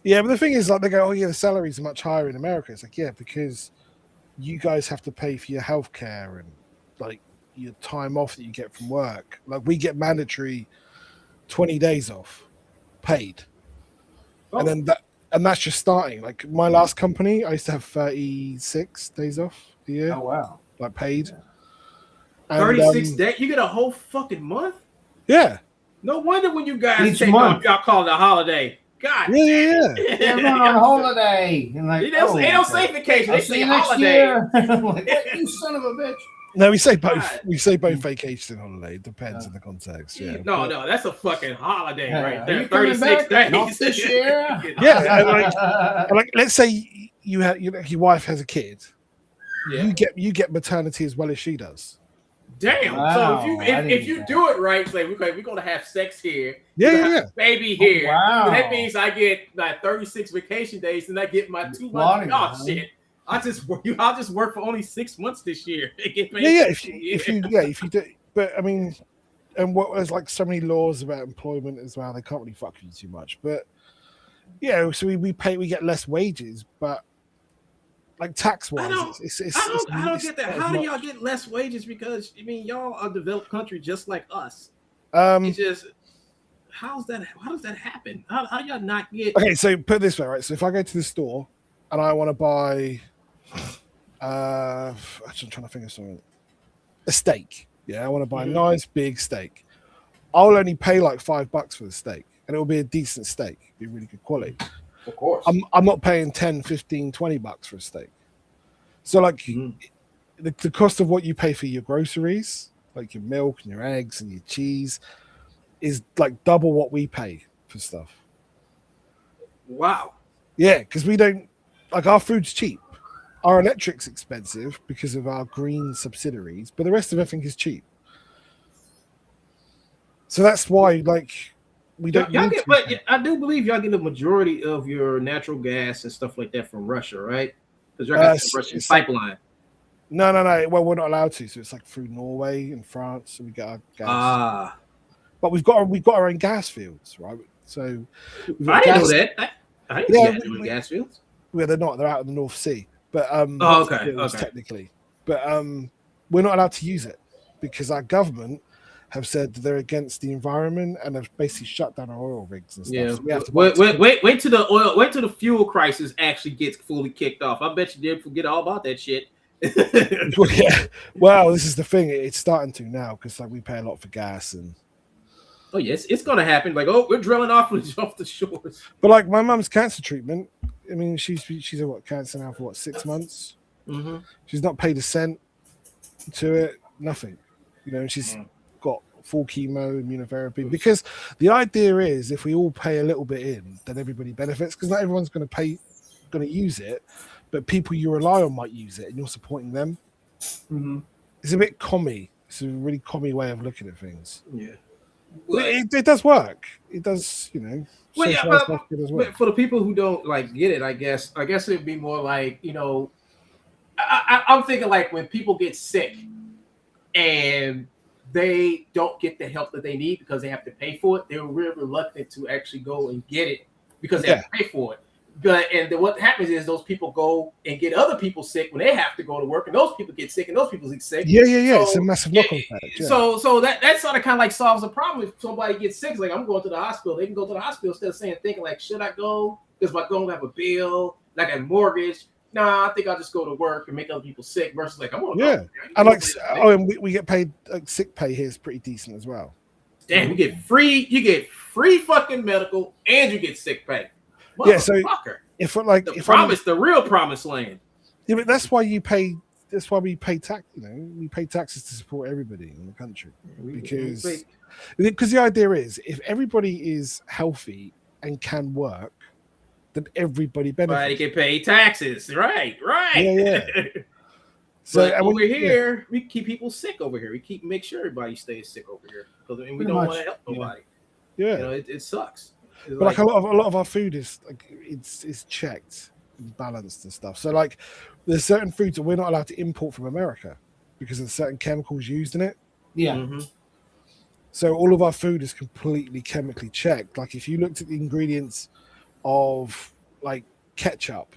Yeah, but the thing is, like, they go, oh yeah, the salaries are much higher in America. It's like, yeah, because you guys have to pay for your healthcare and like your time off that you get from work. Like, we get mandatory 20 days off, paid, and that's just starting. Like, my last company, I used to have 36 days off a year. Oh wow, like paid. Yeah. 36 days? You get a whole fucking month? Yeah. No wonder when you guys take off, y'all call it a holiday. God. Yeah. Everyone on holiday. And like, they don't say vacation. They say holiday. I'm like, you son of a bitch. No, we say both. God. We say both vacation and holiday. It depends on the context. Yeah. No, that's a fucking holiday right there. 36 days. This year? Yeah. Like, let's say your wife has a kid. Yeah. You get maternity as well as she does. Damn. Wow. So if you do it right, say we're gonna have sex here. Yeah. Baby here. Oh, wow. So that means I get like 36 vacation days, and I get my 2 months. Oh shit. I'll just work for only 6 months this year. Yeah. If you do, but I mean, and what there's like so many laws about employment as well. They can't really fuck you too much. But yeah, so we get less wages, but like tax wise, I don't get that. How do y'all get less wages? Because I mean, y'all are a developed country just like us. It's just how does that happen? How y'all not get? Okay, so put it this way, right? So if I go to the store and I want to buy, I'm trying to think of something, a steak. Yeah, I want to buy a nice big steak. I'll only pay like $5 for the steak, and it will be a decent steak, be really good quality. Of course. I'm not paying 10, 15, $20 for a steak. So like the cost of what you pay for your groceries, like your milk and your eggs and your cheese, is like double what we pay for stuff. Wow. Yeah, because we don't, like, our food's cheap. Our electric's expensive because of our green subsidiaries, but the rest of everything is cheap. So that's why, like, we don't. But I do believe y'all get the majority of your natural gas and stuff like that from Russia, right? Because y'all got the Russian pipeline. No. Well, we're not allowed to, so it's like through Norway and France, so we get our gas. But we've got our own gas fields, right? So I didn't know that. I didn't know gas fields. Well, they're not. They're out in the North Sea. But okay. Technically, but we're not allowed to use it because our government have said they're against the environment and have basically shut down our oil rigs and stuff. Yeah. So we have to wait till the fuel crisis actually gets fully kicked off. I bet you did forget all about that shit. Yeah. Well, this is the thing. It's starting to now because like we pay a lot for gas and. Oh yes, it's gonna happen. Like, we're drilling off the shores. But like my mum's cancer treatment. I mean, she's had cancer now for 6 months. Mm-hmm. She's not paid a cent to it. Nothing. You know, she's got full chemo, immunotherapy. Because the idea is, if we all pay a little bit in, then everybody benefits. Because not everyone's going to use it, but people you rely on might use it, and you're supporting them. Mm-hmm. It's a bit commie. It's a really commie way of looking at things. Yeah. Well, it does work. It does, you know. Well, yeah, but for the people who don't like get it, I guess it'd be more like, you know, I'm thinking like when people get sick and they don't get the help that they need because they have to pay for it, they're really reluctant to actually go and get it because they have to pay for it. And then what happens is those people go and get other people sick when they have to go to work, and those people get sick, and those people get sick. Yeah. So, it's a massive knock-on effect. Yeah. So that sort of kind of like solves the problem. If somebody gets sick, it's like, I'm going to the hospital. They can go to the hospital instead of thinking like, should I go? Because I'm going to have a bill, like a mortgage, nah, I think I'll just go to work and make other people sick versus like, I'm gonna Yeah. go. And like, and we get paid, like, sick pay here is pretty decent as well. Damn, you get free fucking medical and you get sick pay. Yeah, so if the real promised land. Yeah, but that's why you pay. That's why we pay tax. You know, we pay taxes to support everybody in the country because the idea is if everybody is healthy and can work, then everybody benefits. Everybody can pay taxes, right? Yeah. So over here, we keep people sick over here. We make sure everybody stays sick over here because we don't want to help nobody. Yeah, you know, it sucks. But like a lot of our food is like it's checked and balanced and stuff. So like there's certain foods that we're not allowed to import from America because of certain chemicals used in it. Yeah. Mm-hmm. So all of our food is completely chemically checked. Like if you looked at the ingredients of like ketchup,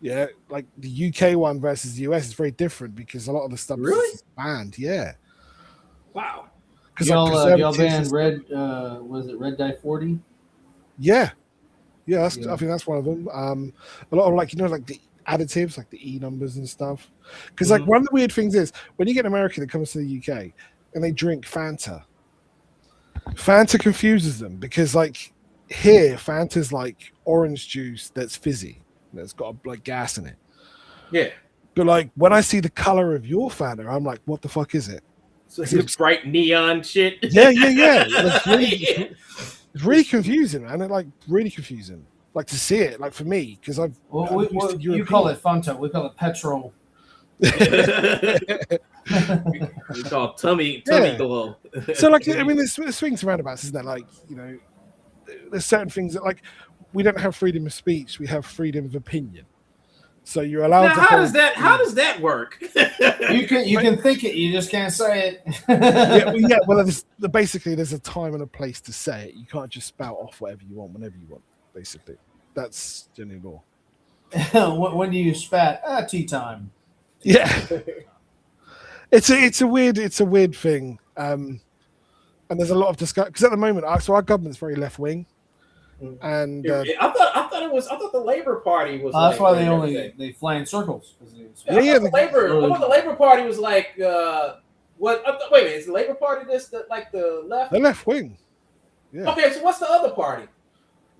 yeah, like the UK one versus the US is very different because a lot of the stuff is banned. Yeah. Wow. Because y'all banned red. Was it red dye 40? Yeah. I think that's one of them. A lot of like like the additives, like the E numbers and stuff. Because like one of the weird things is when you get an American that comes to the UK and they drink Fanta confuses them because like here Fanta's like orange juice that's fizzy, that's got like gas in it. Yeah. But like when I see the color of your Fanta, I'm like, what the fuck is it? So it's bright neon shit. Yeah. It's really confusing, man. It's like really confusing. Like to see it, like for me, because you call it Fanta, we call it petrol. we call tummy glow. So like, I mean, there's swings and roundabouts, isn't there? Like, you know, there's certain things that like we don't have freedom of speech, we have freedom of opinion. So you're allowed to. How does that work? You can think it, you just can't say it. Well, basically there's a time and a place to say it. You can't just spout off whatever you want whenever you want. Basically, that's general law. When do you spat? Tea time. Yeah, it's a weird thing, and there's a lot of discussion because at the moment, our government's very left wing. And I thought the Labor Party was. That's why they fly in circles. I thought the Labor Party was like what? Wait a minute, is the Labor Party like the left? The left wing. Yeah. Okay, so what's the other party?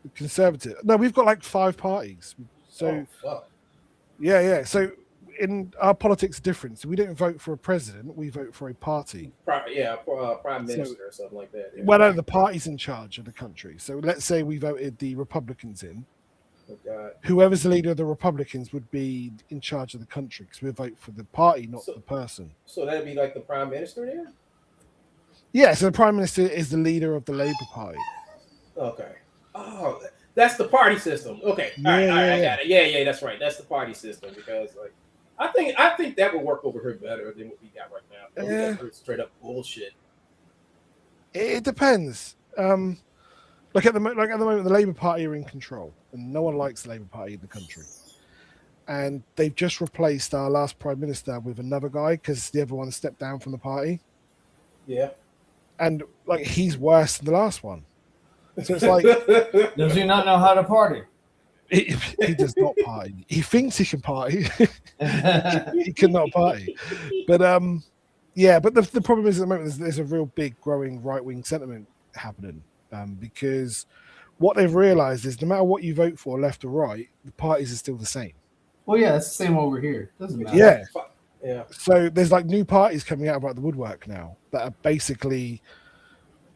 The Conservative. No, we've got like 5 parties. So yeah. So in our politics difference, we don't vote for a president, we vote for a party. Prime minister or something like that. Yeah. Well, no, the party's in charge of the country. So let's say we voted the Republicans in. Oh, God. Whoever's the leader of the Republicans would be in charge of the country because we vote for the party, not the person. So that'd be like the prime minister there? Yeah, so the prime minister is the leader of the Labour Party. Okay. Oh, that's the party system. Okay. All right, I got it. Yeah, that's right. That's the party system because like I think that would work over here better than what we got right now. We got straight up bullshit. It depends. Like at the moment, the Labour Party are in control, and no one likes the Labour Party in the country. And they've just replaced our last prime minister with another guy because the other one stepped down from the party. Yeah. And like he's worse than the last one. So it's like, does he not know how to party? He does not party. He thinks he can party. He cannot party. But but the problem is at the moment there's a real big growing right-wing sentiment happening because what they've realized is no matter what you vote for, left or right, the parties are still the same. Well, yeah, it's the same over here. Doesn't matter. Yeah. So there's like new parties coming out about the woodwork now that are basically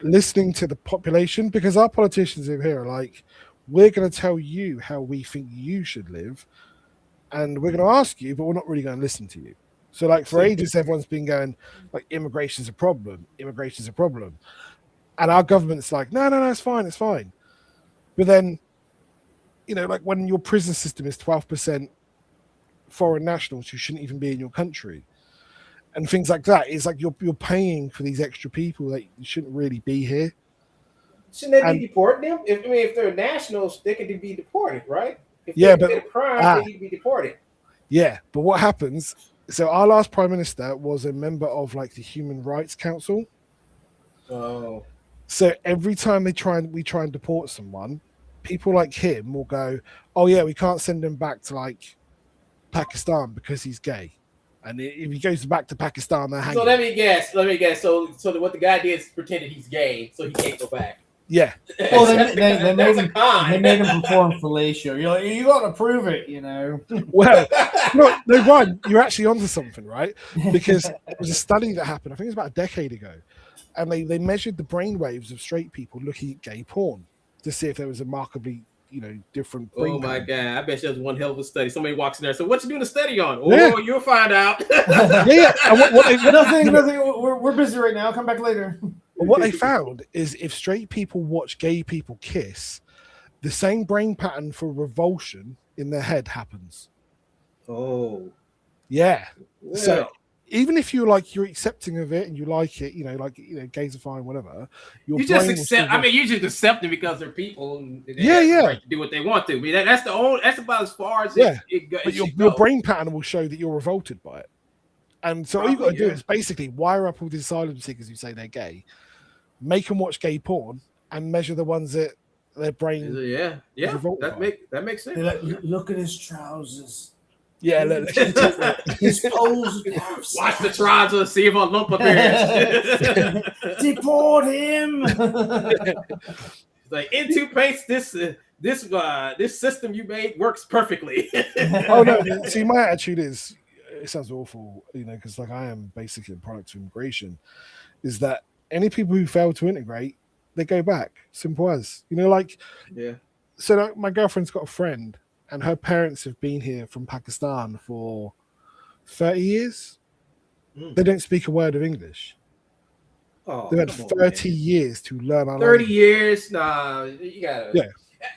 listening to the population because our politicians over here are like, we're going to tell you how we think you should live, and we're going to ask you, but we're not really going to listen to you. So, like for ages, everyone's been going like, immigration's a problem, and our government's like, no, it's fine. But then, you know, like when your prison system is 12% foreign nationals who shouldn't even be in your country, and things like that, it's like you're paying for these extra people that shouldn't really be here. Shouldn't they be deporting them? If they're nationals, they could be deported, right? If they commit a crime, they need to be deported. Yeah, but what happens? So our last prime minister was a member of like the Human Rights Council. Oh. So every time we try and deport someone, people like him will go, "Oh yeah, we can't send them back to like Pakistan because he's gay, and if he goes back to Pakistan, they're hanging. So let me guess. So what the guy did is pretended he's gay, so he can't go back. Yeah. Well, they made him perform fellatio. You're like, you got to prove it, you know. Well, no, Ryan, you're actually onto something, right? Because it was a study that happened, I think it was about a decade ago, and they measured the brain waves of straight people looking at gay porn to see if there was a markedly, different brain. Oh my God! I bet you that was one hell of a study. Somebody walks in there. So what you doing a study on? Oh, Yeah. You'll find out. Yeah. And Nothing. We're busy right now. Come back later. what they found is if straight people watch gay people kiss, the same brain pattern for revulsion in their head happens. Oh. Yeah. Well. So even if you're accepting of it and you like it, gays are fine, whatever. You just accept. You just accept it because they're people. And they have the right to do what they want to. I mean, that's about as far as it goes. But your brain pattern will show that you're revolted by it. And so all you've got to do is basically wire up all these asylum seekers who say they're gay, make them watch gay porn, and measure the ones that their brain. Yeah. That makes sense. Look at his trousers. Yeah, his toes. Watch the trousers, see if a lump appears. Deport him. Like into paints, this system you made works perfectly. Oh no! See, my attitude is, it sounds awful, because I am basically a product of immigration. Is that any people who fail to integrate, they go back. Simple as yeah. So my girlfriend's got a friend, and her parents have been here from Pakistan for 30 years. They don't speak a word of English. Oh, they've had 30 years to learn our 30 language. years? Nah, you gotta. Yeah.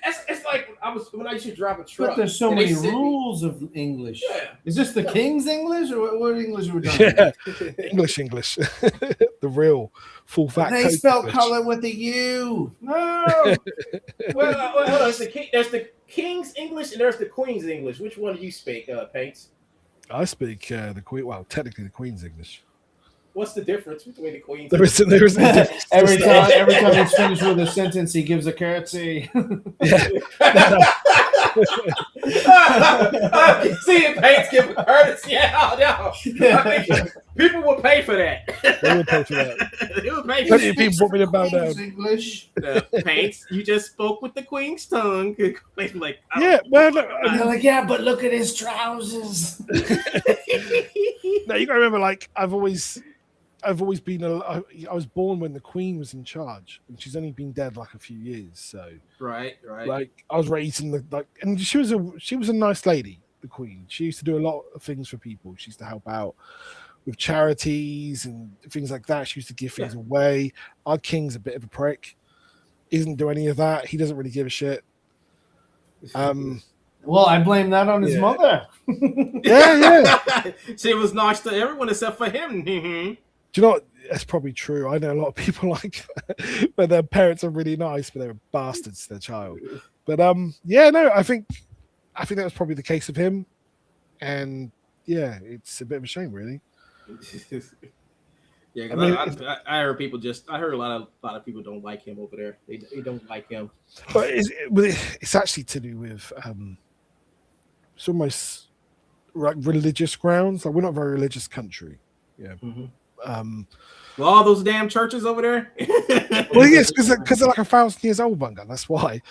It's like when I used to drive a truck. But there's so many rules of English. Yeah. Is this the King's English or what English are we talking about? English. The real full fat. They spell color with a U. No. well, there's the King's English and there's the Queen's English. Which one do you speak, Paints? I speak the Queen. Well, technically the Queen's English. What's the difference between the Queen's? There isn't a difference. every time he's finished with a sentence, he gives a curtsy. Yeah. See if Paints give a courtesy. Yeah. People will pay for that. They would pay for that. They would pay for Plenty of people want me to bow down. English. Paints, you just spoke with the Queen's tongue. Like, yeah, well, look, they're like, yeah, but look at his trousers. No, you gotta remember, I've always been. I was born when the Queen was in charge, and she's only been dead a few years. So right. I was raised in and she was a nice lady. The Queen. She used to do a lot of things for people. She used to help out with charities and things like that. She used to give things away. Our King's a bit of a prick. He doesn't do any of that. He doesn't really give a shit. Well, I blame that on his mother. Yeah. She was nice to everyone except for him. Do you know what? That's probably true. I know a lot of people like that, where their parents are really nice, but they're bastards to their child. But I think that was probably the case of him. And yeah, it's a bit of a shame, really. Yeah, I heard people I heard a lot of people don't like him over there. They don't like him. But it's actually to do with it's almost like religious grounds. We're not a very religious country. Yeah. Mm-hmm. Well, all those damn churches over there. Well, yes, because they're 1,000 years old, Bunga. That's why.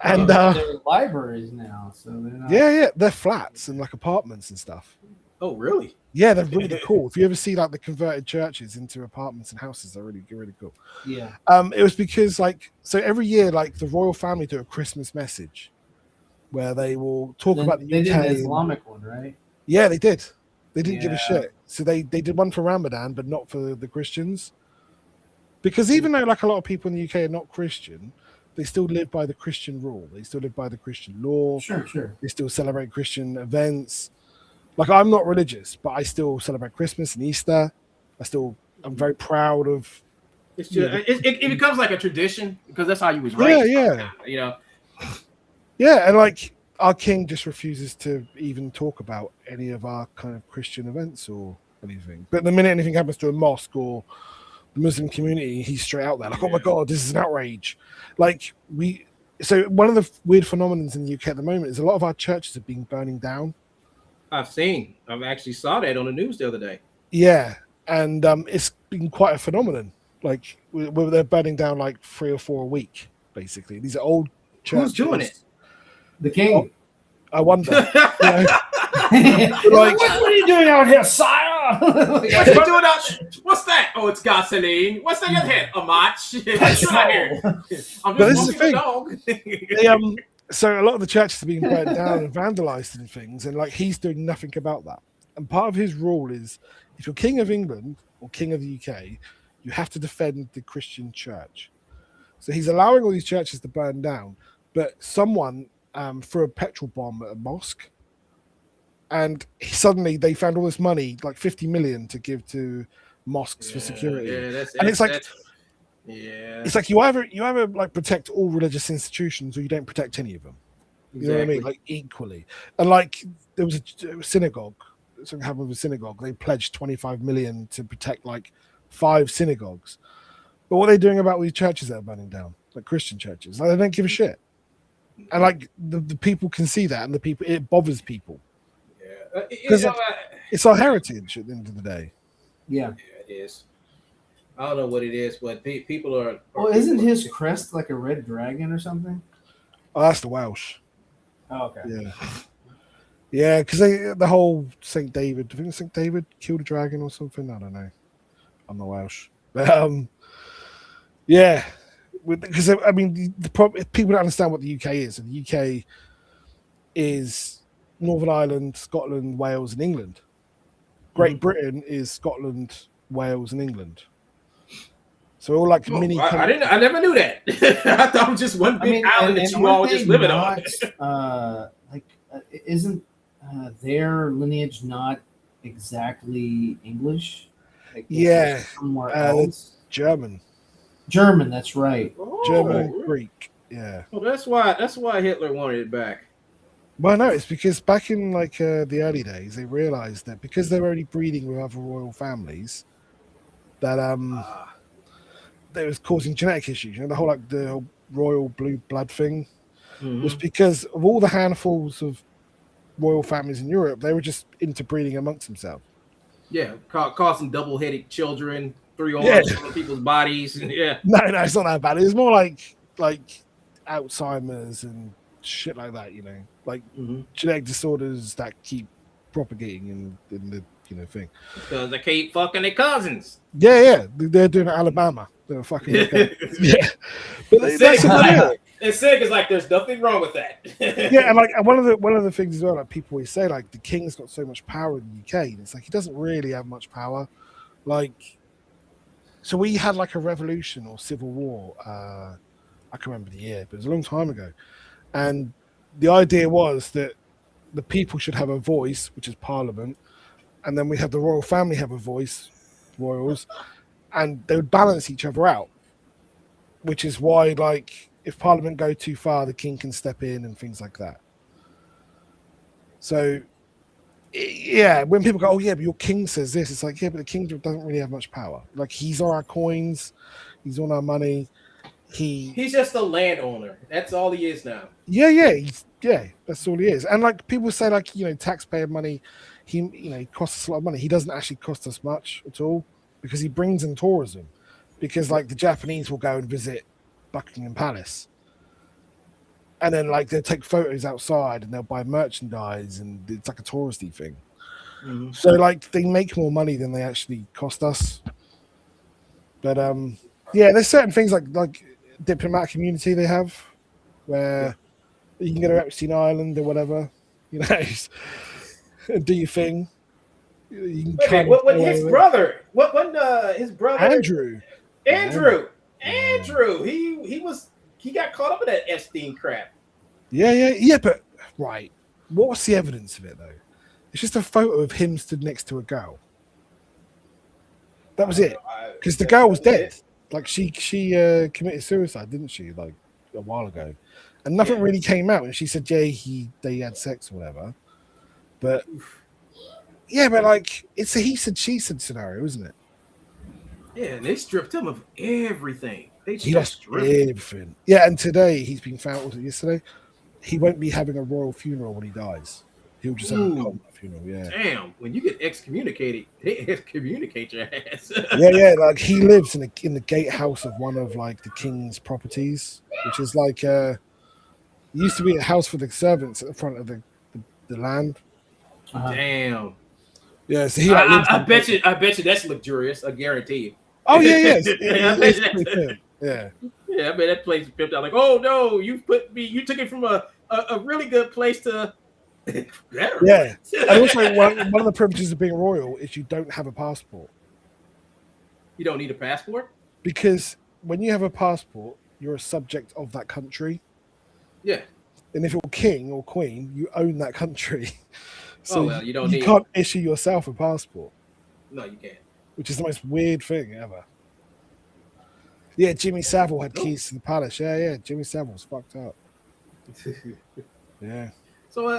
And they're libraries now, so they're not. Yeah, they're flats and apartments and stuff. Oh, really? Yeah, they're really cool. If you ever see the converted churches into apartments and houses, they're really cool. Yeah. It was because so every year the royal family do a Christmas message where they will talk about the UK. They did an Islamic one, right? Yeah, they did. They didn't give a shit. So they did one for Ramadan, but not for the Christians. Because even though a lot of people in the UK are not Christian, they still live by the Christian rule. They still live by the Christian law. Sure. They still celebrate Christian events. I'm not religious, but I still celebrate Christmas and Easter. I'm very proud of. It's just, it becomes like a tradition because that's how you was raised. Yeah. Yeah, and our King just refuses to even talk about any of our kind of Christian events or anything. But the minute anything happens to a mosque or the Muslim community, he's straight out there oh my God, this is an outrage. So one of the weird phenomenons in the UK at the moment is a lot of our churches are being burning down. I've seen. I've actually saw that on the news the other day. Yeah, and it's been quite a phenomenon. Like they're burning down like 3 or 4 a week, basically. These are old churches. Who's doing it? The king. I wonder. You know, Like, what are you doing out here, sire? What you doing out? What's that? Oh, it's gasoline. What's that in your head? A match. What's out here? I'm But this just is the walking thing. the dog. So a lot of the churches are being burnt down and vandalized and things, and like he's doing nothing about that. And part of his rule is, if you're king of England or king of the UK, you have to defend the Christian church. So he's allowing all these churches to burn down, but someone threw a petrol bomb at a mosque, and suddenly they found all this money, like 50 million, to give to mosques for security. Yeah, and it's like, yeah, it's like you either like protect all religious institutions, or you don't protect any of them. You know what I mean? Like equally. And like there was a synagogue. Something happened with a synagogue. They pledged 25 million to protect like 5 synagogues. But what are they doing about all these churches that are burning down, like Christian churches? Like, they don't give a shit. And like the people can see that, and it bothers people. Yeah, because it's our heritage at the end of the day. Yeah, it is. I don't know what it is, but people are. Well, isn't his crest like a red dragon or something? Oh, that's the Welsh. Oh, okay. Yeah. Yeah, because the whole St. David, I think St. David killed a dragon or something. I don't know. I'm not Welsh. But yeah. Because I mean, people don't understand what the UK is. And the UK is Northern Ireland, Scotland, Wales, and England. Great Britain is Scotland, Wales, and England. So all like mini. I never knew that. I thought it was just one big island that you all just living on. Isn't their lineage not exactly English? Like, yeah, somewhere else. German. German, that's right. Oh, German, Greek. Yeah. Well, that's why Hitler wanted it back. Well, no, it's because back in like the early days, they realized that because they were only breeding with other royal families, that that was causing genetic issues. You know, the whole royal blue blood thing was because of all the handfuls of royal families in Europe, they were just interbreeding amongst themselves. Yeah, causing double-headed children, 3 arms on people's bodies. Yeah. No, it's not that bad. It was more like Alzheimer's and shit like that. You know, like genetic disorders that keep propagating in the thing. Because they keep fucking their cousins. Yeah, they're doing it in Alabama. They're fucking yeah. But it's sick. It's like there's nothing wrong with that. Yeah, and like one of the things as well, like people always say, like the king's got so much power in the UK, and it's like he doesn't really have much power. Like, so we had like a revolution or civil war. I can't remember the year, but it was a long time ago. And the idea was that the people should have a voice, which is Parliament, and then we have the royal family have a voice, royals, and they would balance each other out. Which is why, like, if Parliament go too far, the king can step in and things like that. So, yeah, when people go, "Oh yeah, but your king says this," it's like, yeah, but the king doesn't really have much power. Like, he's on our coins, he's on our money. He's just a landowner. That's all he is now. Yeah, that's all he is. And like people say, like, taxpayer money, he costs us a lot of money. He doesn't actually cost us much at all because he brings in tourism. Because like the Japanese will go and visit Buckingham Palace, and then like they'll take photos outside and they'll buy merchandise, and it's like a touristy thing. So like they make more money than they actually cost us. But yeah, there's certain things like diplomatic immunity they have, where you can go to Epstein Island or whatever, do your thing. You can his brother Andrew, he got caught up in that Epstein crap. Yeah, but right, what's the evidence of it though? It's just a photo of him stood next to a girl. That was it, because the girl was dead. Like she committed suicide, didn't she? Like a while ago, and nothing really came out. And she said, "Yeah, they had sex or whatever." But yeah, but like it's a he said she said scenario, isn't it? Yeah, and they stripped him of everything. He lost everything. Yeah, and today he's been found. Was it yesterday? He won't be having a royal funeral when he dies. He'll just have a calm funeral. Yeah. Damn, when you get excommunicated, they excommunicate your ass. Yeah. Like he lives in the gatehouse of one of like the king's properties, which is like used to be a house for the servants at the front of the land. Damn. Yeah, so he. I bet you that's luxurious. I guarantee you. Oh yeah. It's pretty good. Yeah. Yeah, I mean that place is pimped out. Like, oh no, you took it from a really good place to. Yeah, and also one of the privileges of being royal is you don't have a passport. You don't need a passport? Because when you have a passport, you're a subject of that country. Yeah. And if you're king or queen, you own that country. So you can't issue yourself a passport. No, you can't. Which is the most weird thing ever. Yeah, Jimmy Savile had keys to the palace. Yeah, Jimmy Savile's fucked up. Yeah. So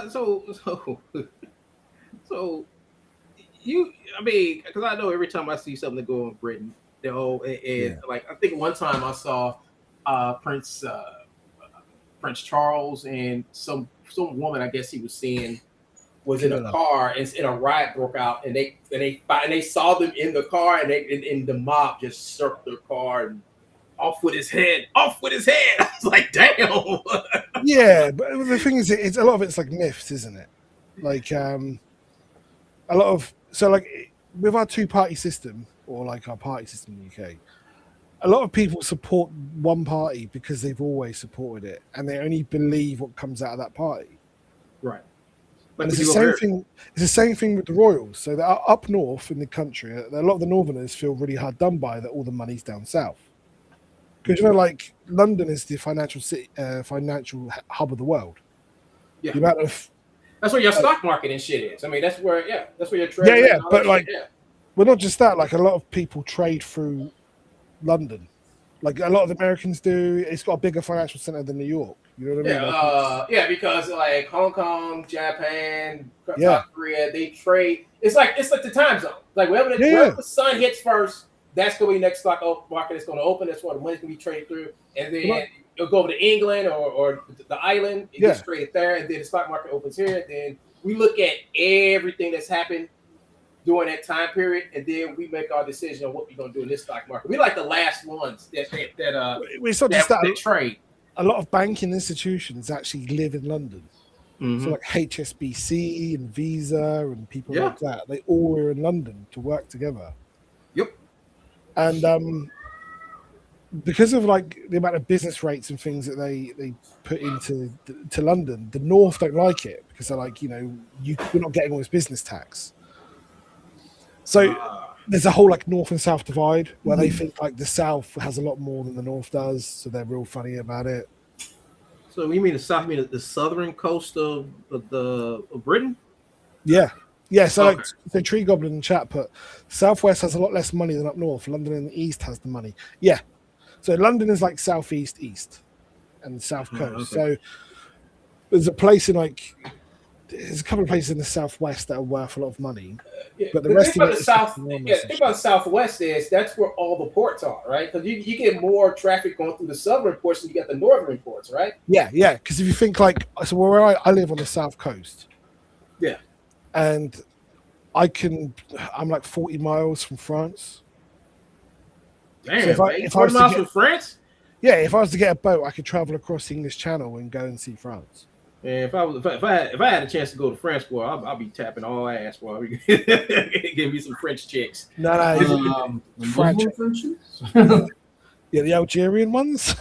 you, I mean, because I know every time I see something that go in Britain, like I think one time I saw Prince Charles and some woman I guess he was seeing was in a car and a riot broke out and they saw them in the car and the mob just circled their car and off with his head. I was like, damn. Yeah, but the thing is, it's a lot of it's like myths, isn't it? Like a lot of like with our two-party system or like our party system in the UK, a lot of people support one party because they've always supported it and they only believe what comes out of that party. Right. But it's the same thing. It's the same thing with the royals. So that up north in the country, a lot of the northerners feel really hard done by that all the money's down south. Because like London is the financial hub of the world. Yeah, the amount of that's where your stock market and shit is. I mean, that's where your trade. Yeah, but like, well, not just that. Like a lot of people trade through London. Like a lot of Americans do. It's got a bigger financial center than New York. You know what I mean? Because like Hong Kong, Japan, South Korea, they trade. It's like the time zone. Like wherever the sun hits first. That's going to be the next stock market that's going to open. That's where the money's going to be traded through. And then it'll go over to England or the island. It gets traded there. And then the stock market opens here. Then we look at everything that's happened during that time period. And then we make our decision on what we're going to do in this stock market. We're like the last ones that trade. A lot of banking institutions actually live in London. Mm-hmm. So like HSBC and Visa and people like that. They all were in London to work together. Yep. And because of like the amount of business rates and things that they put into to London, the North don't like it because they're like, you're not getting all this business tax. So there's a whole like North and South divide where they think like the South has a lot more than the North does, so they're real funny about it. So you mean the South? You mean the southern coast of Britain? Yeah. Yeah, so like the Tree Goblin in chat put, Southwest has a lot less money than up north. London in the east has the money. Yeah. So London is like southeast, east, and south coast. Okay. So there's a place there's a couple of places in the southwest that are worth a lot of money. But the rest of it is the thing about the southwest is that's where all the ports are, right? Because you get more traffic going through the southern ports than you get the northern ports, right? Yeah. Because if you think like, so where I live on the south coast. Yeah. And I'm like 40 miles from France. Damn, so if 40 miles from France? Yeah, if I was to get a boat, I could travel across the English Channel and go and see France. And if I had a chance to go to France, boy, I'll be tapping all ass, boy. Give me some French chicks. No, French. Yeah, the Algerian ones.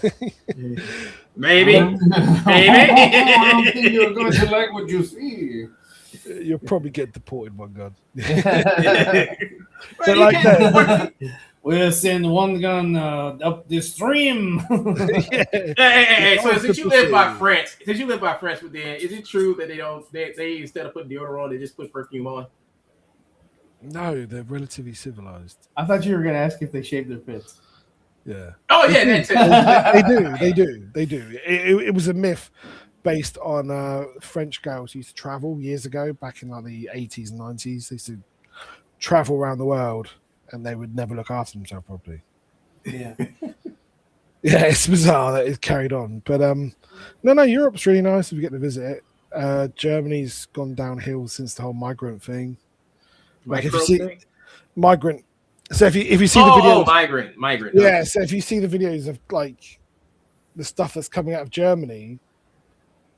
Maybe. I don't think you're going to like what you see. You'll probably get deported, my God. But like that. We'll send one gun up the stream. Hey. So since you live by France, but then is it true that they instead of putting deodorant on, they just put perfume on? No, they're relatively civilized. I thought you were going to ask if they shave their pits. Yeah. Oh yeah, that's it. They do. It was a myth based on French girls who used to travel years ago, back in like the 80s and 90s. They used to travel around the world and they would never look after themselves properly. Yeah. Yeah, it's bizarre that it's carried on. But no, Europe's really nice if you get to visit it. Germany's gone downhill since the whole migrant thing. Like if you Micro see thing? migrant, so if you see the videos, migrant. yeah. Okay. So if you see the videos of like the stuff that's coming out of Germany,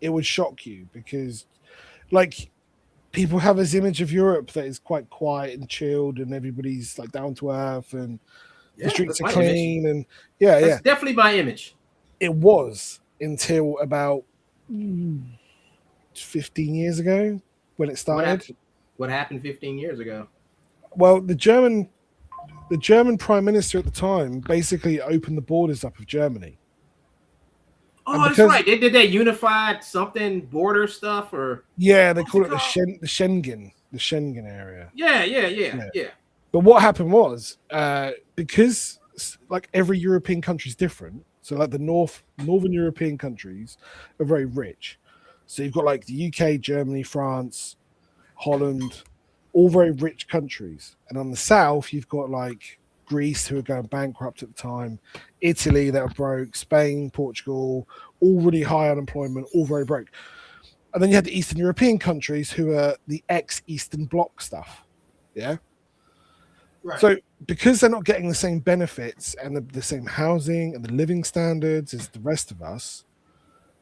it would shock you because like people have this image of Europe that is quite quiet and chilled and everybody's like down to earth and the streets are that's my image. clean and yeah. That's definitely my image. It was until about 15 years ago when it started. What happened 15 years ago? Well, the German prime minister at the time basically opened the borders up of Germany. Oh, that's right. They did that unified something border stuff, or yeah, they call it the Schengen area. Yeah. But what happened was because like every European country is different. So like the northern European countries are very rich. So you've got like the UK, Germany, France, Holland, all very rich countries. And on the south, you've got like Greece, who are going bankrupt at the time, Italy, that are broke, Spain, Portugal, all really high unemployment, all very broke. And then you had the Eastern European countries who are the ex-Eastern Bloc stuff. Yeah. Right. So because they're not getting the same benefits and the same housing and the living standards as the rest of us,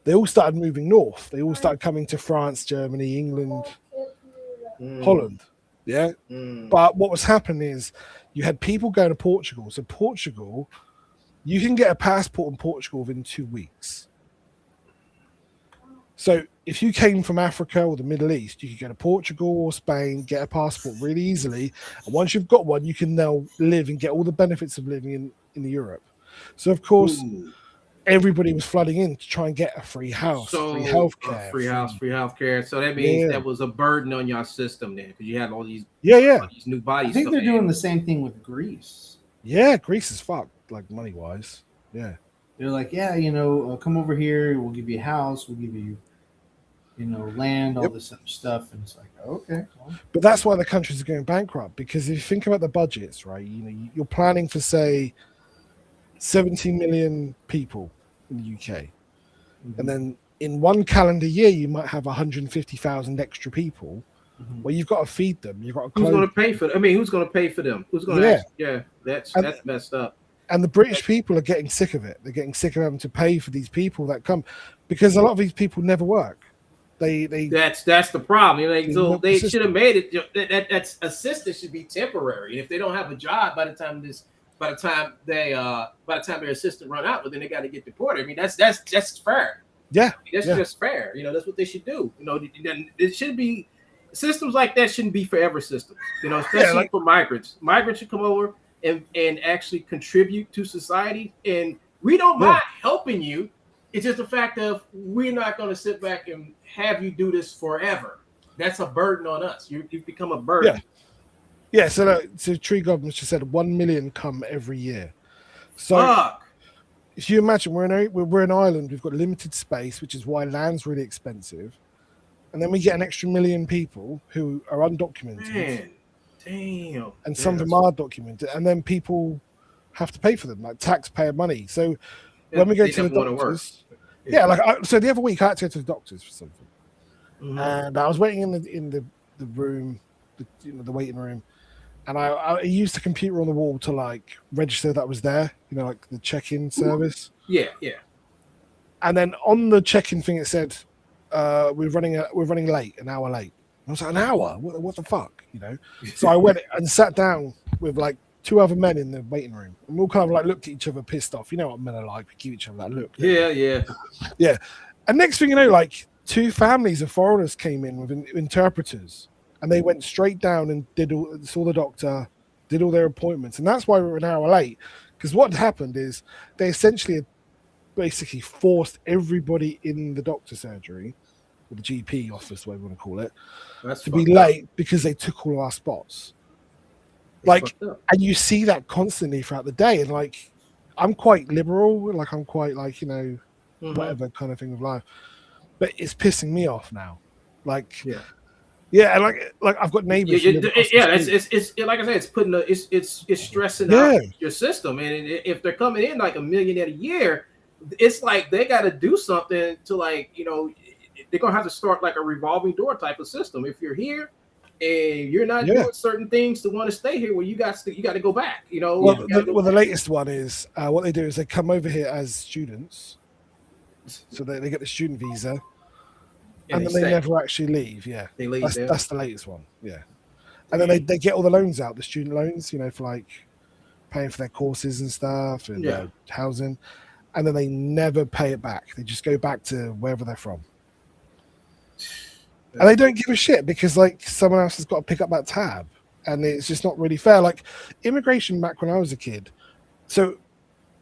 they all started moving north. They all started coming to France, Germany, England, Holland. Yeah. But what was happening is you had people going to Portugal. So Portugal, you can get a passport in Portugal within 2 weeks. So if you came from Africa or the Middle East, you could go to Portugal or Spain, get a passport really easily. And once you've got one, you can now live and get all the benefits of living in Europe. So, of course, everybody was flooding in to try and get a free house, free healthcare. Free healthcare. So that means that was a burden on your system then, because you had all these all these new bodies. I think they're doing the same thing with Greece. Yeah, Greece is fucked, like money-wise. Yeah. They're like, come over here. We'll give you a house. We'll give you, land, all this other stuff. And it's like, okay. Well. But that's why the countries are going bankrupt, because if you think about the budgets, right, you're planning for, say, 70 million people in the UK. Mm-hmm. And then in one calendar year, you might have 150,000 extra people. Mm-hmm. Well, you've got to feed them. You've got to who's going to pay for them? I mean, who's going to pay for them? Who's going to that's messed up. And the British people are getting sick of it. They're getting sick of having to pay for these people that come, because a lot of these people never work. That's the problem. So they should have made it that's assistance should be temporary. If they don't have a job by the time their assistant run out, but then they got to get deported. I mean, that's fair. Yeah, that's just fair. That's what they should do. It should be systems like that shouldn't be forever systems. Especially for migrants. Migrants should come over and actually contribute to society. And we don't mind helping you. It's just the fact of we're not going to sit back and have you do this forever. That's a burden on us. You've become a burden. Yeah. So Tree Government just said 1 million come every year. So if you imagine we're in Ireland, we've got limited space, which is why land's really expensive. And then we get an extra million people who are undocumented. Man. Damn. And some of them are documented, and then people have to pay for them, like taxpayer money. So when we go to the doctors, so the other week I had to go to the doctors for something, and I was waiting in the room, the waiting room, and I used the computer on the wall to like register that I was there, like the check-in service. Yeah. And then on the check-in thing it said we're running late, an hour late. I was like, an hour? What the fuck? So I went and sat down with like 2 other men in the waiting room, and we all kind of like looked at each other pissed off. You know what men are like? We give each other that look. Yeah. And next thing you know, like 2 families of foreigners came in with interpreters, and they went straight down and saw the doctor, did all their appointments, and that's why we were an hour late. Because what happened is they essentially had basically forced everybody in the doctor surgery, or the GP office, whatever you want to call it, to be late because they took all of our spots. Like, and you see that constantly throughout the day. And like, I'm quite liberal, like I'm quite like, whatever kind of thing of life, but it's pissing me off now. Like, and like I've got neighbors. It's like I said, it's putting it's stressing out your system. And if they're coming in like $1 million a year, it's like they got to do something to like, they're gonna have to start like a revolving door type of system. If you're here and you're not doing certain things to want to stay here, well, you got to go back. You know. Well, the latest one is what they do is they come over here as students, so they get the student visa, and then they never actually leave. Yeah, they leave. That's the latest one. Yeah, and then they get all the loans out, the student loans, you know, for like paying for their courses and stuff and housing, and then they never pay it back. They just go back to wherever they're from. And they don't give a shit because like someone else has got to pick up that tab, and it's just not really fair. Like immigration back when I was a kid. So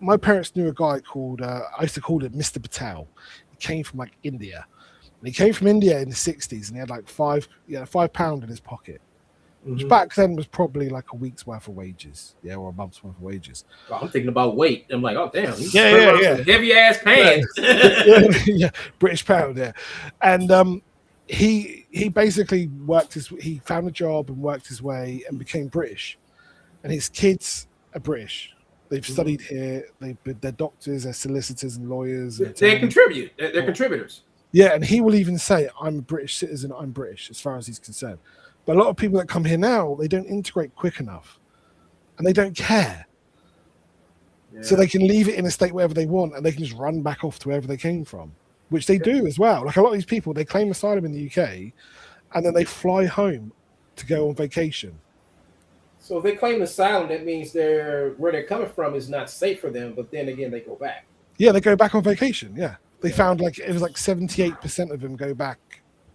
my parents knew a guy called I used to call him Mr. Patel. He came from like India. And he came from India in the 60s, and he had like £5 in his pocket, which back then was probably like a week's worth of wages, or a month's worth of wages. Oh, I'm thinking about weight. I'm like, oh damn, heavy ass pants. Yeah, British pound, and he basically he found a job and worked his way and became British, and his kids are British. They've studied here. They're doctors, they're solicitors and lawyers. They contribute. They're contributors. Yeah, and he will even say, "I'm a British citizen. I'm British," as far as he's concerned. But a lot of people that come here now, they don't integrate quick enough, and they don't care. Yeah. So they can leave it in a state wherever they want, and they can just run back off to wherever they came from, which they do as well. Like a lot of these people, they claim asylum in the UK, and then they fly home to go on vacation. So if they claim asylum, that means where they're coming from is not safe for them. But then again, they go back. Yeah, they go back on vacation. Yeah, they found like it was like 78% of them go back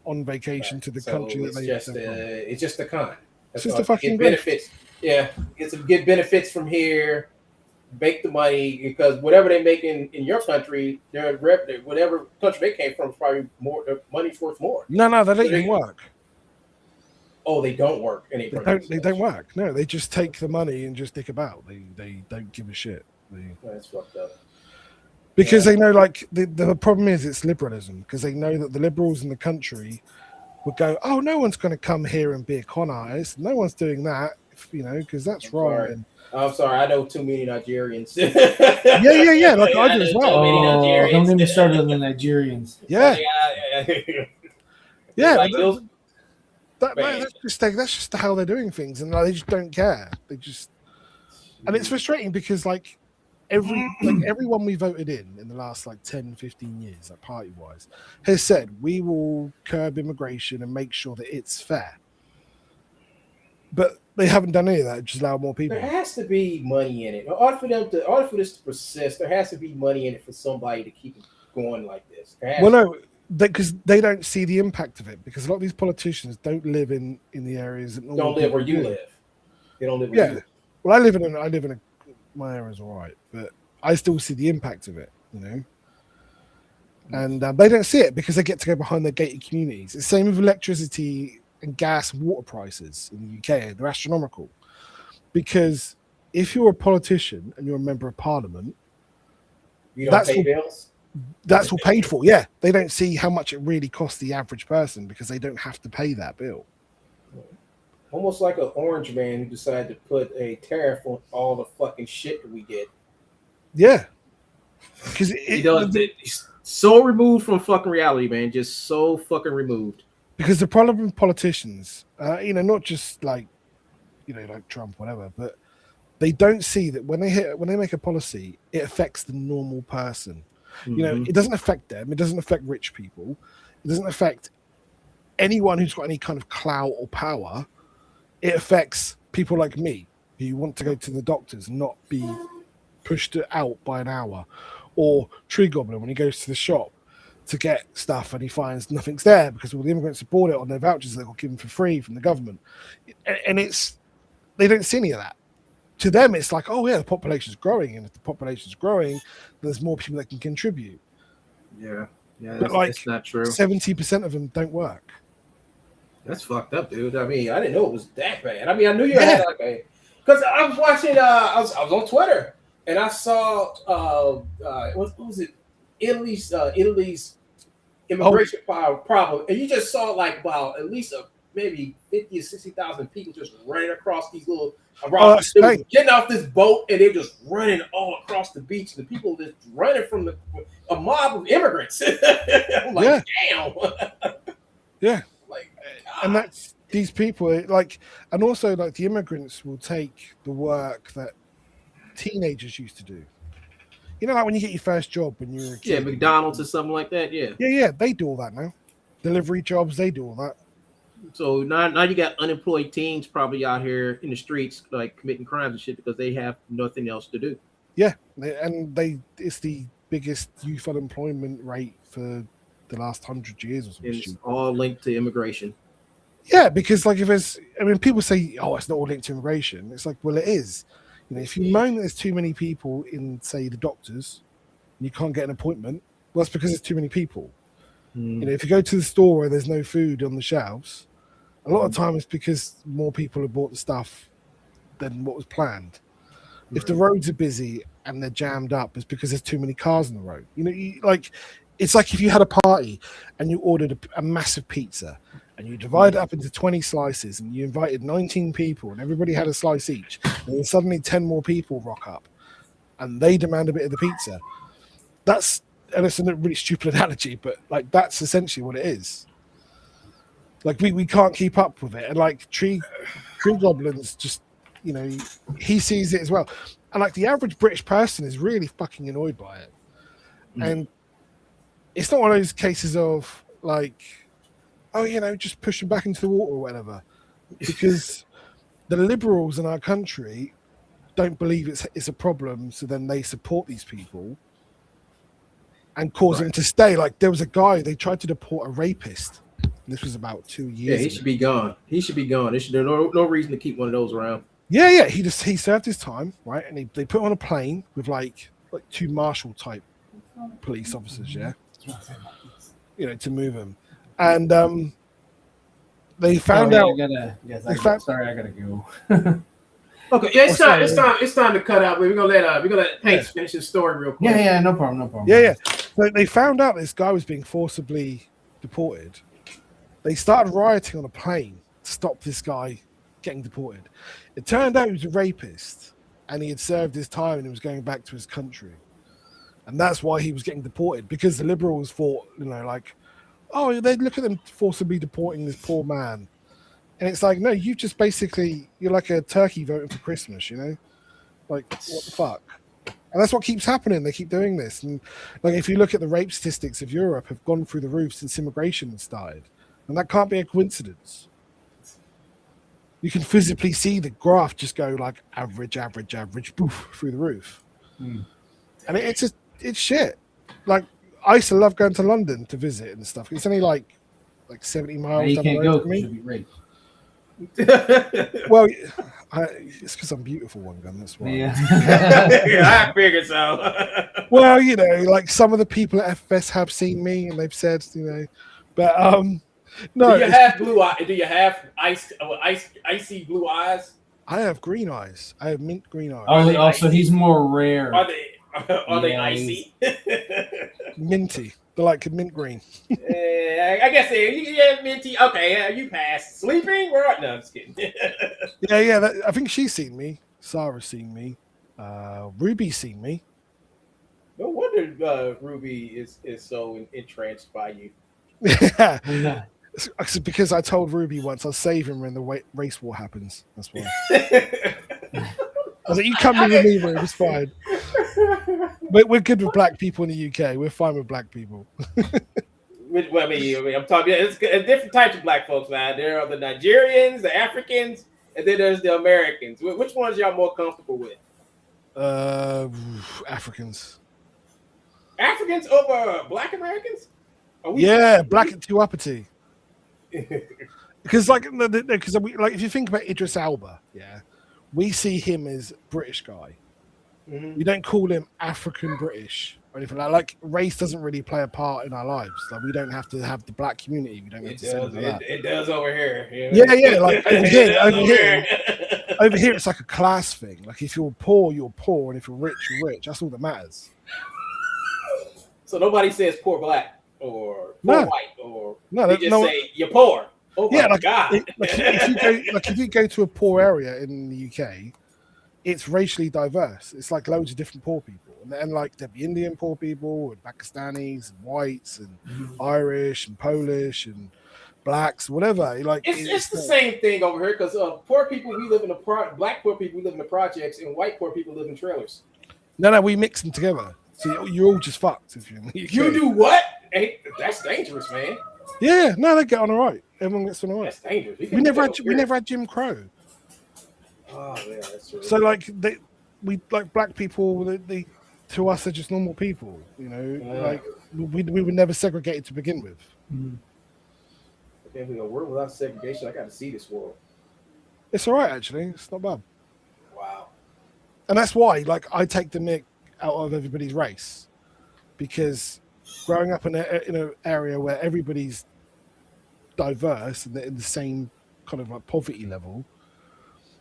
on vacation to the country that they from. It's just a con. It's just a fucking benefits. Yeah, get benefits from here, make the money, because whatever they make in your country, whatever country they came from is probably more. Their money's worth more. No, they don't even work. Oh, they don't work. They don't work. No, they just take the money and just dick about. They don't give a shit. That's fucked up. Because they know, like, the problem is it's liberalism, because they know that the liberals in the country would go, oh, no one's going to come here and be a con artist. No one's doing that, because that's wrong. I'm sorry. I know too many Nigerians. Yeah. Like I do as well. Don't get me started on the Nigerians. Yeah. Like that's just how they're doing things, and they just don't care. And it's frustrating because like everyone we voted in the last like 10, 15 years, like party wise, has said we will curb immigration and make sure that it's fair. But they haven't done any of that. Just allow more people. There has to be money in it. In order for this to persist, there has to be money in it for somebody to keep it going like this. No. Because they don't see the impact of it. Because a lot of these politicians don't live in the areas that don't live where you live. They don't live where you live. Well, I live in my area's all right, but I still see the impact of it, And they don't see it because they get to go behind their gated communities. It's the same with electricity and gas and water prices in the UK. They're astronomical. Because if you're a politician and you're a member of parliament, you don't pay bills. That's all paid for. Yeah, they don't see how much it really costs the average person because they don't have to pay that bill. Almost like an orange man who decided to put a tariff on all the fucking shit that we get. Yeah, because he's so removed from fucking reality, man. Just so fucking removed. Because the problem with politicians, not just like Trump, whatever, but they don't see that when they make a policy, it affects the normal person. It doesn't affect them. It doesn't affect rich people. It doesn't affect anyone who's got any kind of clout or power. It affects people like me who want to go to the doctors and not be pushed out by an hour, or Tree Goblin when he goes to the shop to get stuff and he finds nothing's there because all the immigrants have bought it on their vouchers that got given for free from the government. And they don't see any of that. To them, it's like, oh yeah, the population's growing, and if the population's growing, there's more people that can contribute. Yeah, but that's not true. 70% of them don't work. That's fucked up, dude. I mean, I didn't know it was that bad. I mean, I knew you had like because I was watching. I was on Twitter and I saw what was it? Italy's immigration problem, and you just saw like about at least maybe 50 or 60,000 people just running across these little that's they were right. getting off this boat and they're just running all across the beach. And the people just running from a mob of immigrants. I'm like, damn. Yeah. Like, And that's these people like, and also like the immigrants will take the work that teenagers used to do. You know, like when you get your first job when you were a kid. yeah, McDonald's or something like that. Yeah. Yeah, they do all that now. Delivery jobs, they do all that. So now you got unemployed teens probably out here in the streets like committing crimes and shit because they have nothing else to do. Yeah, it's the biggest youth unemployment rate for the last 100 years or something. And it's all linked to immigration. Yeah, because like people say, oh, it's not all linked to immigration. It's like, well, it is. You know, if you moan that there's too many people in, say, the doctors, and you can't get an appointment, well, it's because there's too many people. You know, if you go to the store where there's no food on the shelves, a lot of time it's because more people have bought the stuff than what was planned. Right. If the roads are busy and they're jammed up, it's because there's too many cars on the road. You know, it's like if you had a party and you ordered a massive pizza and you divide it up into 20 slices and you invited 19 people and everybody had a slice each, and then suddenly 10 more people rock up and they demand a bit of the pizza. And it's a really stupid analogy, but like that's essentially what it is. Like we can't keep up with it, and like tree goblins just, you know, he sees it as well, and like the average British person is really fucking annoyed by it, and it's not one of those cases of like, oh, you know, just push them back into the water or whatever, because the liberals in our country don't believe it's a problem, so then they support these people and cause him to stay. Like there was a guy, they tried to deport a rapist. This was about 2 years ago. He should be gone. He should be gone. There's no reason to keep one of those around. Yeah. He served his time, right? And they put him on a plane with like 2 marshal type police officers, yeah, you know, to move him. And they found out. Sorry, I gotta go. Okay, yeah, it's time to cut out. We're gonna let Hanks finish his story real quick. Yeah, no problem. Yeah. So they found out this guy was being forcibly deported. They started rioting on a plane to stop this guy getting deported. It turned out he was a rapist and he had served his time and he was going back to his country. And that's why he was getting deported, because the liberals thought, you know, like, oh, they'd look at them forcibly deporting this poor man. And it's like, no, you just basically, you're like a turkey voting for Christmas, you know? Like, what the fuck? And that's what keeps happening. They keep doing this. And like, if you look at the rape statistics of Europe have gone through the roof since immigration started. And that can't be a coincidence. You can physically see the graph just go like average, poof, through the roof. And it's shit. Like, I used to love going to London to visit and stuff. It's only like 70 miles You down can't the road go from me. because you'll be raped. Well, it's because I'm beautiful, one gun. That's why. Yeah. I figured so. Well, you know, like some of the people at FS have seen me and they've said, you know, but no. Do you have blue eyes? Do you have icy blue eyes? I have green eyes. I have mint green eyes. Also, he's more rare. Are they icy? Minty. They're like mint green. I guess yeah, minty. Okay, you passed. Sleeping? No, I'm just kidding. Yeah. I think she's seen me. Sarah's seen me. Ruby's seen me. No wonder Ruby is so entranced by you. Yeah. It's because I told Ruby once I'll save him when the race war happens. That's why. I was like, you come with me, Ruby. It's fine. We're good with black people in the UK. We're fine with black people. Well, I mean, I'm talking. It's different types of black folks now. There are the Nigerians, the Africans, and then there's the Americans. Which ones y'all more comfortable with? Africans. Africans over Black Americans? Yeah, black and too uppity. Because like if you think about Idris Elba, yeah, we see him as British guy. We don't call him African British or anything like race doesn't really play a part in our lives. Like we don't have to have the black community. We don't have to say that. It does over here. Yeah. Like over here, it's like a class thing. Like if you're poor, you're poor, and if you're rich, you're rich. That's all that matters. So nobody says poor black or poor white or they just say you're poor. Oh Yeah, my like, God. if you go to a poor area in the UK, it's racially diverse. It's like loads of different poor people, and like there'd be Indian poor people, and Pakistanis, and whites, and Irish, and Polish, and blacks, whatever. Like It's the same thing over here because poor people we live in black poor people we live in the projects, and white poor people live in trailers. No, we mix them together. So you're all just fucked if you're in the UK. You do what? Hey, that's dangerous, man. Yeah, no, they get on all right. Everyone gets on all right. That's dangerous. We never had Jim Crow. Oh yeah, that's true. So like we like black people. They to us they're just normal people. You know, like we were never segregated to begin with. Okay, we go world without segregation. I got to see this world. It's all right actually. It's not bad. Wow. And that's why like I take the mick out of everybody's race, because growing up in an area where everybody's diverse and they're in the same kind of like poverty level,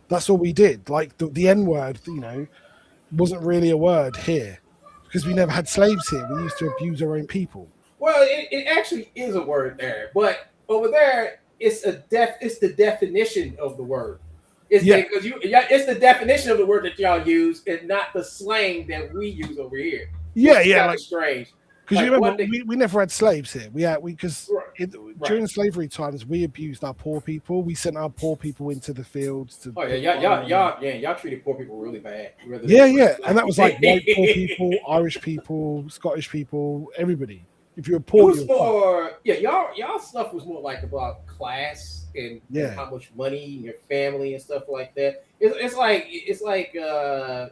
that's all we did. Like the N word, you know, wasn't really a word here because we never had slaves here. We used to abuse our own people. Well, it actually is a word there, but over there it's the definition of the word. It's it's the definition of the word that y'all use, and not the slang that we use over here. Yeah, like strange. Because Like, you remember, we never had slaves here. Right. During slavery times, we abused our poor people. We sent our poor people into the fields to. Oh yeah, y'all treated poor people really bad. Yeah, and that was like white poor people, Irish people, Scottish people, everybody. If you were poor, it was more. Yeah, y'all stuff was more like about class and how much money and your family and stuff like that. It's like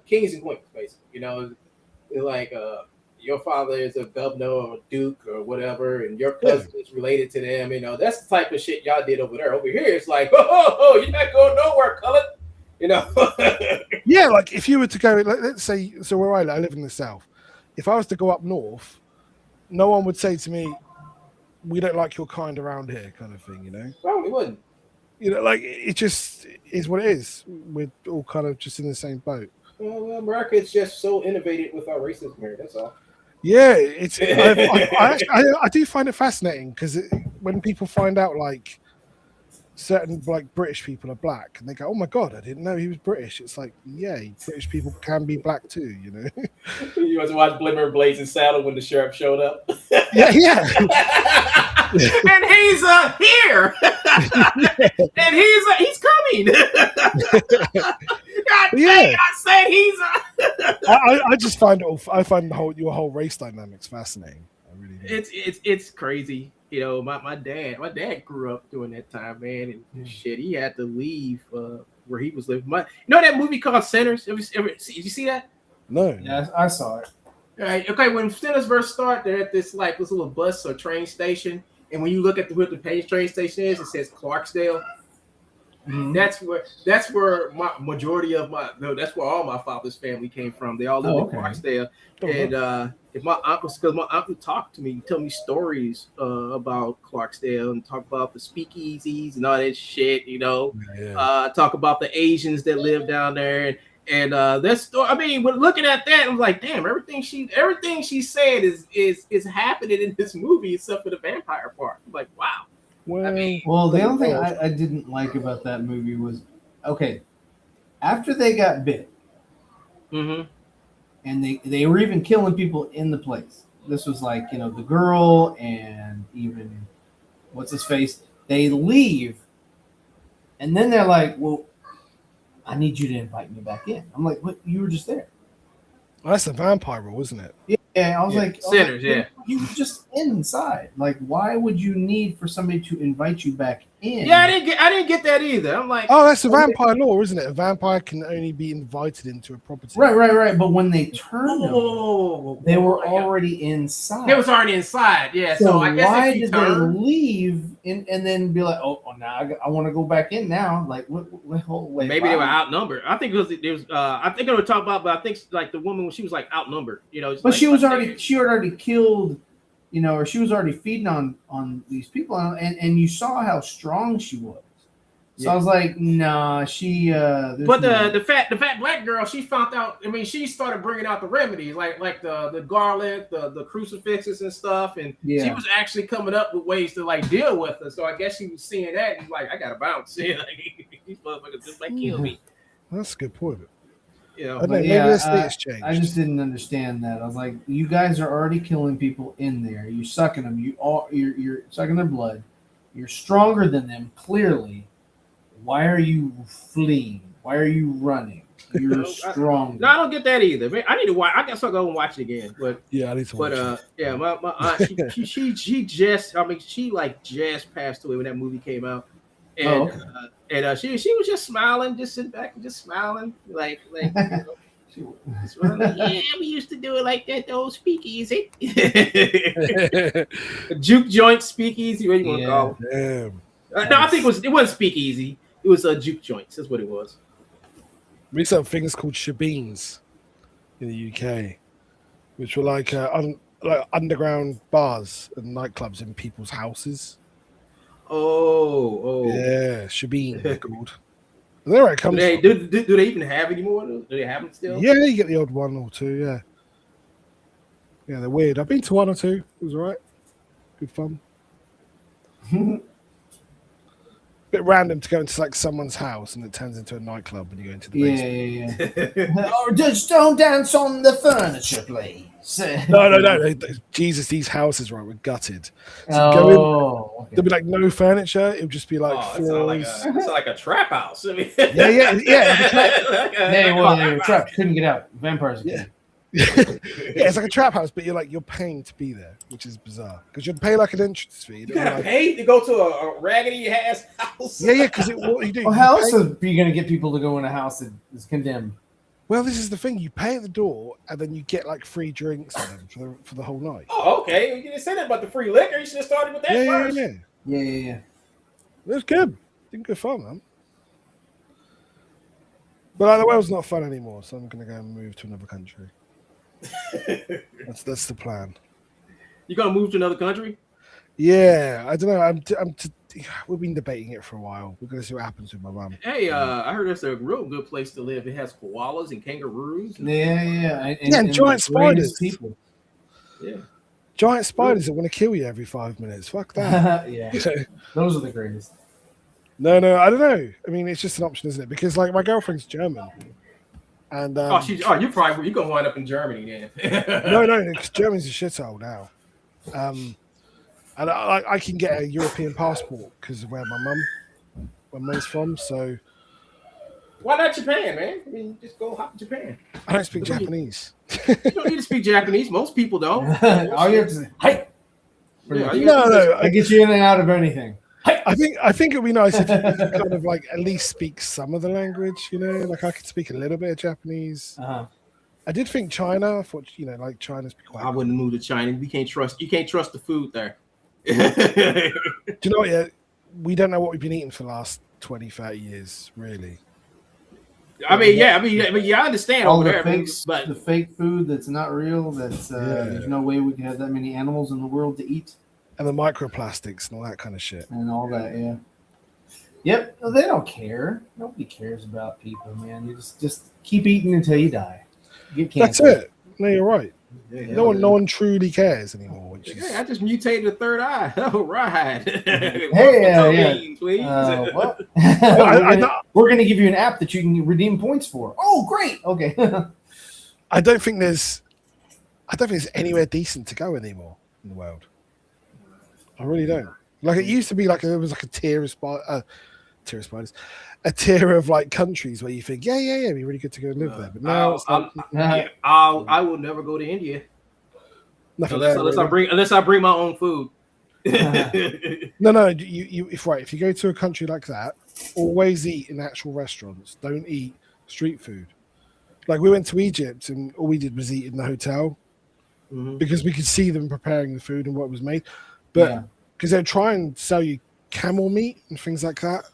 kings and queens, basically. You know, it's like your father is a governor or a duke or whatever, and your cousin is related to them. You know, that's the type of shit y'all did over there. Over here, it's like, oh, you're not going nowhere, colored. You know. Yeah, like if you were to go, let's say, so where I live in the south. If I was to go up north, no one would say to me, "We don't like your kind around here," kind of thing. You know. Probably wouldn't. You know, like it just is what it is. We're all kind of just in the same boat. Well, America is just so innovative with our racism here. That's all. Yeah, it's. I do find it fascinating because when people find out like certain like British people are black, and they go, "Oh my god, I didn't know he was British." It's like, yeah, British people can be black too, you know. You want to watch Blimmer Blazing Saddle when the sheriff showed up? Yeah. And he's here, and he's coming. God dang, I said he's. I just find your whole race dynamics fascinating. I really do. It's crazy. You know, my dad grew up during that time, man, and shit, he had to leave where he was living. You know that movie called Sinners? Did you see that? No. Yeah, I saw it. All right, okay. When Sinners first start, they're at this little bus or train station, and when you look at what the page train station is, it says Clarksdale. Mm-hmm. That's where my majority of that's where all my father's family came from. They all lived in Clarksdale, and if my uncle talked to me, tell me stories about Clarksdale and talk about the speakeasies and all that shit, you know. Talk about the Asians that live down there, and that story. I mean, when looking at that, I'm like, damn, everything she said is happening in this movie except for the vampire part. I'm like, wow. Well, the only thing I didn't like about that movie was, okay, after they got bit, and they were even killing people in the place. This was like, you know, the girl and even what's his face. They leave, and then they're like, "Well, I need you to invite me back in." I'm like, "What? You were just there." Well, that's the vampire rule, isn't it? Yeah, I was like, Sinners, you were just inside. Like, why would you need for somebody to invite you back in? Yeah, I didn't get that either. I'm like, oh, that's a vampire law, isn't it? A vampire can only be invited into a property. Right. But when they turned they were already inside. They was already inside. Yeah. So I guess why did they leave and then be like, oh now I want to go back in now? Like, wait, maybe they were outnumbered. I think it was. I think they were talking about, but I think like the woman when she was like outnumbered. You know, but like, she had already killed, you know, or she was already feeding on these people, and you saw how strong she was. So I was like, nah, she. But the fat black girl, she found out. I mean, she started bringing out the remedies, like the garlic, the crucifixes and stuff, and she was actually coming up with ways to like deal with it. So I guess she was seeing that and like, I gotta bounce. Like, these motherfuckers just like kill me. That's a good point. You know, maybe the state's changed. I just didn't understand that. I was like, you guys are already killing people in there. You're sucking them. You're sucking their blood. You're stronger than them, clearly. Why are you fleeing? Why are you running? You're strong. No, I don't get that either. Man, I need to watch. I guess I'll go and watch it again. But yeah, I need to watch it. Yeah, my aunt, she just, I mean, she like just passed away when that movie came out, and she was just smiling, just sitting back and just smiling, like you know, yeah, we used to do it like that, the old speakeasy, juke joint speakeasy, what you want to call it? No, I think it wasn't speakeasy. It was juke joints. That's what it was. We used to have things called shebeens in the UK, which were like underground bars and nightclubs in people's houses. Oh, yeah, shebeen they're called. And there it comes. Do they even have anymore? Do they have them still? Yeah, you get the odd one or two. Yeah, they're weird. I've been to one or two. It was alright. Good fun. Bit random to go into like someone's house and it turns into a nightclub when you go into the basement. Yeah. Oh, just don't dance on the furniture, please. No. Jesus, these houses were gutted. So there'd be like no furniture. It would just be like floors. It's like a trap house. I mean, yeah. They were trapped. Couldn't get out. Vampires again. Yeah, it's like a trap house, but you're paying to be there, which is bizarre because you'd pay like an entrance fee. You gotta pay to go to a raggedy ass house. Yeah, because what you do. Well, how else are you gonna get people to go in a house that is condemned? Well, this is the thing: you pay at the door, and then you get like free drinks on them for the whole night. Oh, okay. You didn't say that about the free liquor. You should have started with that first. Yeah. It was good. Didn't go fun, man. But the world's not fun anymore, so I'm gonna go and move to another country. That's the plan. You gonna move to another country? Yeah, I don't know. We've been debating it for a while. We're gonna see what happens with my mum. Hey, I heard it's a real good place to live. It has koalas and kangaroos. And giant spiders. People. Yeah, giant spiders that want to kill you every 5 minutes. Fuck that. Yeah, those are the greatest. No, I don't know. I mean, it's just an option, isn't it? Because like my girlfriend's German. And you're gonna wind up in Germany then. no, because Germany's a shithole now. And I can get a European passport because of where my mum's from. So why not Japan, man? I mean, just go hop to Japan. I don't speak Japanese. You don't need to speak Japanese. Most people don't. All you have to say, "Hi." No. I get you in and out of anything. I think it'd be nice if you could kind of like at least speak some of the language, you know, like I could speak a little bit of Japanese. I did think China. I thought, you know, like China's quite. I wouldn't move to China. You can't trust the food there. Do you know what? Yeah, we don't know what we've been eating for the last 20, 30 years, really. I understand all over the there, fakes, but the fake food that's not real. There's no way we can have that many animals in the world to eat. And the microplastics and all that kind of shit. And all that, yeah. Yep, they don't care. Nobody cares about people, man. You just keep eating until you die. That's it. No, you're right. Yeah, no one truly cares anymore. Which is... I just mutated a third eye. All right. Hey, please. We're going to give you an app that you can redeem points for. Oh, great. Okay. I don't think there's anywhere decent to go anymore in the world. I really don't. Like it used to be, like there was like a tier of spiders, a tier of like countries where you think, yeah, it'd be really good to go and live there. But now it's like, I will never go to India unless I bring my own food. No. If you go to a country like that, always eat in actual restaurants. Don't eat street food. Like we went to Egypt and all we did was eat in the hotel because we could see them preparing the food and what was made. But because they'd try and sell you camel meat and things like that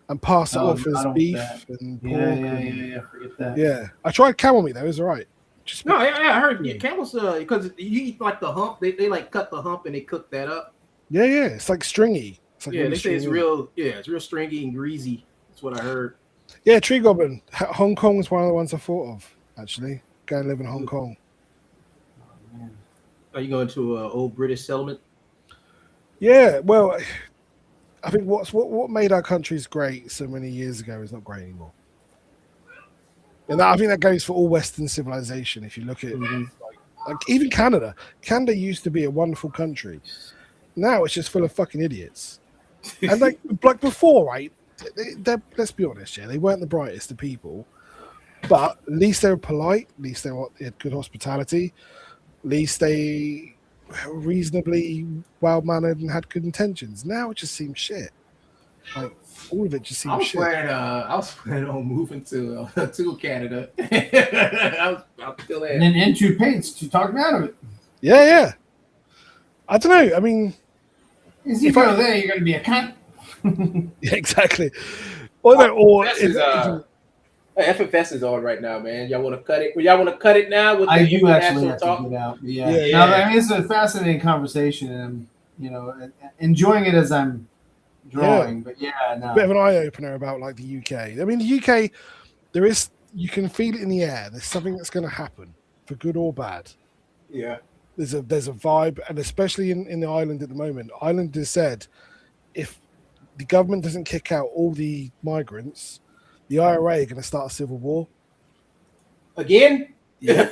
and pass it off as beef and pork. Yeah. Forget that. Yeah. I tried camel meat though. It was all right. I heard camels because you eat like the hump. They like cut the hump and they cook that up. Yeah. It's like stringy. It's like Yeah, really they say it's stringy. real. Yeah, it's real stringy and greasy. That's what I heard. Yeah, Tree Goblin. Hong Kong was one of the ones I thought of, actually. Go and live in Hong Kong. Are you going to an old British settlement? Yeah, well, I think what made our countries great so many years ago is not great anymore. And I think that goes for all Western civilization. If you look at like even Canada. Canada used to be a wonderful country. Now it's just full of fucking idiots. And like before, right? Let's be honest, yeah, they weren't the brightest of people, but at least they were polite. At least they had good hospitality. At least they were reasonably well mannered and had good intentions. Now it just seems shit. Like all of it just seems shit. I was planning on moving to Canada. I'm still there. And then into paints to talk me out of it. Yeah. I don't know. I mean, If you go there, you're going to be a cunt. yeah, exactly. Or FFS is on right now, man. Y'all want to cut it? Y'all want to cut it now? With I the do actually international have talk? to get out. Yeah. No, I mean, it's a fascinating conversation, and enjoying it as I'm drawing. But no. bit of an eye opener about like the UK. I mean, the UK, you can feel it in the air. There's something that's going to happen, for good or bad. Yeah. There's a vibe, and especially in the island at the moment. Ireland has said if the government doesn't kick out all the migrants, the IRA are going to start a civil war Again? Yeah.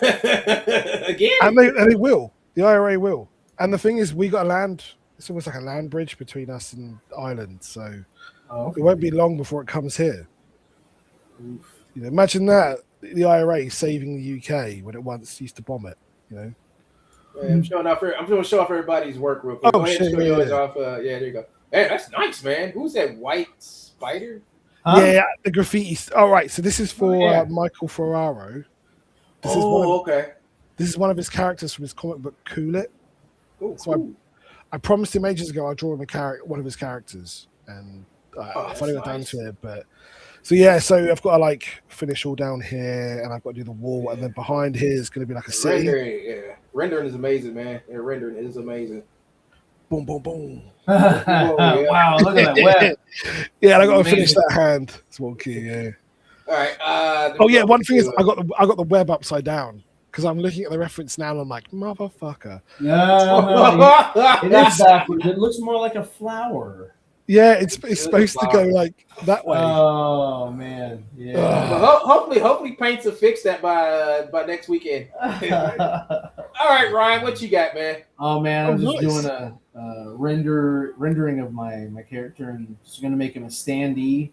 Again? and they will. The IRA will. And the thing is, we got a land. It's almost like a land bridge between us and Ireland, so it won't be long before it comes here. Imagine that, the IRA saving the UK when it once used to bomb it. Yeah, I'm showing off everybody's work real quick. Oh, Go ahead and shit, show yours yeah. off. Yeah, there you go. Hey, that's nice, man. Who's that white spider? Huh? Yeah, the graffiti. All right, so this is for yeah. Michael Ferraro. Okay. This is one of his characters from his comic book Cool It. Oh, So cool. I promised him ages ago I'd draw him one of his characters, and I finally got down nice. to it. But so I've got to like finish all down here, and I've got to do the wall, and then behind here is going to be like a city. Rendering is amazing, man. Yeah, rendering is amazing. Boom, boom, boom. Wow, look at that web. Yeah, and I got to Amazing. finish that hand. It's one key. Yeah. All right. Oh yeah, one thing is I got the web upside down because I'm looking at the reference now and I'm like, motherfucker. No, it is backwards. It looks more like a flower. Yeah, it's supposed to go like that way. Oh man, yeah. Well, hopefully Paints will fix that by next weekend. All right, Ryan, what you got, man? Oh man, I'm just nice. doing a rendering of my character, and just gonna make him a standee,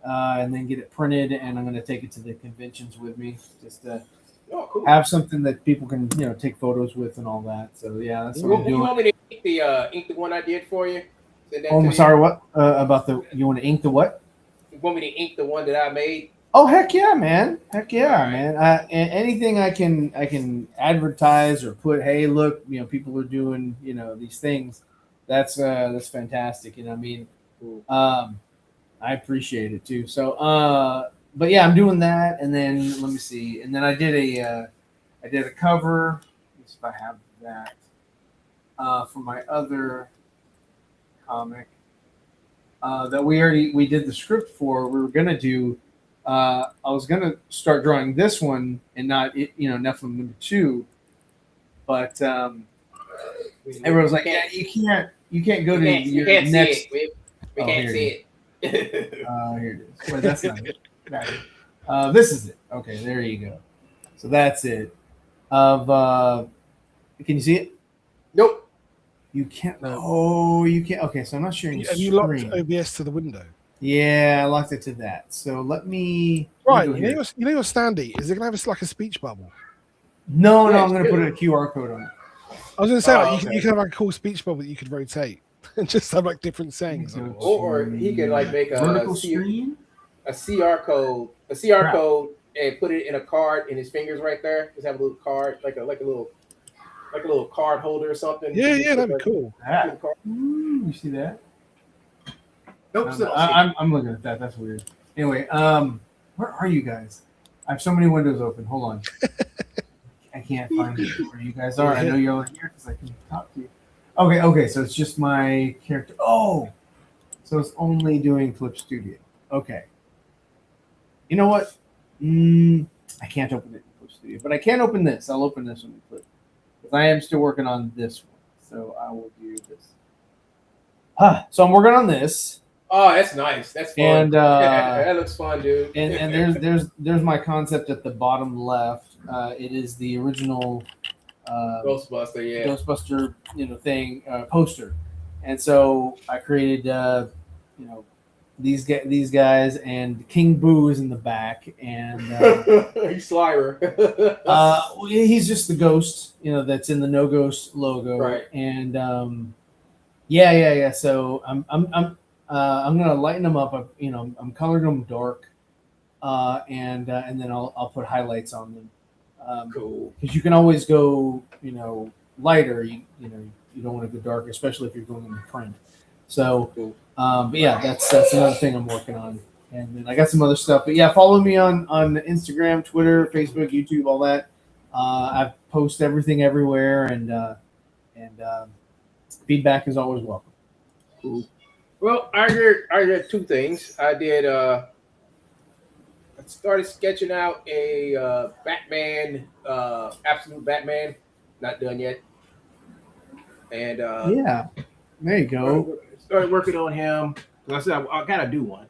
and then get it printed, and I'm gonna take it to the conventions with me, just to Cool. have something that people can take photos with and all that. So yeah, that's what I'm You doing. want me to ink the one I did for you? Send that Oh, to I'm you? sorry. What about you want to ink the what? You want me to ink the one that I made? Oh heck yeah, man! Heck yeah, All right. man! Anything I can advertise or put. Hey, look, people are doing these things. That's fantastic. I mean, I appreciate it too. So, but yeah, I'm doing that, and then let me see. And then I did a cover. Let's see if I have that for my other comic that we did the script for. We were gonna do. I was gonna start drawing this one and not Nephilim number 2, but everyone's like, yeah, you can't go to your next. See it. We can't see it. Here it is. Wait, that's not it. Right. This is it. Okay, there you go. So that's it. Can you see it? Nope. You can't. Oh, you can't. Okay, so I'm not sharing Have screen. you locked OBS to the window? Yeah, I locked it to that. So let me. Right, let me go here. you know your standee. Is it gonna have like a speech bubble? No, Yeah, I'm going to it's put a QR code on it. I was gonna say okay. you can have like a cool speach bubble that you could rotate and just have like different sayings. Go Or he could like make vertical screen. a CR code, and put it in a card in his fingers right there. Just have a little card, like a little card holder or something. Yeah, that'd be cool. That. You see that? Nope. still don't see it. I'm looking at that. That's weird. Anyway, where are you guys? I have so many windows open. Hold on. I can't find where you guys are. I know you're over here because I can talk to you. Okay. So it's just my character. Oh, So it's only doing Clip Studio. Okay. You know what? I can't open it in Clip Studio, but I can open this. I'll open this one in Clip. Because I am still working on this one. So I will do this. So I'm working on this. Oh, that's nice. That's fun. And that looks fun, dude. and there's my concept at the bottom left. It is the original Ghostbuster, thing poster. And so I created these guys, and King Boo is in the back, and he's Slimer. he's just the ghost, that's in the No Ghost logo, right? And yeah. So I'm gonna lighten them up. I'm coloring them dark, and then I'll put highlights on them. Cool. Because you can always go lighter. You don't want to go dark, especially if you're going into print. So, cool. But yeah, that's another thing I'm working on. And then I got some other stuff. But yeah, follow me on Instagram, Twitter, Facebook, YouTube, all that. I post everything everywhere, and feedback is always welcome. Cool. Well, I did two things. I started sketching out a Batman, Absolute Batman. Not done yet. And yeah, there you go. Started working on him. I said I gotta do one.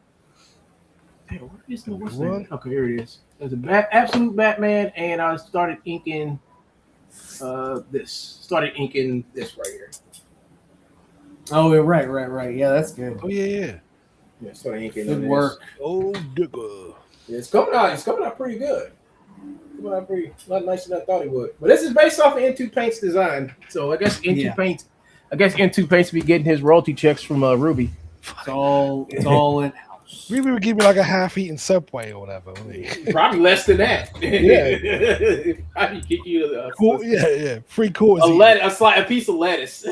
Hey, where is the what's that? Okay, here it is. There's Absolute Batman, and I started inking this. Started inking this right here. Oh, right. Yeah, that's good. Oh yeah. Yeah, started inking. Good work. Oh, digger. Yeah, it's coming out pretty good. Coming out a lot nicer than I thought it would. But this is based off of N2 Paint's design. So I guess N2 Paint's be getting his royalty checks from Ruby. It's all in house. Ruby would give me like a half-eaten Subway or whatever. Probably less than that. Yeah. Probably kick you yeah. 3 quarters. A piece of lettuce.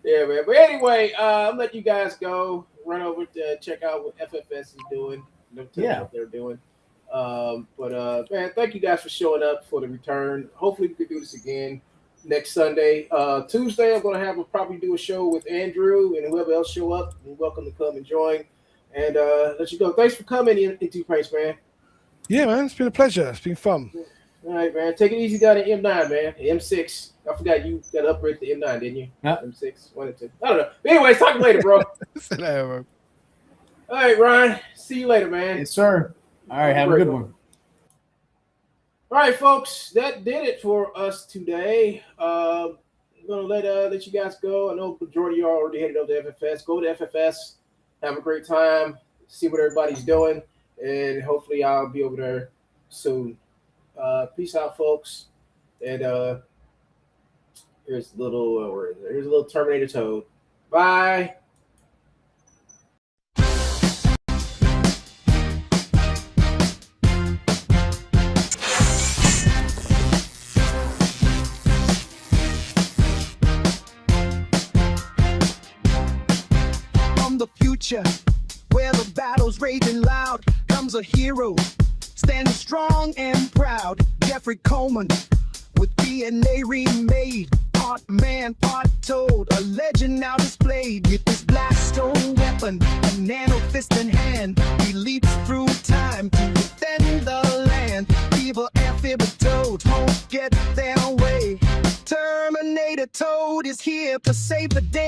Yeah, man. But anyway, I'm letting you guys go. Run over to check out what FFS is doing. What they're doing. Man, thank you guys for showing up for the return. Hopefully we can do this again next Sunday. Tuesday, I'm going to probably do a show with Andrew, and whoever else show up, you're welcome to come and join. And let you go. Thanks for coming into Paints, man. Yeah, man. It's been a pleasure. It's been fun. All right, man. Take it easy down at M9, man. M6. I forgot you got to upgrade to M9, didn't you? Yep. M6. 1 and 2. I don't know. But anyways, talk later, bro. Bro. All right, Ryan. See you later, man. Yes, sir. All right, have a good one. All right, folks. That did it for us today. I'm gonna let you guys go. I know the majority of you already headed over to FFS. Go to FFS. Have a great time. See what everybody's doing, and hopefully I'll be over there soon. Peace out, folks. And here's a little here's a little Terminator Toad. Bye. The future where the battle's raging loud comes a hero standing strong and proud. Jeffrey Coleman with DNA remade, part man, part toad, a legend now displayed with his blast stone weapon, a nano fist in hand. He leaps through time to defend the land. Evil amphibious toads won't get their way. Terminator Toad is here to save the day.